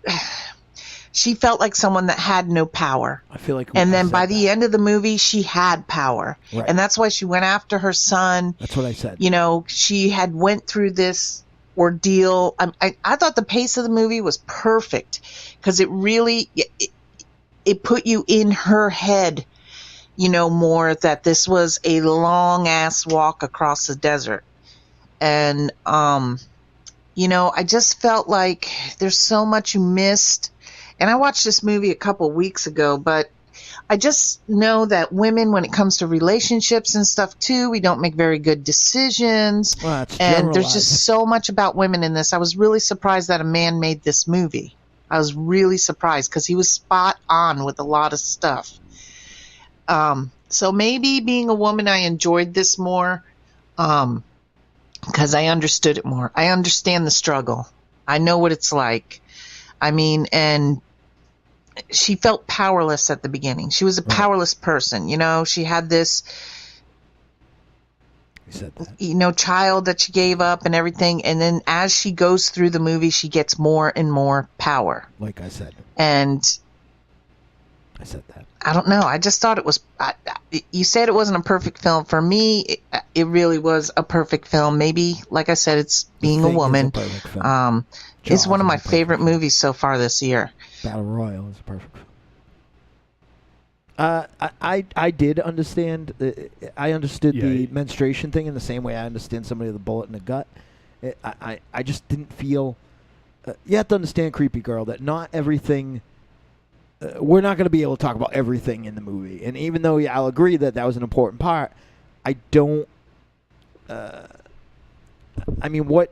she felt like someone that had no power. I feel like, and then by the end of the movie, she had power, right. And that's why she went after her son. That's what I said. You know, she had went through this ordeal. I thought the pace of the movie was perfect, because it really it put you in her head, you know, more that this was a long ass walk across the desert. And you know, I just felt like there's so much you missed. And I watched this movie a couple weeks ago, but I just know that women, when it comes to relationships and stuff too, we don't make very good decisions. Well, that's and there's generalized. just so much about women in this. I was really surprised that a man made this movie. I was really surprised, because he was spot on with a lot of stuff. So maybe being a woman, I enjoyed this more, because I understood it more. I understand the struggle. I know what it's like. I mean, and she felt powerless at the beginning. She was a powerless person. You know, she had this, you know, child that she gave up and everything. And then as she goes through the movie, she gets more and more power. Like I said. And I said that. I don't know. I just thought it was, you said it wasn't a perfect film. For me, it really was a perfect film. Maybe, like I said, it's being a woman. It's one of my favorite movies so far this year. Battle Royale is a perfect film. I did understand. I understood the menstruation thing in the same way I understand somebody with a bullet in the gut. I just didn't feel. You have to understand, Creepy Girl, that not everything. We're not going to be able to talk about everything in the movie, and even though I'll agree that that was an important part, I don't. I mean, what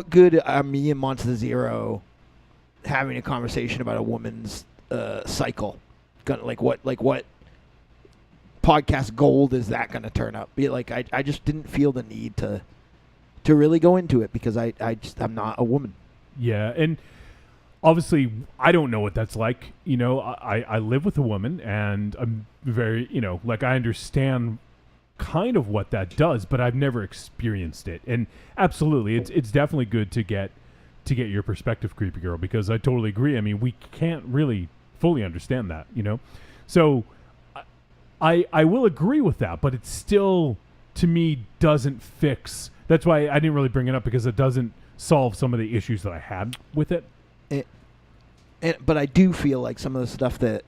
good are me and Monster Zero having a conversation about a woman's cycle? Like what podcast gold is that going to turn up? I just didn't feel the need to really go into it, because I'm not a woman. Yeah, and obviously I don't know what that's like. You know, I live with a woman, and I'm very, you know, like, I understand kind of what that does, but I've never experienced it. And absolutely, it's definitely good to get your perspective, Creepy Girl, because I totally agree. I mean, we can't really fully understand that, you know. So I will agree with that, but it still, to me, doesn't fix. That's why I didn't really bring it up, because it doesn't solve some of the issues that I had with it. But I do feel like some of the stuff that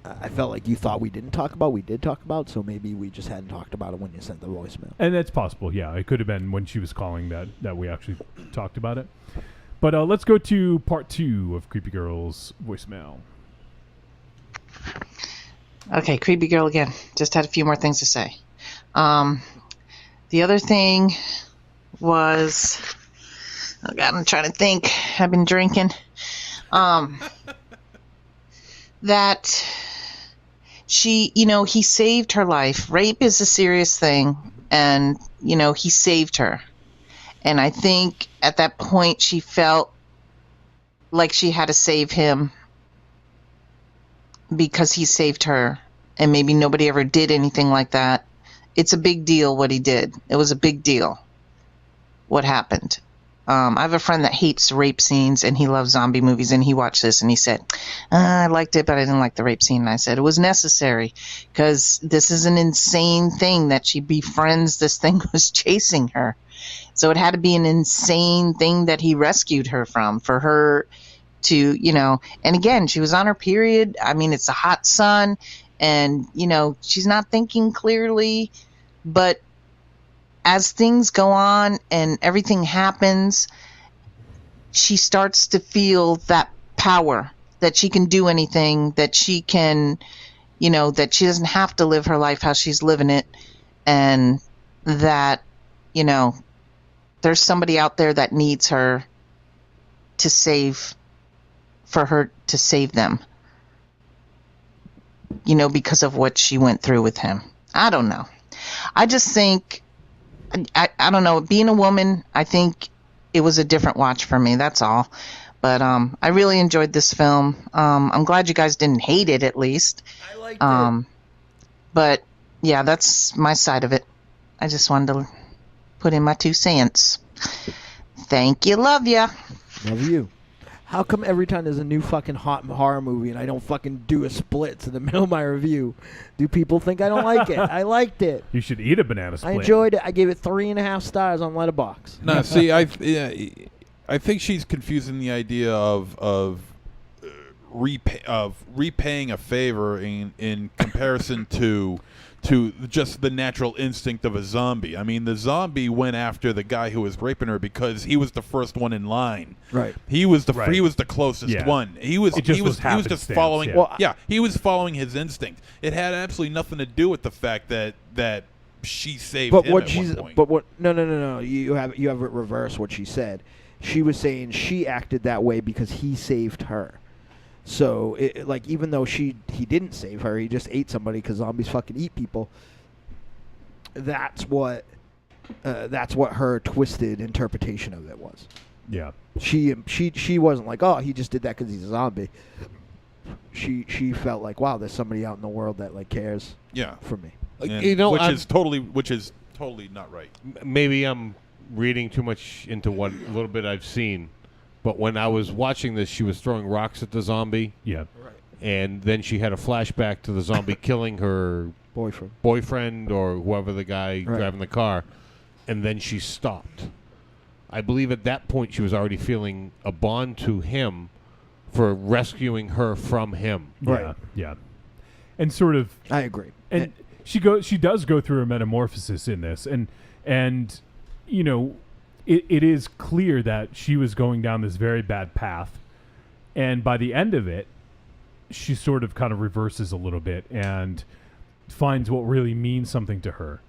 I felt like you thought we didn't talk about. We did talk about, so maybe we just hadn't talked about it when you sent the voicemail. And that's possible. Yeah, it could have been when she was calling that we actually talked about it. But let's go to part 2 of Creepy Girl's voicemail. Okay, Creepy Girl again. Just had a few more things to say. The other thing was, oh God, I'm trying to think. I've been drinking. That she, he saved her life. Rape is a serious thing, and, he saved her. And I think at that point she felt like she had to save him because he saved her, and maybe nobody ever did anything like that. It's a big deal what he did. It was a big deal what happened. I have a friend that hates rape scenes, and he loves zombie movies, and he watched this, and he said, I liked it, but I didn't like the rape scene. And I said, it was necessary, because this is an insane thing that she befriends this thing who's chasing her. So it had to be an insane thing that he rescued her from, for her to, and again, she was on her period. I mean, it's a hot sun, and, she's not thinking clearly, but as things go on and everything happens, she starts to feel that power, that she can do anything, that she can, that she doesn't have to live her life how she's living it, and that, there's somebody out there that needs her to save, for her to save them, because of what she went through with him. I don't know. I just think, I don't know, being a woman, I think it was a different watch for me, that's all. But I really enjoyed this film. I'm glad you guys didn't hate it, at least. I liked it. But, yeah, that's my side of it. I just wanted to put in my 2 cents. Thank you, love ya. Love you. How come every time there's a new fucking hot horror movie and I don't fucking do a splits in the middle of my review, do people think I don't like it? I liked it. You should eat a banana split. I enjoyed it. I gave it 3.5 stars on Letterboxd. No, see, I think she's confusing the idea of repaying a favor in comparison to just the natural instinct of a zombie. I mean, the zombie went after the guy who was raping her because he was the first one in line. Right. He was the closest one. He was just following. He was following his instinct. It had absolutely nothing to do with the fact that she saved him at one point. But what? No. You have it reversed what she said. She was saying she acted that way because he saved her. So, even though he didn't save her, he just ate somebody because zombies fucking eat people. That's what her twisted interpretation of it was. Yeah. She wasn't like, oh, he just did that because he's a zombie. She felt like, wow, there's somebody out in the world that cares. Yeah. For me. Which is totally not right. Maybe I'm reading too much into what little bit I've seen. But when I was watching this, she was throwing rocks at the zombie. Yeah. Right. And then she had a flashback to the zombie killing her boyfriend or whoever the guy driving the car. And then she stopped. I believe at that point she was already feeling a bond to him for rescuing her from him. Right. Yeah. And sort of... I agree. And she does go through a metamorphosis in this. And it is clear that she was going down this very bad path, and by the end of it, she sort of kind of reverses a little bit and finds what really means something to her,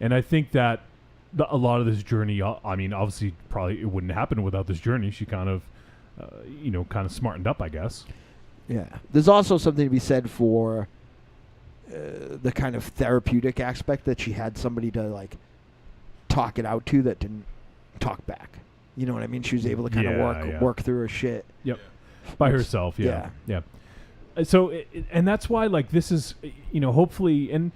And I think that a lot of this journey, I mean, obviously, probably it wouldn't happen without this journey. She kind of, kind of smartened up, I guess. Yeah. There's also something to be said for the kind of therapeutic aspect that she had somebody to talk it out to that didn't talk back. You know what I mean? She was able to kind of work through her shit. Yep. By herself. Yeah. So, and that's why this is, hopefully, and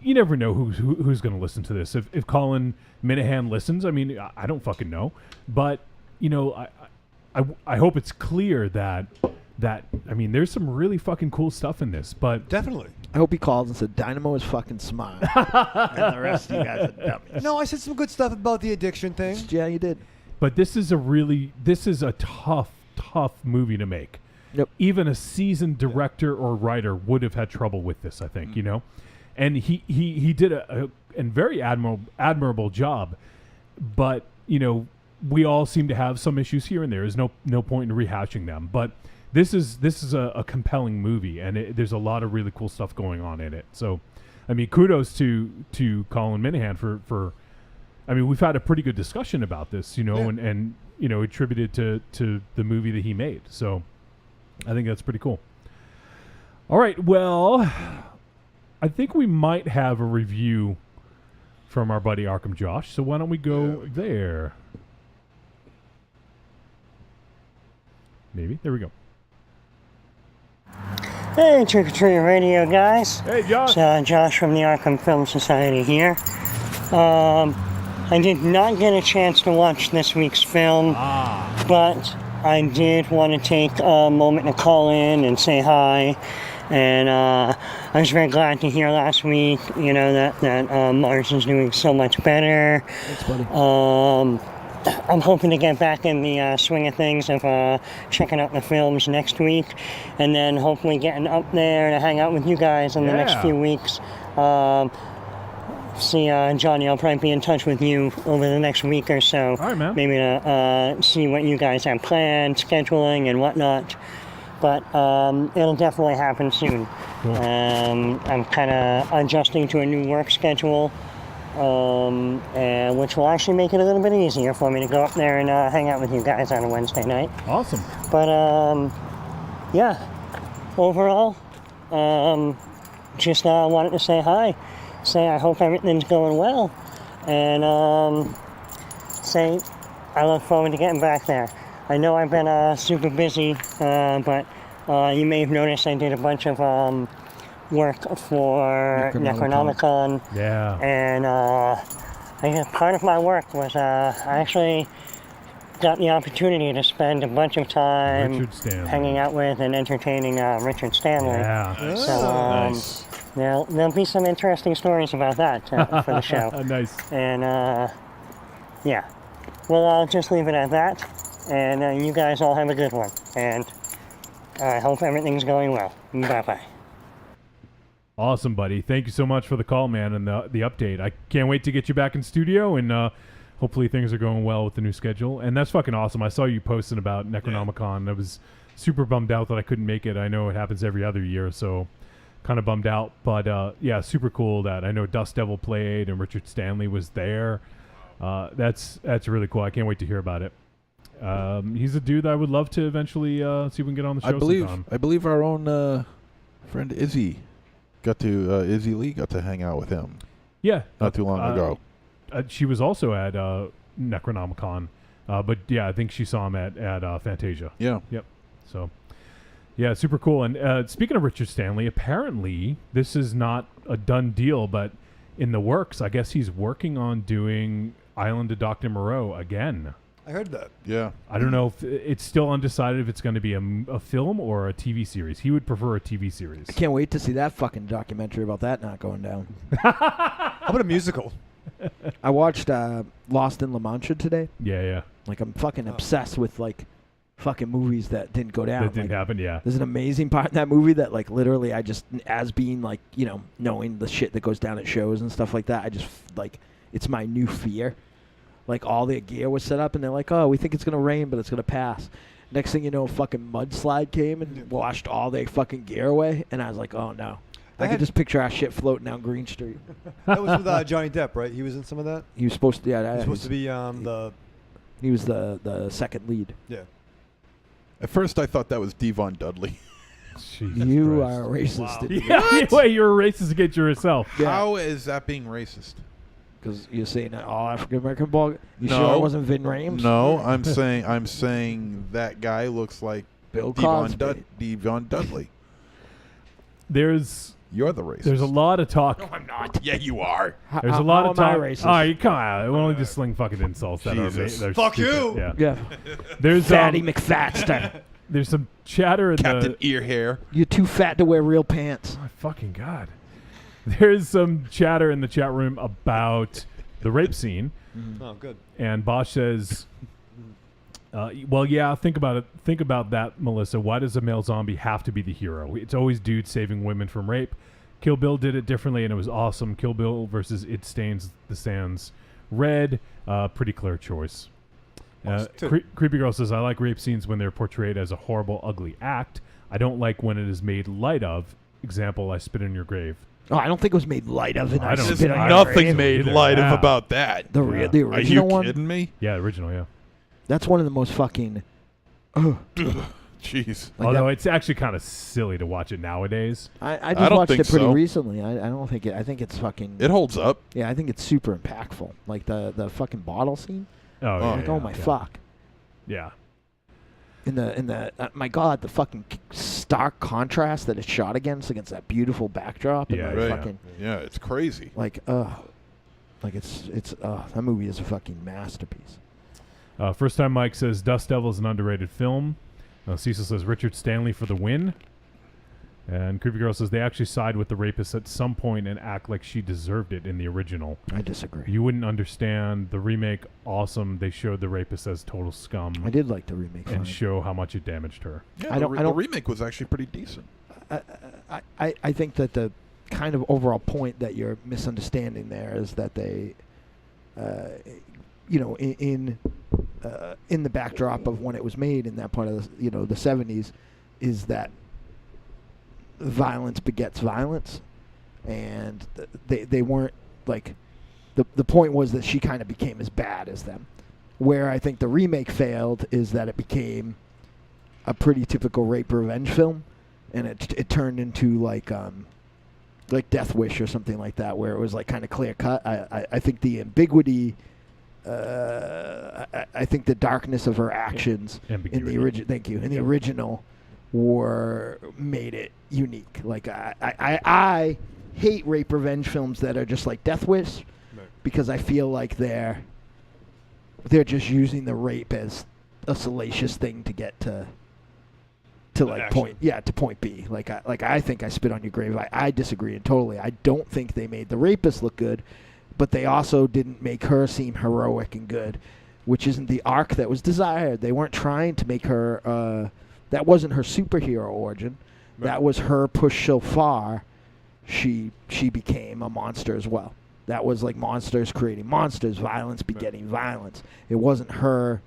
you never know who's going to listen to this. If Colin Minahan listens, I mean, I don't fucking know, but I hope it's clear that I mean, there's some really fucking cool stuff in this, but definitely. I hope he calls and said Dynamo is fucking smart, and the rest of you guys are dummies. No, I said some good stuff about the addiction thing. Yeah, you did. But this is a tough movie to make. even a seasoned director or writer would have had trouble with this, I think, you know? And he did a very admirable job, but, you know, we all seem to have some issues here and there. There's no point in rehashing them, but this is a compelling movie, and there's a lot of really cool stuff going on in it. So, I mean, kudos to Colin Minihan for I mean, we've had a pretty good discussion about this, you know, and you know, attributed to the movie that he made. So I think that's pretty cool. All right, well, I think we might have a review from our buddy Arkham Josh. So why don't we go there? Maybe. There we go. Hey, Trick or Treat Radio guys. Hey, Josh. It's Josh from the Arkham Film Society here. I did not get a chance to watch this week's film, but I did want to take a moment to call in and say hi. And I was very glad to hear last week, you know, that Mars is doing so much better. Thanks, buddy. I'm hoping to get back in the swing of things of checking out the films next week, and then hopefully getting up there to hang out with you guys in the next few weeks. See, Johnny, I'll probably be in touch with you over the next week or so. All right, man. Maybe to see what you guys have planned, scheduling, and whatnot. But it'll definitely happen soon. Cool. I'm kind of adjusting to a new work schedule, which will actually make it a little bit easier for me to go up there and hang out with you guys on a Wednesday night. Awesome. But yeah, overall, just wanted to say hi. Say I hope everything's going well, and say I look forward to getting back there. I know I've been super busy, but you may have noticed I did a bunch of work for Necronomicon. Yeah. And I guess part of my work was I actually got the opportunity to spend a bunch of time hanging out with and entertaining Richard Stanley. Yeah. So Nice. there'll be some interesting stories about that for the show. Nice. And yeah, well, I'll just leave it at that. And you guys all have a good one. And I hope everything's going well. Bye-bye. Awesome, buddy. Thank you so much for the call, man, and the update. I can't wait to get you back in studio, and hopefully things are going well with the new schedule. And that's fucking awesome. I saw you posting about Necronomicon. I was super bummed out that I couldn't make it. I know it happens every other year, so kind of bummed out. But yeah, super cool that I know Dust Devil played and Richard Stanley was there. That's really cool. I can't wait to hear about it. He's a dude that I would love to eventually see if we can get on the show sometime. I believe our own friend Izzy Izzy Lee got to hang out with him. Yeah. Not too long ago. She was also at Necronomicon, but yeah, I think she saw him at Fantasia. Yeah. Yep. So, yeah, super cool. And speaking of Richard Stanley, apparently this is not a done deal, but in the works, I guess he's working on doing Island of Dr. Moreau again. I heard that. Yeah. I don't know if it's still undecided if it's going to be a film or a TV series. He would prefer a TV series. I can't wait to see that fucking documentary about that not going down. How about a musical? I watched Lost in La Mancha today. Yeah. Like, I'm fucking obsessed with, like, fucking movies that didn't go down. That didn't happen, yeah. There's an amazing part in that movie that, like, literally I just, as being, like, you know, knowing the shit that goes down at shows and stuff like that, I just, like, it's my new fear. Like, all their gear was set up, and they're like, oh, we think it's going to rain, but it's going to pass. Next thing you know, a fucking mudslide came and washed all their fucking gear away, and I was like, oh, no. I could just picture our shit floating down Green Street. That was with Johnny Depp, right? He was in some of that? He was supposed to, yeah. He was supposed to be the... He was the second lead. Yeah. At first, I thought that was Devon Dudley. You are a racist. Wow. Yeah, wait, you're a racist against yourself. Yeah. How is that being racist? Because you're saying that all African American ball. You sure it wasn't Vin Rames? No, I'm saying that guy looks like Bill Devon Cosby. Dudley. You're the racist. There's a lot of talk. No, I'm not. Yeah, you are. There's a lot of am I talk. racist? All right, come on. We'll only just sling fucking insults. Jesus. That are Fuck stupid. you. Yeah. There's Fatty McFatster. There's some chatter in Captain the Earhair. You're too fat to wear real pants. Oh, my fucking God. There's some chatter in the chat room about the rape scene. Oh, good. And Bosch says Well, yeah, think about it. Think about that, Melissa. Why does a male zombie have to be the hero? It's always dudes saving women from rape. Kill Bill did it differently, and it was awesome. Kill Bill versus It Stains the Sands Red. Pretty clear choice. Creepy Girl says, I like rape scenes when they're portrayed as a horrible, ugly act. I don't like when it is made light of. Example, I Spit in Your Grave. Oh, I don't think it was made light of. I don't spit on nothing made light of about that. The original one. Are you kidding me? Yeah, original. Yeah. That's one of the most fucking. Jeez. Although it's actually kind of silly to watch it nowadays. I just watched it pretty recently. I don't think it. I think it's fucking. It holds up. Yeah, I think it's super impactful. Like the fucking bottle scene. Oh yeah. Like, oh my fuck. Yeah. In the my God, the fucking stark contrast that it's shot against that beautiful backdrop. Yeah, and fucking, yeah, it's crazy. Like it's that movie is a fucking masterpiece. First Time Mike says Dust Devil is an underrated film. Cecil says Richard Stanley for the win. And Creepy Girl says they actually side with the rapist at some point and act like she deserved it in the original. I disagree. You wouldn't understand. The remake, awesome. They showed the rapist as total scum. I did like the remake. And show how much it damaged her. Yeah, the remake was actually pretty decent. I think that the kind of overall point that you're misunderstanding there is that they, in the backdrop of when it was made in that part of the 70s, is that violence begets violence, and they weren't like the point was that she kind of became as bad as them. Where I think the remake failed is that it became a pretty typical rape revenge film, and it turned into like Death Wish or something like that, where it was like kind of clear cut. I think the ambiguity. I think the darkness of her actions in the original. Thank you. In the original, made it unique. Like I hate rape revenge films that are just like Death Wish, because I feel like they're just using the rape as a salacious thing to get to like point B. Like I think I Spit on Your Grave. I disagree totally. I don't think they made the rapist look good. But they also didn't make her seem heroic and good, which isn't the arc that was desired. They weren't trying to make her. That wasn't her superhero origin. Right. That was her push so far. She became a monster as well. That was like monsters creating monsters, violence begetting violence. It wasn't her.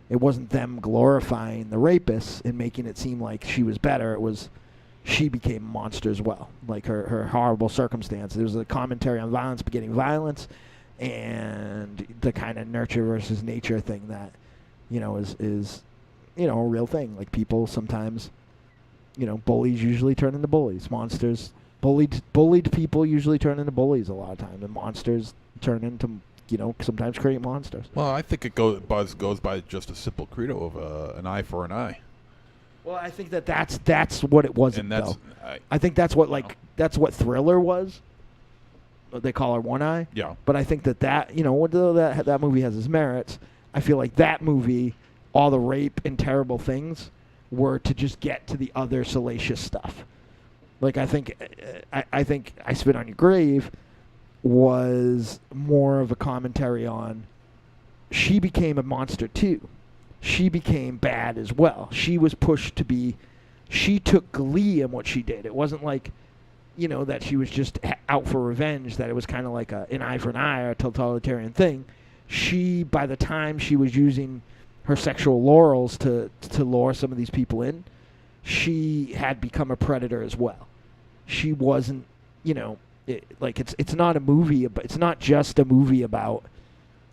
It wasn't them glorifying the rapist and making it seem like she was better. It was. She became a monster as well, like her horrible circumstance. There was a commentary on violence begetting violence, and the kind of nurture versus nature thing that, is a real thing. Like people sometimes, bullies usually turn into bullies. Monsters, bullied people usually turn into bullies a lot of times, and monsters turn into, sometimes create monsters. Well, I think it goes by just a simple credo of an eye for an eye. Well, I think that's what it wasn't, though. I think that's what Thriller was. They call her One Eye. Yeah. But I think that although that movie has its merits, I feel like that movie, all the rape and terrible things, were to just get to the other salacious stuff. Like I think I Spit on Your Grave was more of a commentary on she became a monster too. She became bad as well. She was pushed to be. She took glee in what she did. It wasn't like, that she was just out for revenge. That it was kind of like an eye for an eye or a totalitarian thing. She, by the time she was using her sexual laurels to lure some of these people in, she had become a predator as well. She wasn't, it's not a movie, but it's not just a movie about.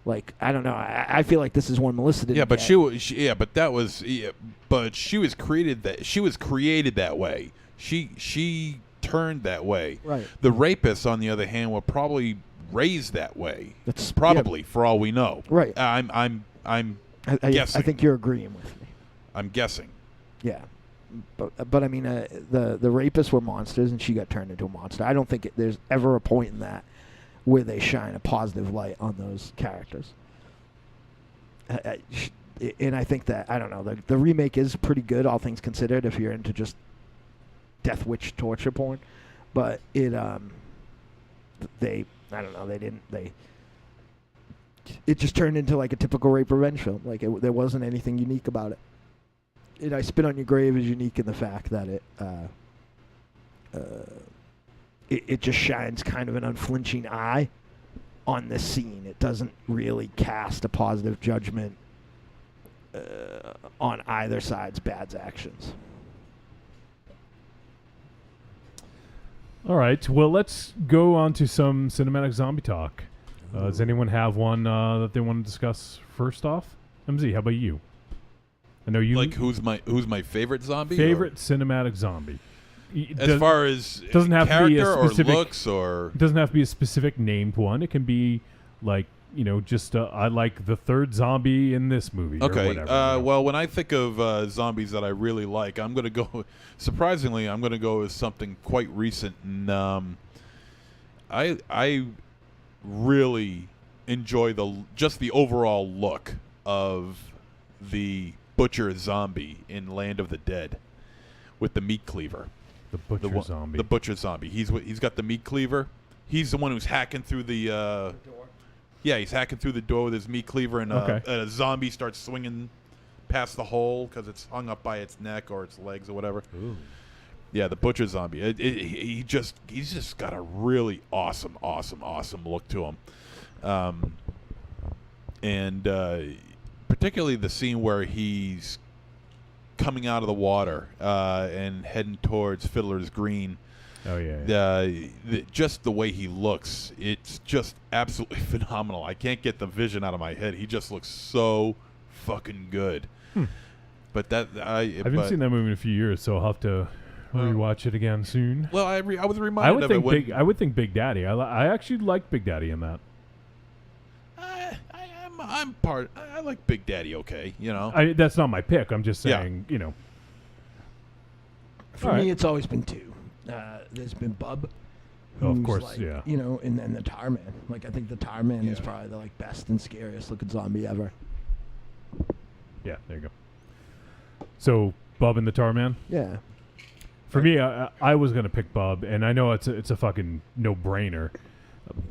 Like, I don't know. I feel like this is one Melissa didn't. Yeah, but get. But she was created that. She was created that way. She turned that way. Right. The rapists, on the other hand, were probably raised that way. That's probably, for all we know. Right. I'm guessing. I think you're agreeing with me. I'm guessing. Yeah, but I mean, the rapists were monsters, and she got turned into a monster. I don't think there's ever a point in that where they shine a positive light on those characters. And I think that, I don't know, the remake is pretty good, all things considered, if you're into just Death Witch torture porn. But it, it just turned into like a typical rape revenge film. Like there wasn't anything unique about it. And I Spit on Your Grave is unique in the fact that it just shines kind of an unflinching eye on this scene. It doesn't really cast a positive judgment on either side's bad actions. All right. Well, let's go on to some cinematic zombie talk. Does anyone have one that they want to discuss first off? MZ, how about you? I know you like who's my favorite zombie? Favorite cinematic zombie. As far as doesn't have to be a character specific, or looks or it doesn't have to be a specific named one. It can be like just I like the third zombie in this movie. Okay. Or whatever, Well, when I think of zombies that I really like, I'm gonna go. Surprisingly, I'm gonna go with something quite recent. And I really enjoy the overall look of the butcher zombie in Land of the Dead with the meat cleaver. The butcher zombie. The butcher zombie. He's got the meat cleaver. He's the one who's hacking through the door. Yeah, he's hacking through the door with his meat cleaver, and a zombie starts swinging past the hole because it's hung up by its neck or its legs or whatever. Ooh. Yeah, the butcher zombie. He's just got a really awesome look to him, and particularly the scene where he's coming out of the water and heading towards Fiddler's Green. Oh yeah. Just the way he looks, it's just absolutely phenomenal. I can't get the vision out of my head. He just looks so fucking good. But I haven't seen that movie in a few years, so I'll have to rewatch it again soon. Well, I was reminded of it. I would think Big Daddy. I actually like Big Daddy in that. I like Big Daddy. Okay, you know. That's not my pick. I'm just saying, For me, it's always been two. There's been Bub. Oh, of who's course, like, yeah. And then the Tar Man. Like, I think the Tar Man is probably the best and scariest looking zombie ever. Yeah, there you go. So, Bub and the Tar Man? Yeah. For me, I was going to pick Bub, and I know it's a fucking no-brainer,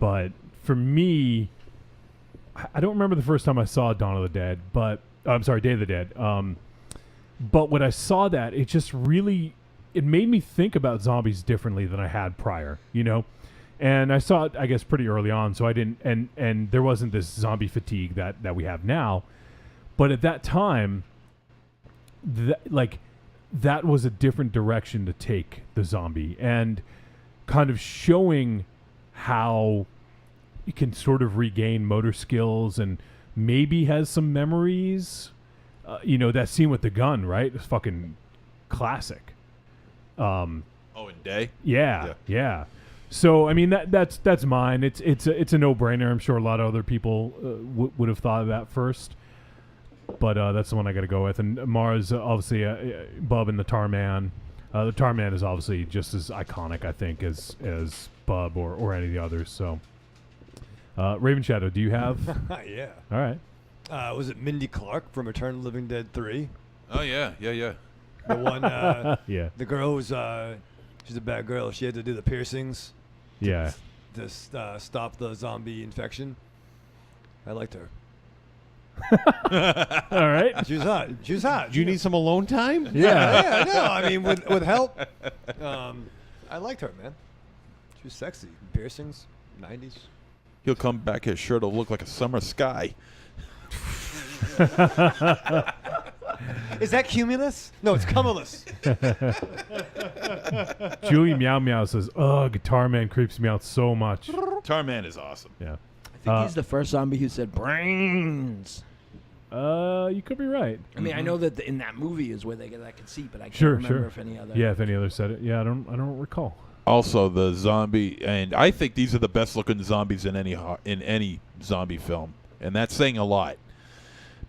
but for me, I don't remember the first time I saw Dawn of the Dead, but I'm sorry, Day of the Dead. But when I saw that, it just really it made me think about zombies differently than I had prior, And I saw it, I guess, pretty early on, so I didn't, and there wasn't this zombie fatigue that we have now. But at that time, that was a different direction to take the zombie, and kind of showing how you can sort of regain motor skills and maybe has some memories. That scene with the gun, right? It's fucking classic. In Day? Yeah. So I mean that's mine. It's a no-brainer. I'm sure a lot of other people would have thought of that first, but that's the one I got to go with. And Mars, obviously, Bub and the Tar Man. The Tar Man is obviously just as iconic, I think, as Bub or any of the others. So, Raven Shadow, do you have? Yeah. All right. Was it Mindy Clark from Return of the Living Dead 3? Oh yeah. The one, yeah. The girl who's she's a bad girl. She had to do the piercings. Yeah. To stop the zombie infection. I liked her. All right. She was hot. Do you need some alone time? Yeah. No, I mean with help. I liked her, man. She was sexy. Piercings, 90s. He'll come back. His shirt will look like a summer sky. Is that cumulus? No, it's cumulus. Julie Meow Meow says, "Oh, Guitar Man creeps me out so much." Guitar Man is awesome. Yeah. I think he's the first zombie who said brains. You could be right. I mean, I know that in that movie is where they get that conceit, but I can't Sure. remember if any other. Yeah, if any other said it. Yeah, I don't recall. Also, the zombie, and I think these are the best looking zombies in any zombie film, and that's saying a lot.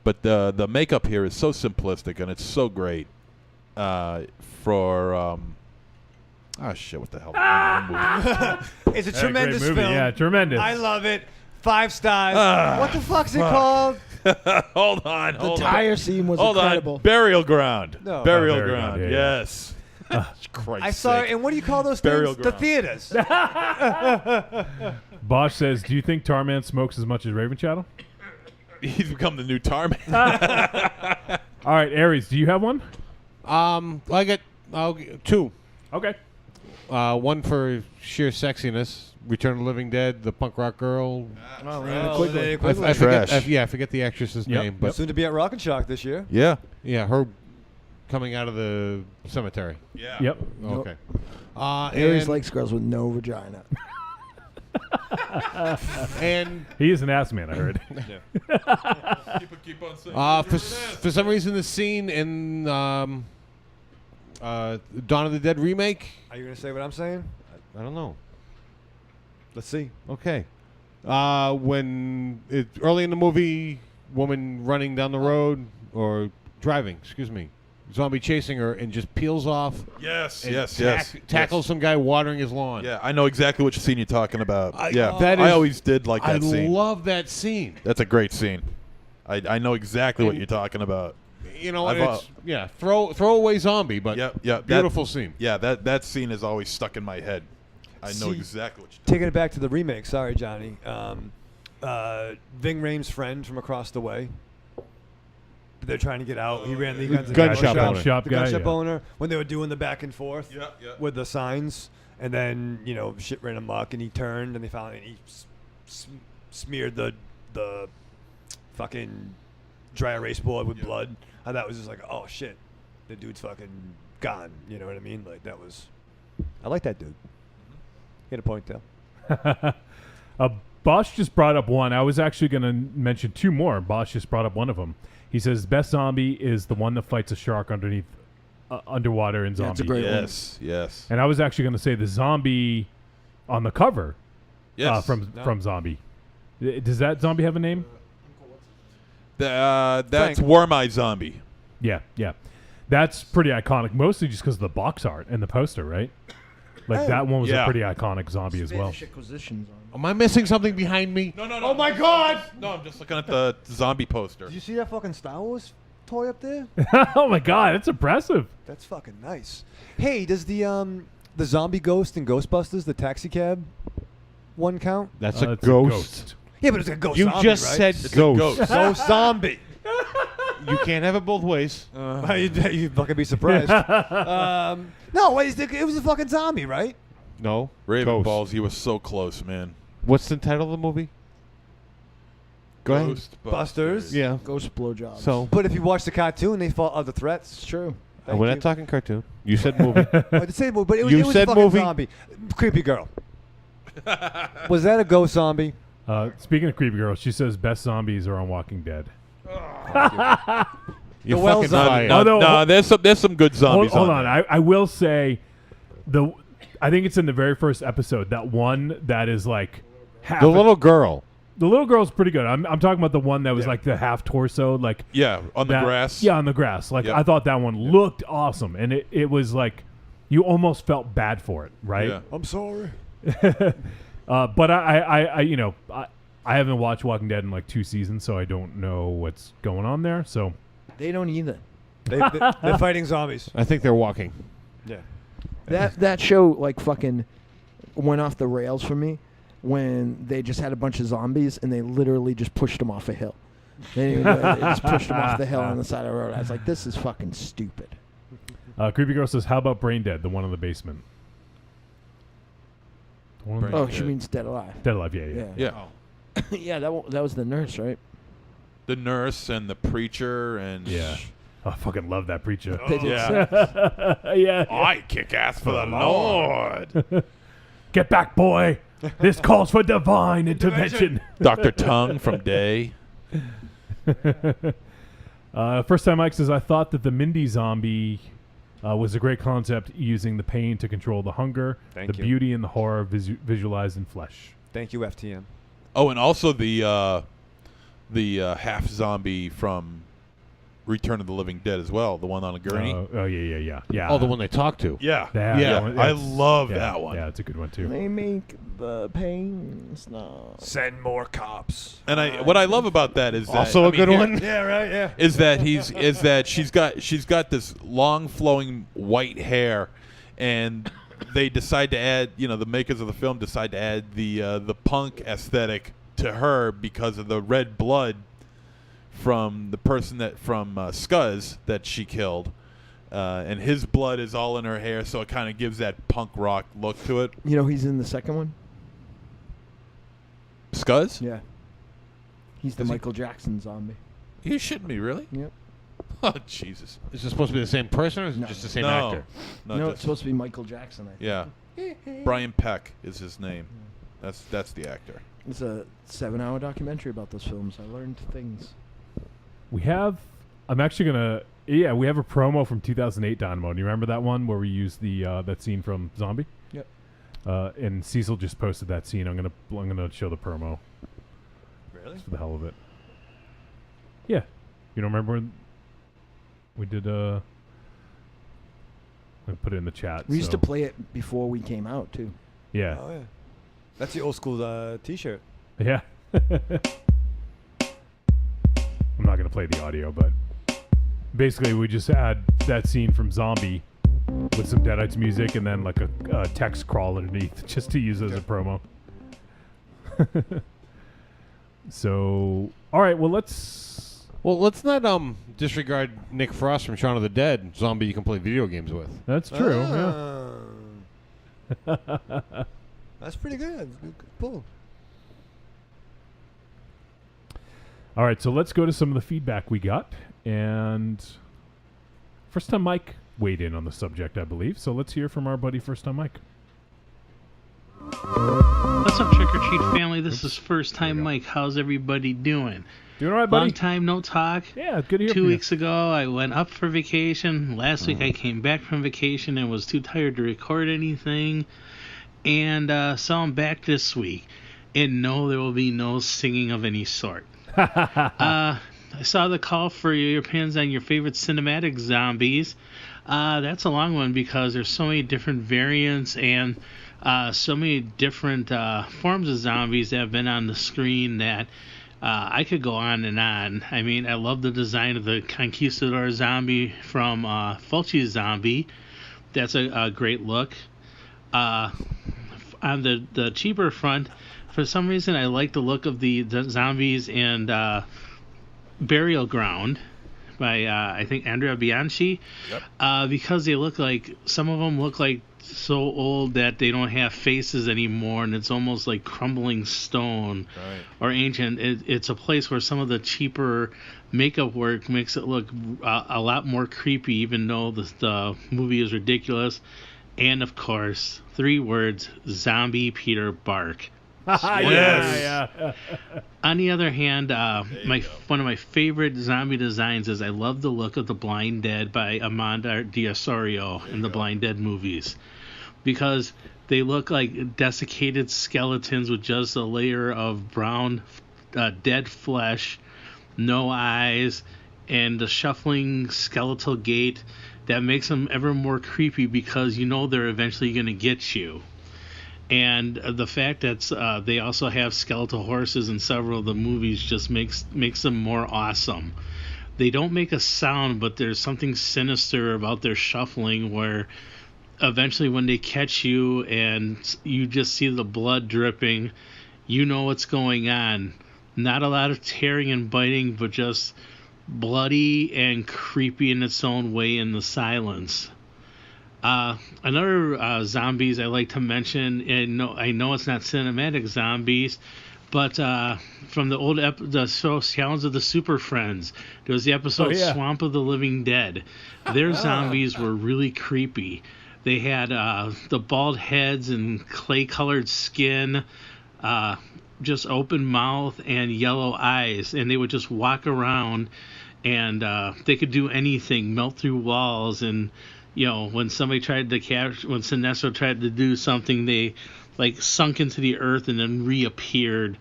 But the makeup here is so simplistic, and it's so great. What the hell? It's a tremendous great movie. film. Yeah, tremendous. I love it. 5 stars. What the fuck's it called? Hold on. The tire scene was incredible. On. Burial Ground. No. Burial Burial Ground. Ground, Yes. Christ I saw sake. it. And what do you call those Burial things? The Ground. theaters. Bosch says, "Do you think Tar Man smokes as much as Raven Shadow?" He's become the new Tarman. All right, Aries, do you have one? I got two. Okay. One for sheer sexiness. Return of the Living Dead, the punk rock girl. Linnea I Quigley. forget. Trash. I forget the actress's name, but Soon to be at Rock and Shock this year. Yeah. yeah, her coming out of the cemetery. Yeah. Yep. Okay. Aries And- likes girls with no vagina. and He is an ass man, I heard. Keep on saying for some reason, the scene in Dawn of the Dead remake. Are you going to say what I'm saying? I don't know. Let's see. Okay. When early in the movie, woman running down the road or driving, excuse me, zombie chasing her and just peels off. Yes, and yes. Tackles some guy watering his lawn. Yeah, I know exactly which scene you're talking about. I is- always did like that scene. I love that scene. That's a great scene. I know exactly what you're talking about. You know, I've, it's, throw away zombie, but beautiful scene. Yeah, that scene is always stuck in my head. I know See, exactly what you're Taking it back to the remake. Sorry, Johnny. Ving Rhames' friend from across the way. They're trying to get out. He ran the Gun shop owner. The Shop guy, gun shop yeah. owner. When they were doing the back and forth Yeah. with the signs, and then shit ran amok, and he turned, and they found, and he smeared the fucking dry erase board with blood. And that was just like, oh shit, the dude's fucking gone. You know what I mean? Like that was. I like that dude. He had a ponytail. Bosch just brought up one. I was actually going to mention two more. Bosch just brought up one of them. He says best zombie is the one that fights a shark underneath, underwater in zombie. it's a great one. Yes. And I was actually going to say the zombie on the cover. Yes. From Zombie. Does that zombie have a name? That's Frank. Worm Eye Zombie. Yeah. That's pretty iconic, mostly just because of the box art and the poster, right? Like that one was a pretty iconic zombie as well. Spanish Inquisition zombie. Am I missing something behind me? No. Oh my God! No, I'm just looking at the zombie poster. Did you see that fucking Star Wars toy up there? Oh my God, that's impressive. That's fucking nice. Hey, does the zombie ghost in Ghostbusters, the taxi cab, one count? That's It's a ghost. Yeah, but it's a ghost You zombie, just right? said It's a ghost. ghost. Ghost zombie. You can't have it both ways. You'd fucking be surprised. No, wait, it was a fucking zombie, right? No. Raven Ghost. Balls, you were so close, man. What's the title of the movie? Go ahead. Busters. Yeah. Ghost blowjobs. So But if you watch the cartoon, they fought other threats. It's true. Thank we're you. not talking cartoon. You said movie. I did say movie, but it was, You it was said a fucking movie? zombie. Creepy girl. Was that a ghost zombie? Speaking of creepy girl, she says best zombies are on Walking Dead. You're well fucking zombie. fired. Although- No, there's some good zombies. Hold on. there. I will say I think it's in the very first episode, that one that is like half The little girl. The little girl's pretty good. I'm talking about the one that was like the half torso, like Yeah, on the that- grass. Yeah, on the grass. Like Yep. I thought that one looked awesome, and it was like you almost felt bad for it, right? Yeah. I'm sorry. But I haven't watched Walking Dead in like 2 seasons, so I don't know what's going on there. So They don't either. They're fighting zombies. I think they're walking. Yeah. That show like fucking went off the rails for me when they just had a bunch of zombies and they literally just pushed them off a hill. They didn't even they just pushed them off the hill on the side of the road. I was like, this is fucking stupid. Creepy Girl says, "How about Brain Dead, the one in the basement?" The one in the- Oh, she means Dead Alive. Dead Alive. Yeah. Yeah. Yeah, that was the nurse, right? The nurse and the preacher and Yeah. I fucking love that preacher. They did Yeah. I kick ass for the Lord. Get back, boy. This calls for divine intervention. Dr. Tongue from Day. First time Mike says, I thought that the Mindy zombie was a great concept, using the pain to control the hunger, Thank the you. beauty and the horror visualized in flesh. Thank you, FTM. Oh, and also the half zombie from Return of the Living Dead as well, the one on a gurney. Yeah. Oh, the one they talk to. Yeah. Yeah. I love that one. Yeah, it's a good one too. They make the pain stop. Send more cops. And what I love about that is that, Also a good one. Yeah, right. Yeah. is that she's got this long flowing white hair, and they decide to add, the makers of the film decide to add the punk aesthetic to her because of the red blood from the person from Scuzz that she killed, and his blood is all in her hair, so it kind of gives that punk rock look to it. You know he's in the second one? Scuzz? Yeah. He's the Michael Jackson zombie. You shitting me, really? Yep. Oh, Jesus. Is it supposed to be the same person or is it just the same actor? No, it's supposed to be Michael Jackson, I think. Yeah. Brian Peck is his name. That's the actor. It's a 7-hour documentary about those films. I learned things. We have... I'm actually going to... Yeah, we have a promo from 2008, Dynamo. Do you remember that one where we used the that scene from Zombie? Yep. And Cecil just posted that scene. I'm gonna show the promo. Really? Just for the hell of it. Yeah. You don't remember when we did... I put it in the chat. We used to play it before we came out, too. Yeah. Oh, yeah. That's the old school T-shirt. Yeah. I'm not going to play the audio, but basically we just add that scene from Zombie with some Deadites music and then like a text crawl underneath just to use as a promo. So, all right, well, let's not disregard Nick Frost from Shaun of the Dead, zombie you can play video games with. That's true. Yeah. That's pretty good. That's good pull. All right, so let's go to some of the feedback we got. And First Time Mike weighed in on the subject, I believe. So let's hear from our buddy First Time Mike. What's up, Trick or Treat family? This is First Time Mike. How's everybody doing? Doing all right, buddy. Long time no talk. Yeah, good to hear 2 from you. weeks ago, I went up for vacation. Last week, I came back from vacation and was too tired to record anything. And so I'm back this week. And no, there will be no singing of any sort. I saw the call for your opinions on your favorite cinematic zombies. That's a long one because there's so many different variants and so many different forms of zombies that have been on the screen that I could go on and on. I mean, I love the design of the Conquistador zombie from Fulci's Zombie. That's a great look. On the cheaper front, for some reason, I like the look of the zombies and Burial Ground by I think Andrea Bianchi. Yep. Because they look like, some of them look like so old that they don't have faces anymore, and it's almost like crumbling stone or ancient. It's a place where some of the cheaper makeup work makes it look a lot more creepy, even though the movie is ridiculous. And of course, 3 words: Zombie Peter Bark. Yeah. On the other hand, one of my favorite zombie designs is I love the look of The Blind Dead by Amanda D'Ossorio in the Blind Dead movies, because they look like desiccated skeletons with just a layer of brown dead flesh, no eyes, and the shuffling skeletal gait that makes them ever more creepy because you know they're eventually going to get you. And the fact that they also have skeletal horses in several of the movies just makes them more awesome. They don't make a sound, but there's something sinister about their shuffling where eventually when they catch you and you just see the blood dripping, you know what's going on. Not a lot of tearing and biting, but just bloody and creepy in its own way in the silence. Another zombies I like to mention, and I know it's not cinematic zombies, but from the old the Sounds of the Super Friends, there was the episode Swamp of the Living Dead. Their zombies were really creepy. They had the bald heads and clay-colored skin, just open mouth and yellow eyes, and they would just walk around, and they could do anything, melt through walls, and when somebody tried to when Sinestro tried to do something, they like sunk into the earth and then reappeared,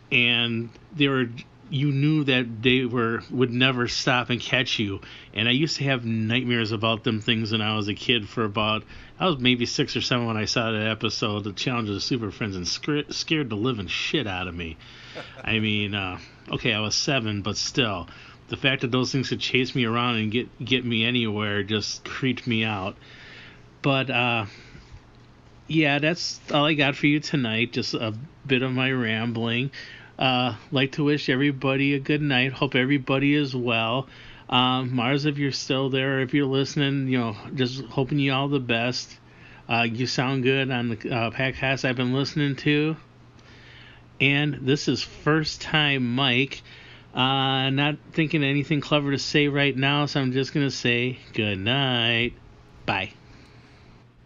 and you knew that they would never stop and catch you. And I used to have nightmares about them things when I was a kid. I was maybe 6 or 7 when I saw that episode, The Challenge of the Super Friends, and scared the living shit out of me. I mean, okay, I was 7, but still. The fact that those things could chase me around and get me anywhere just creeped me out. But, yeah, that's all I got for you tonight. Just a bit of my rambling. Like to wish everybody a good night. Hope everybody is well. Mars, if you're still there, if you're listening, just hoping you all the best. You sound good on the podcast I've been listening to. And this is first time Mike. Not thinking of anything clever to say right now, so I'm just going to say good night. Bye.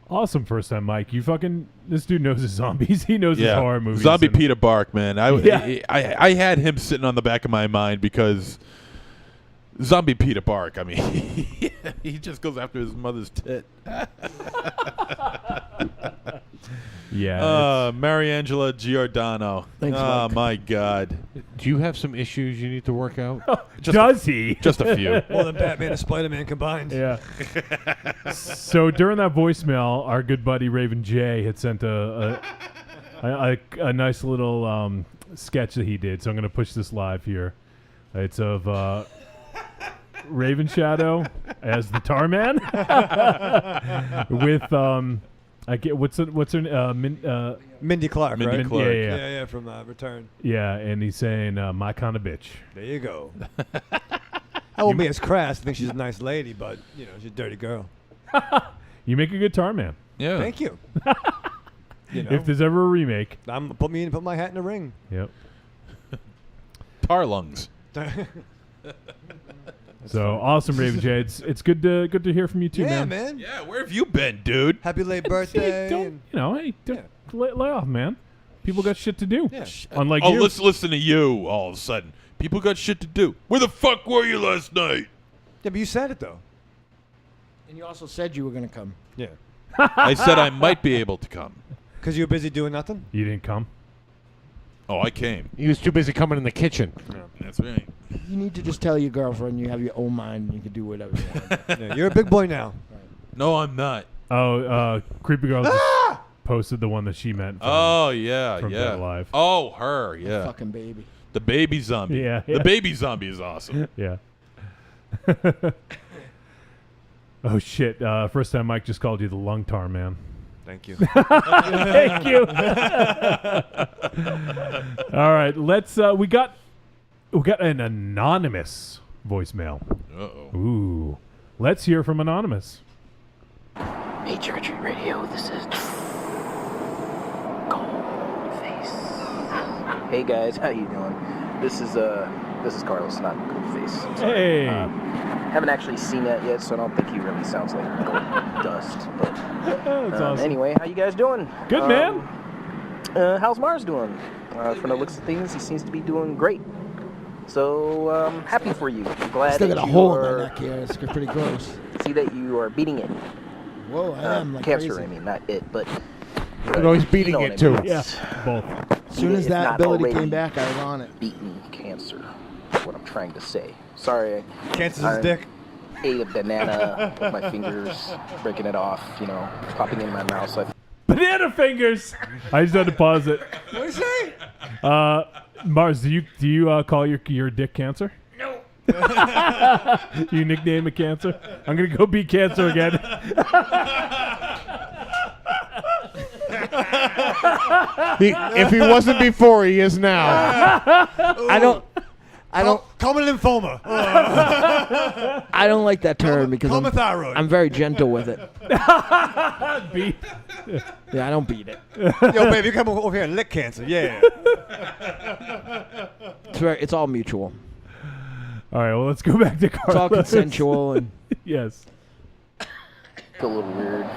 Awesome first time, Mike. This dude knows his zombies. He knows his horror movies. Zombie Peter Bark, man. I had him sitting on the back of my mind because Zombie Peter Bark, I mean, he just goes after his mother's tit. Yeah. Mariangela Giordano. Thanks, oh, Mike. my God. Do you have some issues you need to work out? Does he? Just a few. More than Batman and Spider-Man combined. Yeah. So during that voicemail, our good buddy Raven J had sent a nice little sketch that he did. So I'm going to push this live here. It's of Raven Shadow as the Tar Man with I get what's her Mindy Clark, Mindy right? Clark. Yeah, from Return. Yeah, and he's saying my kind of bitch. There you go. I won't be as crass. I think she's a nice lady, but she's a dirty girl. You make a good Tar Man. Yeah. Thank you. If there's ever a remake, put my hat in the ring. Yep. Tar lungs. So awesome, Raven J. It's good to hear from you too, Yeah, man. man. Yeah, where have you been, dude? Happy late birthday. Don't lay off, man. People got shit to do. Yeah. Unlike you. Let's listen to you all of a sudden. People got shit to do. Where the fuck were you last night? Yeah, but you said it, though. And you also said you were going to come. Yeah. I said I might be able to come. Because you were busy doing nothing? You didn't come? Oh, I came. He was too busy coming in the kitchen. Yeah, that's right. You need to just tell your girlfriend you have your own mind and you can do whatever you want. Yeah, you're a big boy now. No, I'm not. Oh, Creepy Girl just posted the one that she meant. From, from Dead Alive. Oh, her, yeah. Fucking baby. The baby zombie. Yeah. The baby zombie is awesome. Yeah. Oh, shit. First time Mike just called you the Lung Tar Man. Thank you. Thank you. All right, let's. We got an anonymous voicemail. Uh-oh. Ooh, let's hear from anonymous. Hey, Trick or Treat Radio. This is Coldface. Hey guys, how you doing? This is Carlos, not Coldface. Hey. Haven't actually seen that yet, so I don't think he really sounds like gold dust. But That's awesome. Anyway, how you guys doing? Good, man. How's Mars doing? From the looks of things, he seems to be doing great. So happy for you. I'm glad Still that got a you hole in are, my neck here. It's pretty gross. see that you are beating it. Whoa, I am like cancer. crazy. I mean, not it, but. No, he's beating you know it what I too. mean. Yeah, both. As soon as It's that not ability already came back, I was on it. Beaten cancer. That's what I'm trying to say. Sorry. Cancer's I his dick. ate a banana with my fingers, breaking it off, popping in my mouth. So Banana fingers. I just had to pause it. What did you say? Mars, do you call your dick Cancer? No. You nickname it Cancer? I'm gonna go beat Cancer again. If he wasn't before, he is now. I don't. Common lymphoma. I don't like that term because Common thyroid. I'm very gentle with it. Beat. Yeah, I don't beat it. Yo, baby, you come over here and lick cancer. Yeah. It's all mutual. All right, well, let's go back to Carlos. It's all consensual and yes. feel a little weird.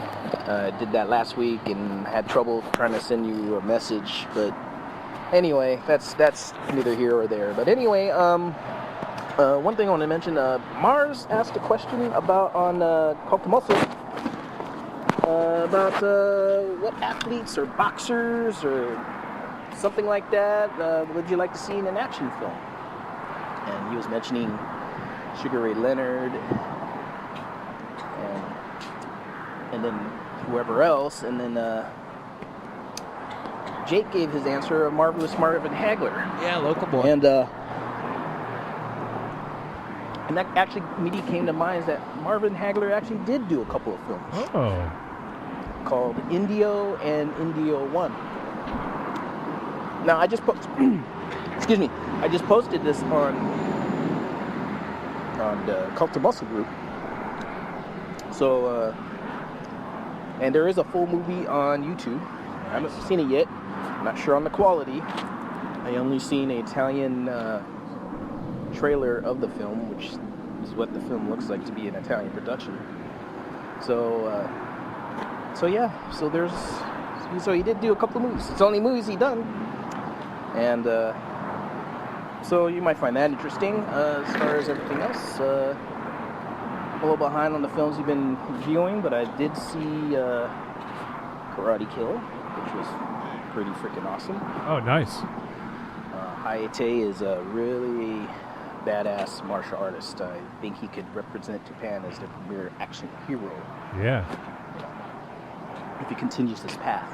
Did that last week and had trouble trying to send you a message, but anyway, that's neither here or there. But anyway, one thing I want to mention, Mars asked a question about on Cult to Muscle about what athletes or boxers or something like that would you like to see in an action film? And he was mentioning Sugar Ray Leonard and then whoever else, and then Jake gave his answer of Marvelous Marvin Hagler. Yeah, local boy. And that actually immediately came to mind is that Marvin Hagler actually did do a couple of films. Oh. Called Indio and Indio 1. Now, I just excuse me, I just posted this on the Cult of Muscle group. So, and there is a full movie on YouTube. I haven't seen it yet. I'm not sure on the quality. I only seen an Italian trailer of the film, which is what the film looks like to be an Italian production. So yeah. So he did do a couple of movies. It's the only movies he done, and so you might find that interesting. As far as everything else, a little behind on the films you've been viewing, but I did see Karate Kill, which was pretty freaking awesome. Oh, nice. Hayate is a really badass martial artist. I think he could represent Japan as the premier action hero. Yeah. If he continues this path.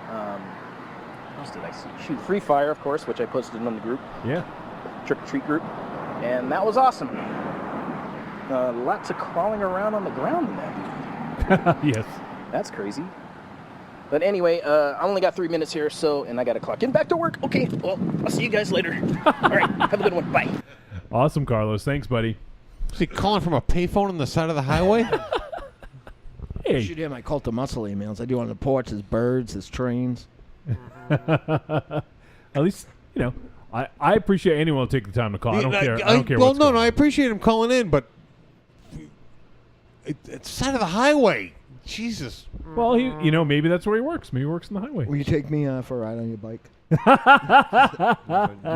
What else did I see? Shoot, Free Fire, of course, which I posted on the group. Yeah. Trick or Treat group. And that was awesome. Lots of crawling around on the ground in that movie. Yes. That's crazy. But anyway, I only got 3 minutes here, and I got to clock in back to work. Okay, well, I'll see you guys later. All right, have a good one. Bye. Awesome, Carlos. Thanks, buddy. Is he calling from a payphone on the side of the highway? You should hear my Cult of Muscle emails. I do on the porch. There's birds, there's trains. At least, I appreciate anyone who take the time to call. I don't care. I don't care. Well, no, I appreciate him calling in, but it's side of the highway. Jesus. Well, maybe that's where he works. Maybe he works on the highway. Will you take me for a ride on your bike?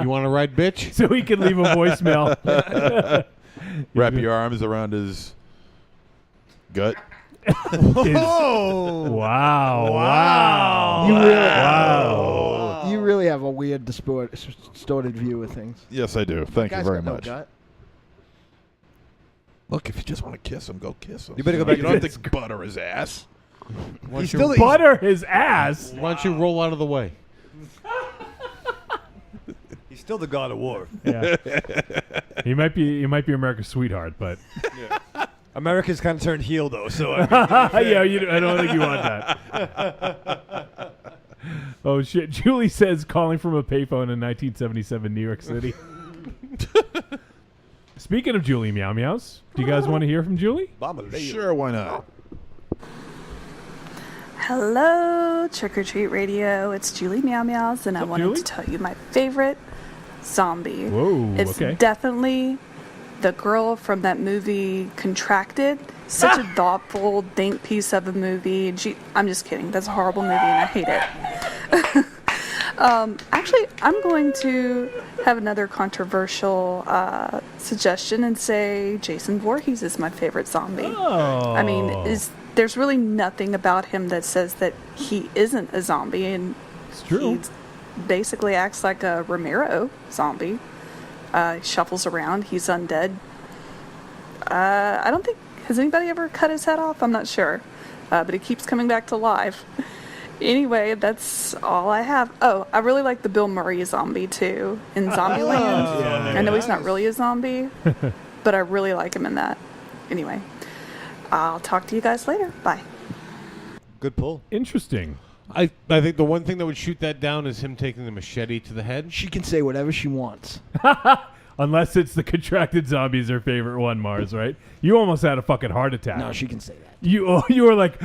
You want to ride, bitch? So he can leave a voicemail. Wrap your arms around his gut. Wow! Wow! You really have a weird, distorted view of things. Yes, I do. Thank you very much. No gut. Look, if you just want to kiss him, go kiss him. You better go back. You don't have to butter his ass. Butter his ass. Why don't you roll out of the way? He's still the god of war. Yeah. He might be America's sweetheart, but America's kind of turned heel though. So I don't think you want that. Oh shit! Julie says calling from a payphone in 1977 New York City. Speaking of Julie Meow Meows, do you guys want to hear from Julie? Sure, why not? Hello, Trick or Treat Radio. It's Julie Meow Meows, and I wanted Julie? to tell you my favorite zombie. Whoa, it's okay. definitely the girl from that movie Contracted. Such a thoughtful, think piece of a movie. I'm just kidding. That's a horrible movie, and I hate it. Actually, I'm going to have another controversial suggestion and say Jason Voorhees is my favorite zombie. Oh. I mean, there's really nothing about him that says that he isn't a zombie, and it's true. He basically acts like a Romero zombie. Shuffles around. He's undead. I don't think... Has anybody ever cut his head off? I'm not sure. But he keeps coming back to life. Anyway, that's all I have. Oh, I really like the Bill Murray zombie, too, in Zombieland. I know he's not really a zombie, but I really like him in that. Anyway, I'll talk to you guys later. Bye. Good pull. Interesting. I think the one thing that would shoot that down is him taking the machete to the head. She can say whatever she wants. Unless it's the Contracted Zombie's her favorite one, Mars, right? You almost had a fucking heart attack. No, she can say that. You were like...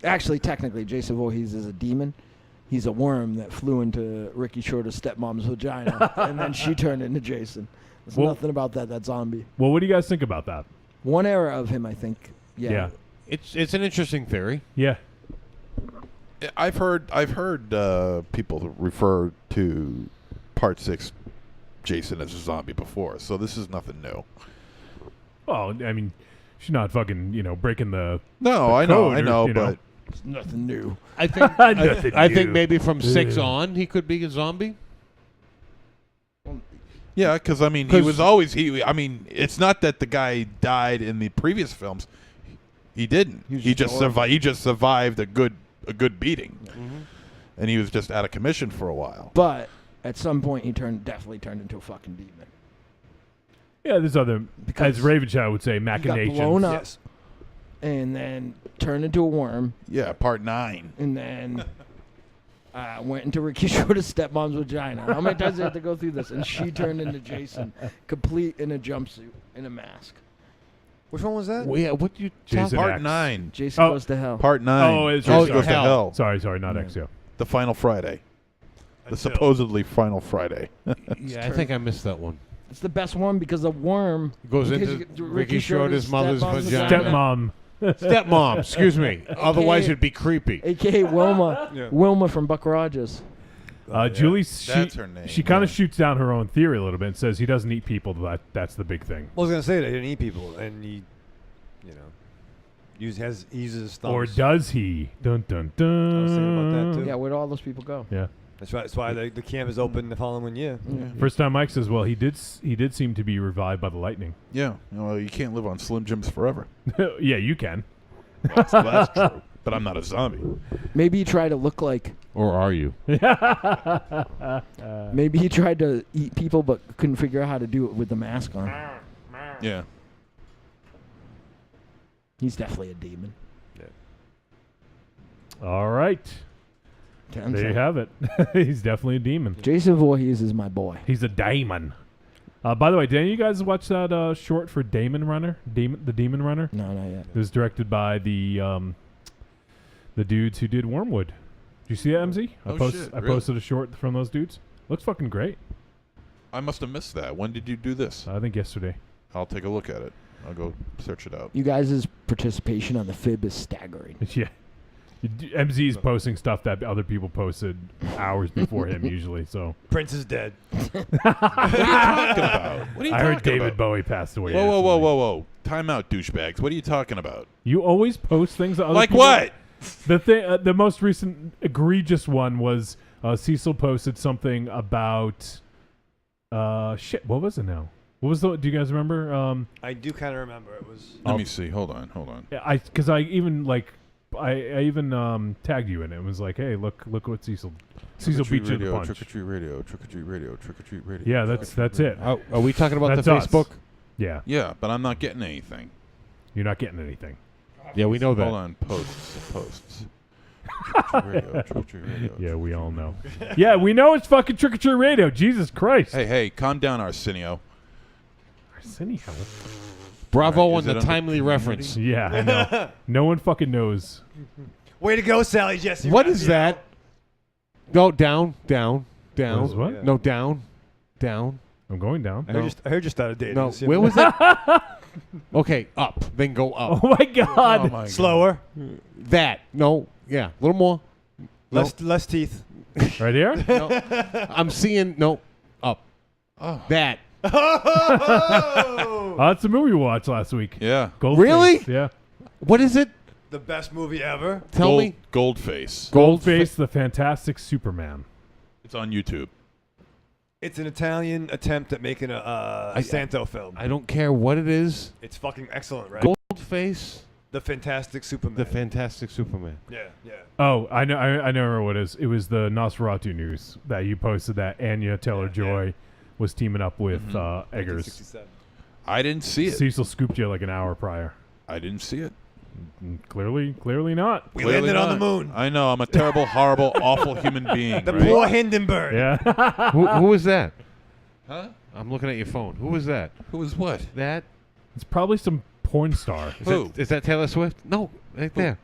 Actually, technically, Jason Voorhees is a demon. He's a worm that flew into Ricky Schroeder's stepmom's vagina, and then she turned into Jason. There's nothing about that zombie. Well, what do you guys think about that? One era of him, I think. Yeah. It's an interesting theory. Yeah. I've heard people refer to Part 6 Jason as a zombie before, so this is nothing new. Well, I mean, she's not fucking, breaking the I code know, or, but it's nothing new. I think I think maybe from 6 on he could be a zombie. Yeah, because I mean, he was always I mean, it's not that the guy died in the previous films. He didn't. He just survived. He just survived a good beating, and he was just out of commission for a while. But at some point, he definitely turned into a fucking demon. Yeah, there's other, as Ravenchild would say, machinations. He got blown up, and then turned into a worm. Yeah, Part 9. And then went into Ricky Shorter's stepmom's vagina. How many times did I have to go through this? And she turned into Jason, complete in a jumpsuit, in a mask. Which one was that? Well, yeah, what you Jason Part X. 9. Jason Goes to Hell. Part 9. Oh, it's Jason Jason Goes to Hell. Sorry, not X. Yeah. The final Friday. The supposedly final Friday. Yeah, I think I missed that one. It's the best one because the worm Goes because into you- Ricky Shorter's mother's stepmom's vagina. Stepmom. Stepmom, excuse me. Otherwise, it'd be creepy. AKA Wilma. Yeah. Wilma from Buck Rogers. Julie, That's her name, she kind of shoots down her own theory a little bit and says he doesn't eat people. That's the big thing. I was gonna say that he didn't eat people, and he, uses his thumbs. Or does he? Dun dun dun. I was thinking about that too. Yeah, where'd all those people go? Yeah. That's right. That's why the camp is open the following year. First time Mike says, well, he did seem to be revived by the lightning. Yeah. Well, you can't live on Slim Jims forever. Yeah, you can. Well, that's true. But I'm not a zombie. Maybe he tried to look like. Or are you? Maybe he tried to eat people but couldn't figure out how to do it with the mask on. Yeah. He's definitely a demon. All right. There you have it. He's definitely a demon. Jason Voorhees is my boy. He's a demon. By the way, did any of you guys watch that short for Damon Runner? The Demon Runner? No, not yet. It was directed by the dudes who did Wormwood. Did you see that, MZ? I Really? posted a short from those dudes. Looks fucking great. I must have missed that. When did you do this? I think yesterday. I'll take a look at it. I'll go search it out. You guys' participation on the fib is staggering. Yeah. MZ is posting stuff that other people posted hours before him usually. So Prince is dead. What are you talking about? What are you I heard talking David about? Bowie passed away. Whoa. Time out, douchebags. What are you talking about? You always post things that other Like people... what? The thing, the most recent egregious one was Cecil posted something about shit. What was it now? What was the? Do you guys remember? I do kind of remember. It was. Let me see. Hold on. Yeah, because I even tagged you in it. It was like, hey, look what Cecil beat you in the punch. Trick or treat radio. Trick or treat radio. Trick or treat radio. Yeah, that's it. Are we talking about That's the us. Facebook? Yeah. Yeah, but I'm not getting anything. You're not getting anything. Yeah, we know that. Hold on. Posts. Trick or treat radio. Trick or treat radio. Yeah, we all know. Yeah, we know it's fucking Trick or Treat Radio. Jesus Christ. Hey, calm down, Arsenio. Arsenio? Bravo Right, on is the it under timely reference. Yeah, I know. No one fucking knows. Way to go, Sally Jesse. What is that? No, down. What is what? No, down. I'm going down. I heard you started dating. No, this, where was that? Okay, up. Then go up. Oh my god. Oh my Slower. That. No. Yeah, a little more. Less teeth. Right here? No. I'm seeing. No. Up. Oh. That. Oh, that's the movie we watched last week. Yeah. Goldface. Really? Yeah. What is it? The best movie ever. Tell me. Goldface. Goldface, the Fantastic Superman. It's on YouTube. It's an Italian attempt at making a Santo film. I don't care what it is. It's fucking excellent, right? Goldface. The Fantastic Superman. The Fantastic Superman. Yeah. Oh, I know. I know what it is. It was the Nosferatu news that you posted that Anya Taylor-Joy was teaming up with Eggers. 1967. I didn't see it. Cecil scooped you like an hour prior. I didn't see it. Clearly not. We Clearly landed on the not. moon. I know. I'm a terrible, horrible, awful human being. The right? poor Hindenburg. Yeah. Who was that? Huh? I'm looking at your phone. Who was that? Who was what? That? It's probably some porn star. Is that Taylor Swift? No, right there.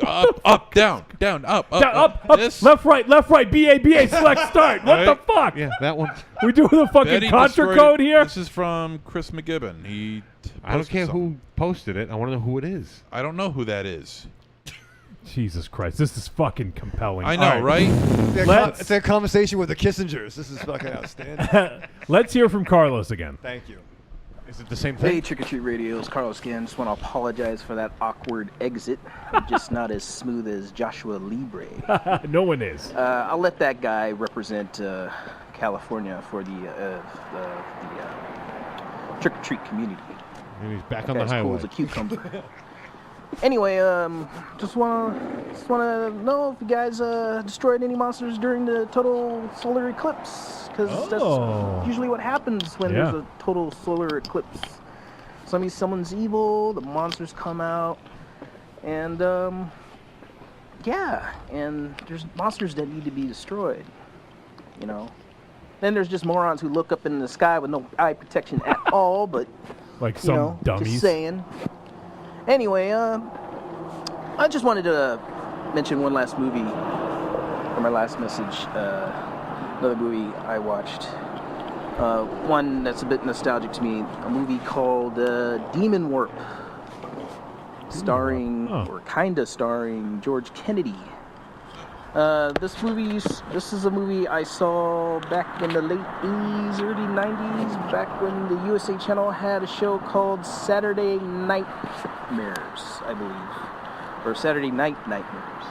Up, down, up, This? left, right, BA, select, start. What the fuck? Yeah, that one. We doing the fucking Betty contra destroyed code it. here? This is from Chris McGibbon. He. I don't posted care something. who posted it. I want to know who it is. I don't know who that is. Jesus Christ, this is fucking compelling. I know, All right? It's a conversation with the Kissingers. This is fucking outstanding. Let's hear from Carlos again. Thank you. Is it the same thing? Hey, Trick or Treat Radio, it's Carlos again. Just want to apologize for that awkward exit. I'm just not as smooth as Joshua Libre. No one is. I'll let that guy represent California for the Trick or Treat community. And he's back That on the guy's highway. cool as a cucumber. Anyway, just wanna know if you guys destroyed any monsters during the total solar eclipse, because that's usually what happens when there's a total solar eclipse. Someone's evil, the monsters come out, and yeah, and there's monsters that need to be destroyed, you know. Then there's just morons who look up in the sky with no eye protection at all, but, like you some know, dummies. just saying. Anyway, I just wanted to mention one last movie for my last message. Another movie I watched. One that's a bit nostalgic to me. A movie called Demon Warp. Starring, or kinda starring, George Kennedy. This is a movie I saw back in the late 80s, early 90s, back when the USA Channel had a show called Saturday Nightmares, I believe. Or Saturday Night Nightmares.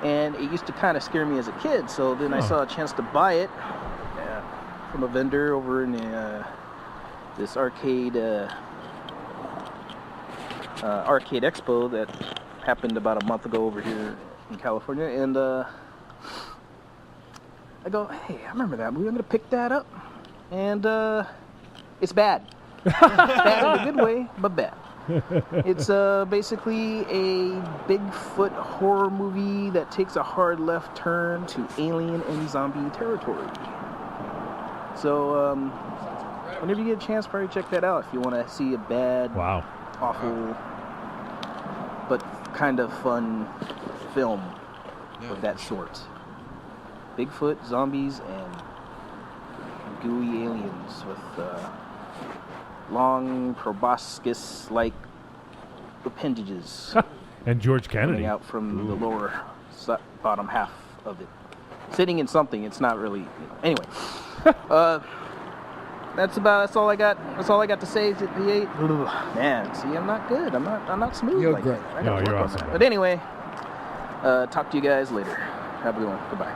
And it used to kind of scare me as a kid, so then I saw a chance to buy it from a vendor over in this arcade expo that happened about a month ago over here in California, and I go, hey, I remember that movie. I'm gonna pick that up, and it's bad. Bad in a good way, but bad. It's basically a Bigfoot horror movie that takes a hard left turn to alien and zombie territory. So whenever you get a chance, probably check that out if you want to see a bad, awful, but kind of fun film of that sort. Bigfoot, zombies, and gooey aliens with long proboscis-like appendages. And George Kennedy. Coming out from the lower bottom half of it. Sitting in something, it's not really... Anyway. That's all I got. That's all I got to say. Man, see, I'm not good. I'm not smooth. You're like great. that. No, you're awesome. But anyway, talk to you guys later. Have a good one. Goodbye.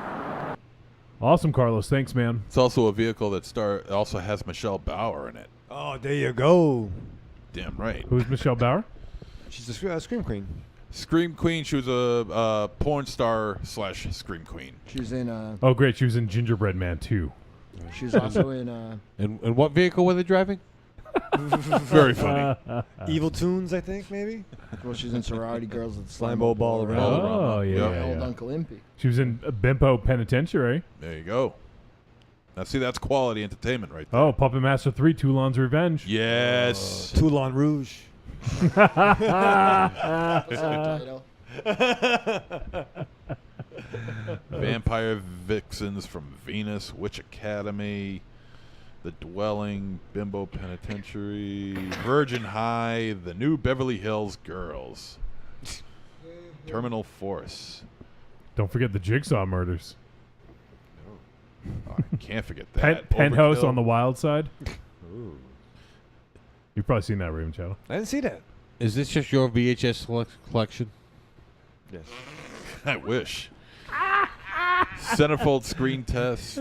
Awesome, Carlos. Thanks, man. It's also a vehicle that also has Michelle Bauer in it. Oh, there you go. Damn right. Who's Michelle Bauer? She's a Scream Queen. Scream Queen. She was a porn star / Scream Queen. She's in. Oh, great. She was in Gingerbread Man 2. She's also in. And what vehicle were they driving? Very funny. Evil Tunes, I think, maybe. Well, she's in Sorority Girls at the Slimeball Ball around. Oh, yeah. Old Uncle Impy. She was in Bimbo Penitentiary. There you go. Now, see, that's quality entertainment right there. Oh, Puppet Master 3, Toulon's Revenge. Yes. Toulon Rouge. Vampire Vixens from Venus, Witch Academy, The Dwelling, Bimbo Penitentiary, Virgin High, The New Beverly Hills Girls, Terminal Force. Don't forget the Jigsaw murders. Oh, I can't forget that. Penthouse Overkill. on the Wild Side. Ooh. You've probably seen that, Raven Shadow. I didn't see that. Is this just your VHS collection? Yes. I wish. Centerfold Screen Test.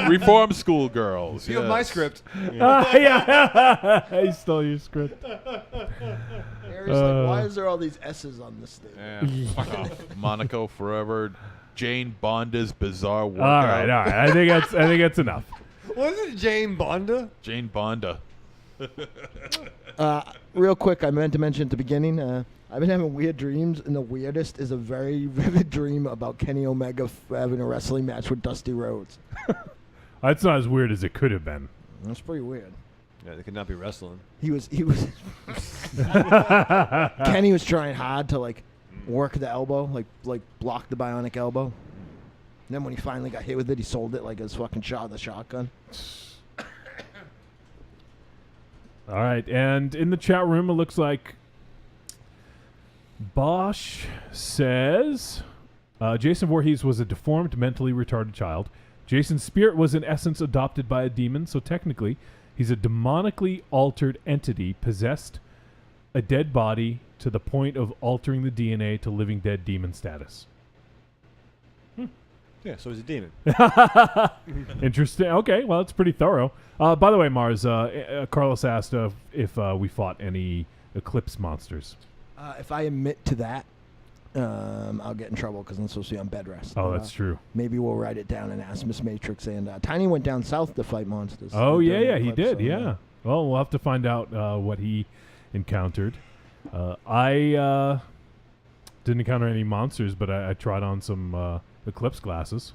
Reform School Girls. You have my script. Yeah. He stole your script. Harry's like, why is there all these S's on this thing? Yeah. Fuck off. Monaco Forever. Jane Bonda's Bizarre Workout. All right. I think that's enough. Was it Jane Bonda? Jane Bonda. Real quick, I meant to mention at the beginning, I've been having weird dreams, and the weirdest is a very vivid dream about Kenny Omega having a wrestling match with Dusty Rhodes. That's not as weird as it could have been. That's pretty weird. Yeah, they could not be wrestling. He was Kenny was trying hard to like work the elbow, like block the bionic elbow. And then when he finally got hit with it, he sold it like his fucking the shotgun. All right, and in the chat room, it looks like Bosch says Jason Voorhees was a deformed, mentally retarded child. Jason's spirit was in essence adopted by a demon, so technically he's a demonically altered entity, possessed a dead body to the point of altering the DNA to living dead demon status. Yeah, so he's a demon. Interesting. Okay, well, it's pretty thorough. By the way, Mars, Carlos asked if we fought any Eclipse monsters. If I admit to that, I'll get in trouble because I'm supposed to be on bed rest. Oh, that's true. Maybe we'll write it down and ask Miss Matrix. And Tiny went down south to fight monsters. Oh, yeah, he did, yeah. Well, we'll have to find out what he encountered. I didn't encounter any monsters, but I tried on some Eclipse glasses.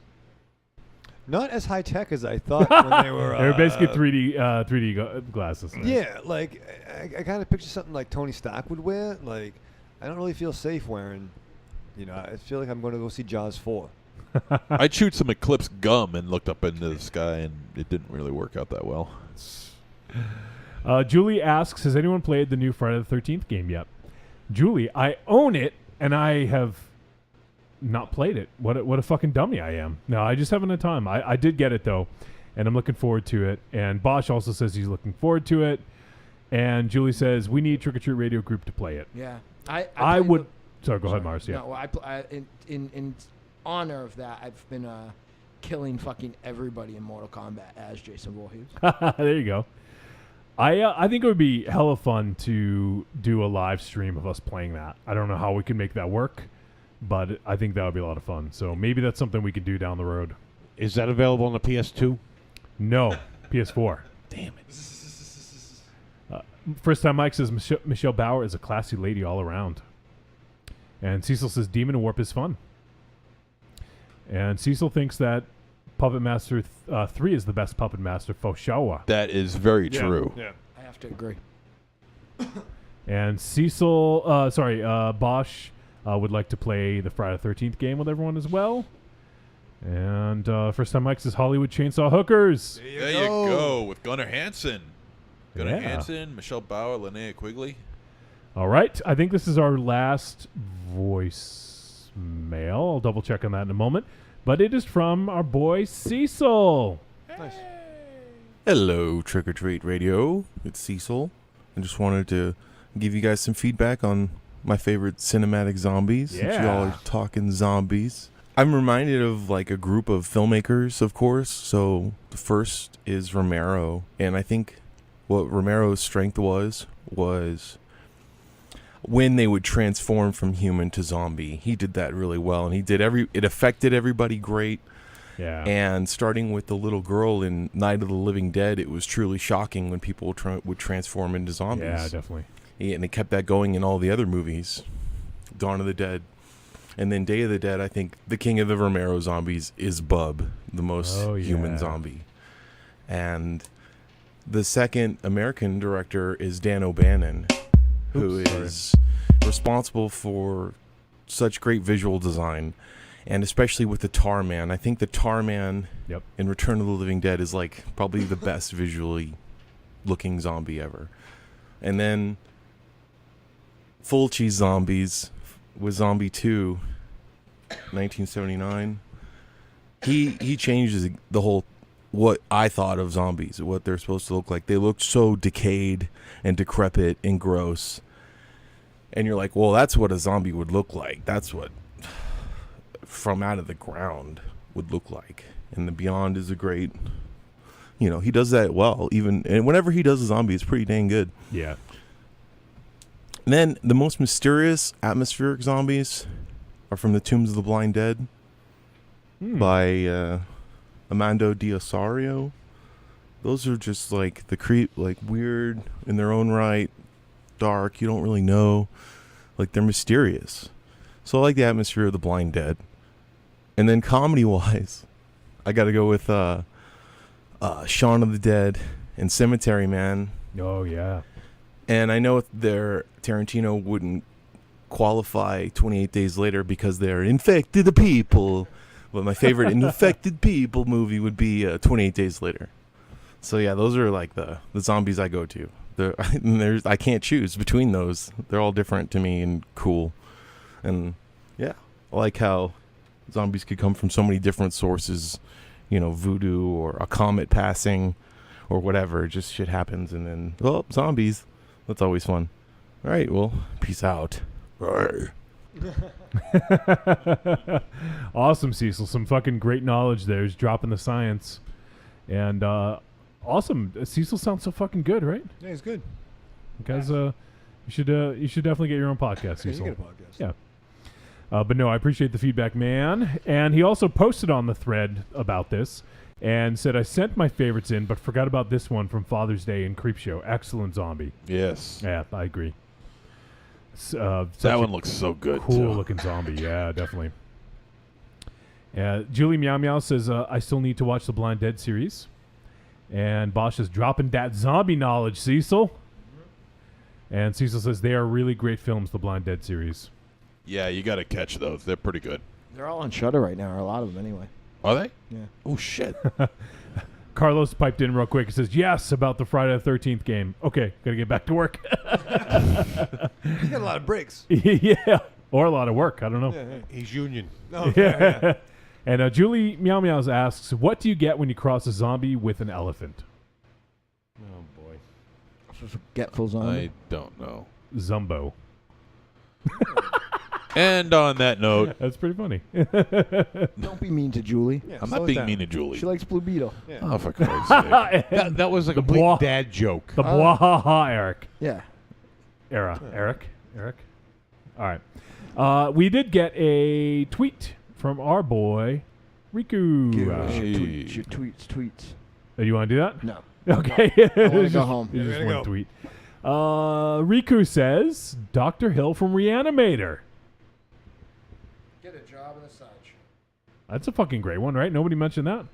Not as high tech as I thought when they were. They were basically 3D glasses. Right? Yeah, like I kind of picture something like Tony Stark would wear. Like I don't really feel safe wearing. I feel like I'm going to go see Jaws 4. I chewed some Eclipse gum and looked up into the sky, and it didn't really work out that well. Julie asks, has anyone played the new Friday the 13th game yet? Julie, I own it, and I have not played it. What a fucking dummy I am. No, I just haven't had time. I did get it, though, and I'm looking forward to it. And Bosch also says he's looking forward to it. And Julie says, we need Trick or Treat Radio Group to play it. Yeah. I would... Sorry, go ahead, Mars. Yeah. No, in honor of that, I've been killing fucking everybody in Mortal Kombat as Jason Voorhees. There you go. I think it would be hella fun to do a live stream of us playing that. I don't know how we can make that work, but I think that would be a lot of fun. So maybe that's something we could do down the road. Is that available on the PS2? No, PS4. Damn it. First time Mike says Michelle Bauer is a classy lady all around. And Cecil says Demon Warp is fun. And Cecil thinks that Puppet Master 3 is the best Puppet Master for sure. That is very true. Yeah, I have to agree. And Cecil, Bosch would like to play the Friday the 13th game with everyone as well. And first time Mike says Hollywood Chainsaw Hookers. There you go with Gunnar Hansen. Gunnar Yeah. Hansen, Michelle Bauer, Linnea Quigley. All right. I think this is our last voicemail. I'll double check on that in a moment. But it is from our boy Cecil. Nice. Hello, Trick or Treat Radio. It's Cecil. I just wanted to give you guys some feedback on my favorite cinematic zombies. Since Yeah. y'all are talking zombies. I'm reminded of like a group of filmmakers, of course. So the first is Romero. And I think what Romero's strength was when they would transform from human to zombie. He did that really well, and it affected everybody great. Yeah. And starting with the little girl in Night of the Living Dead, it was truly shocking when people would transform into zombies. Yeah, definitely. Yeah, and they kept that going in all the other movies. Dawn of the Dead. And then Day of the Dead, I think the king of the Romero zombies is Bub, the most human zombie. And the second American director is Dan O'Bannon, who is responsible for such great visual design, and especially with the Tar Man. I think the Tar Man in Return of the Living Dead is like probably the best visually looking zombie ever. And then Fulci Zombies with Zombie 2, 1979. He changes the whole what I thought of zombies, what they're supposed to look like. They looked so decayed and decrepit and gross. And you're like, well, that's what a zombie would look like. That's what From Out of the Ground would look like. And The Beyond is a great, he does that well. And whenever he does a zombie, it's pretty dang good. Yeah. And then the most mysterious atmospheric zombies are from The Tombs of the Blind Dead by Armando D'Osario. Those are just like weird in their own right, dark. You don't really know, like they're mysterious. So I like the atmosphere of The Blind Dead. And then comedy-wise, I got to go with Shaun of the Dead and Cemetery Man. Oh yeah. And I know Tarantino wouldn't qualify 28 Days Later because they're infected people. But my favorite infected people movie would be 28 Days Later. So yeah, those are like the zombies I go to. I can't choose between those. They're all different to me and cool. And yeah, I like how zombies could come from so many different sources. Voodoo or a comet passing or whatever. Just shit happens and then, zombies. That's always fun. All right, well, peace out. Bye. Awesome, Cecil. Some fucking great knowledge there. He's dropping the science. And awesome. Cecil sounds so fucking good, right? Yeah, he's good. Guys, you should definitely get your own podcast, Cecil. You get a podcast. Yeah. But no, I appreciate the feedback, man. And he also posted on the thread about this and said, I sent my favorites in, but forgot about this one from Father's Day and Creepshow. Excellent zombie. Yes. Yeah, I agree. That one looks so good, Cool too. looking zombie. Yeah, definitely. Julie Meow Meow says, I still need to watch the Blind Dead series. And Bosch is dropping that zombie knowledge, Cecil. And Cecil says, they are really great films, the Blind Dead series. Yeah, you got to catch those. They're pretty good. They're all on Shudder right now, or a lot of them anyway. Are they? Yeah. Oh, shit. Carlos piped in real quick and says, yes, about the Friday the 13th game. Okay, got to get back to work. He's got a lot of breaks. Yeah, or a lot of work. I don't know. Yeah. He's union. Oh, yeah. And Julie Meow Meows asks, what do you get when you cross a zombie with an elephant? Oh, boy. Forgetful zombie. I don't know. Zumbo. And on that note, that's pretty funny. Don't be mean to Julie. Yeah, I'm slow not it being down. mean to Julie. She likes Blue Beetle. Yeah. Oh, for Christ's sake. That was like a The complete bois- dad joke. The Bwahaha Eric. Yeah. Eric. All right. We did get a tweet from our boy, Riku. Your tweets. Oh, you want to do that? No. Okay. I wanna go home. It's just Gotta one go. tweet. Riku says, Dr. Hill from Reanimator. Get a job in the sideshow. That's a fucking great one, right? Nobody mentioned that.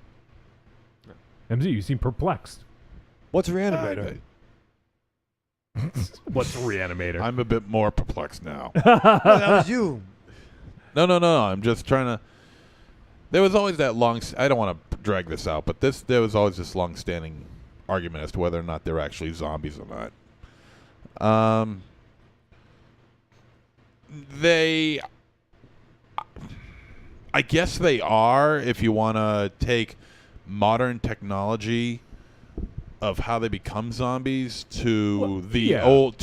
MZ, you seem perplexed. What's Reanimator? What's Reanimator? I'm a bit more perplexed now. Oh, that was you. No. I'm just trying to. There was always that I don't want to drag this out, but there was always this long-standing argument as to whether or not they're actually zombies or not. I guess they are, if you want to take modern technology of how they become zombies to the old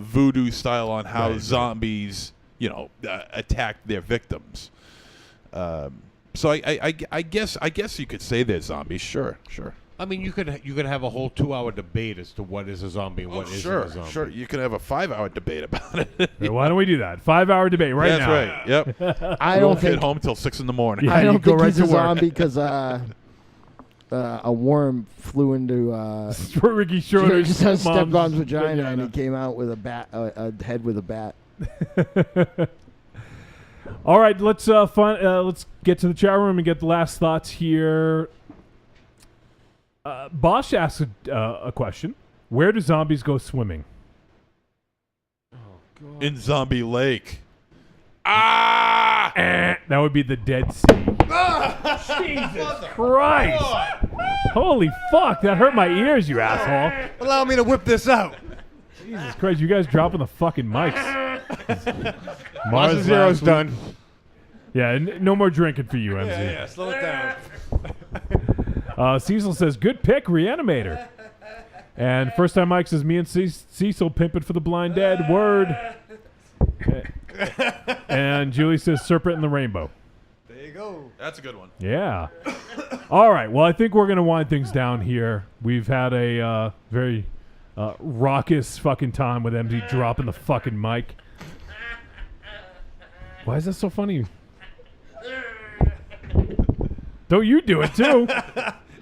voodoo style on how zombies attack their victims. So I guess you could say they're zombies. Sure. I mean, you could have a whole 2-hour debate as to what is a zombie and what isn't a zombie. Sure. You could have a 5-hour debate about it. Yeah, why don't we do that? 5-hour debate right That's now. right. Yep. I don't get think home till 6 a.m. Yeah, I you don't go think right he's to a work. zombie because a worm flew into Ricky Schroeder's Stepmom's mom's vagina and he came out with a bat, a head with a bat. All right, let's get to the chat room and get the last thoughts here. Bosch asked a question. Where do zombies go swimming? In Zombie Lake. That would be the Dead Sea. Jesus Christ. Holy fuck, that hurt my ears, you asshole. Allow me to whip this out. Jesus Christ, you guys dropping the fucking mics. Mars Zero's done. Yeah, no more drinking for you, MZ. Yeah, slow it down. Cecil says, good pick, Reanimator. And First Time Mike says, me and Cecil pimping for the Blind Dead. Word. And Julie says, Serpent in the Rainbow. There you go. That's a good one. Yeah. All right. Well, I think we're going to wind things down here. We've had a very raucous fucking time with MZ dropping the fucking mic. Why is that so funny? Don't you do it too?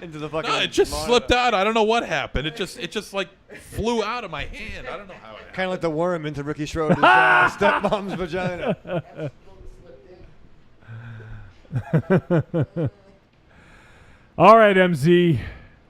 Into the fucking. No, it just slipped out. I don't know what happened. It just like flew out of my hand. I don't know how it happened. Kind of like the worm into Ricky Schroeder's stepmom's vagina. All right, MZ.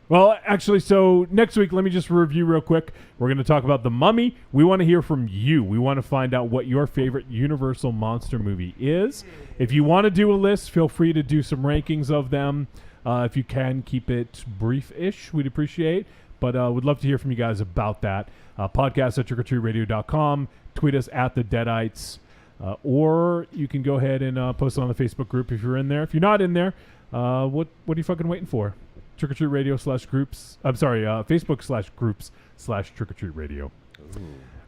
Well, actually, so next week, let me just review real quick. We're going to talk about The Mummy. We want to hear from you. We want to find out what your favorite Universal monster movie is. If you want to do a list, feel free to do some rankings of them. If you can, keep it brief-ish. We'd appreciate. But we'd love to hear from you guys about that. Podcast at trickortreatradio.com. Tweet us at the Deadites. Or you can go ahead and post it on the Facebook group if you're in there. If you're not in there, what are you fucking waiting for? Trick or Treat Radio /groups. I'm sorry, Facebook /groups /Trick or Treat Radio.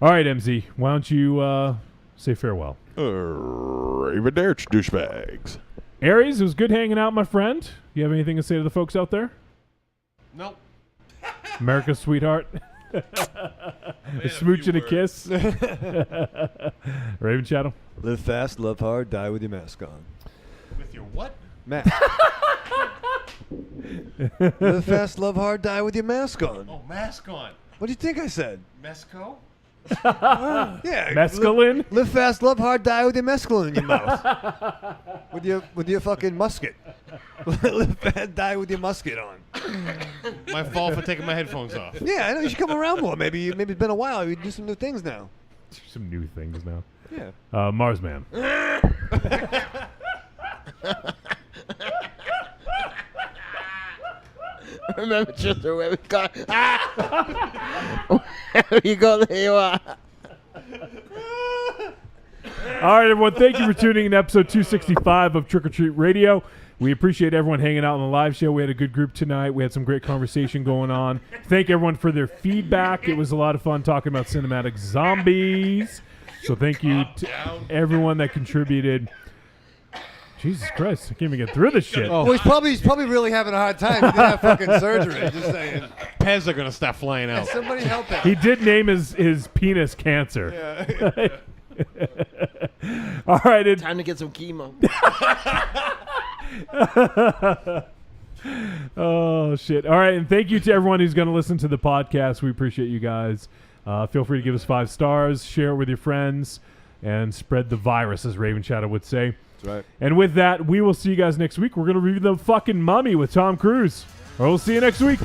All right, MZ, why don't you say farewell? Arrivederci, douchebags. Aries, it was good hanging out, my friend. You have anything to say to the folks out there? Nope. America's sweetheart. A smooch and a kiss. Raven Shadow. Live fast, love hard, die with your mask on. With your what? Mask. Live fast, love hard, die with your mask on. Oh, mask on. What do you think I said? Mesco? Yeah. Mescaline? Live fast, love hard, die with your mescaline in your mouth. with your fucking musket. Live fast, die with your musket on. My fault for taking my headphones off. Yeah, I know. You should come around more. Maybe it's been a while. We do some new things now. Some new things now. Yeah. Marsman. Remember, Chester, where we got. Where you go, there you are. All right, everyone. Thank you for tuning in to episode 265 of Trick or Treat Radio. We appreciate everyone hanging out on the live show. We had a good group tonight. We had some great conversation going on. Thank everyone for their feedback. It was a lot of fun talking about cinematic zombies. So thank you to everyone that contributed. Jesus Christ, I can't even get through this shit. Well, he's probably really having a hard time. He didn't have fucking surgery. Just saying. Pez are gonna stop flying out. Somebody help him. He did name his penis Cancer. Yeah. All right. Time to get some chemo. Oh, shit. All right, and thank you to everyone who's going to listen to the podcast. We appreciate you guys. Feel free to give us 5 stars, share it with your friends, and spread the virus, as Raven Shadow would say. That's right. And with that, we will see you guys next week. We're going to review The fucking Mummy with Tom Cruise. Or we'll see you next week.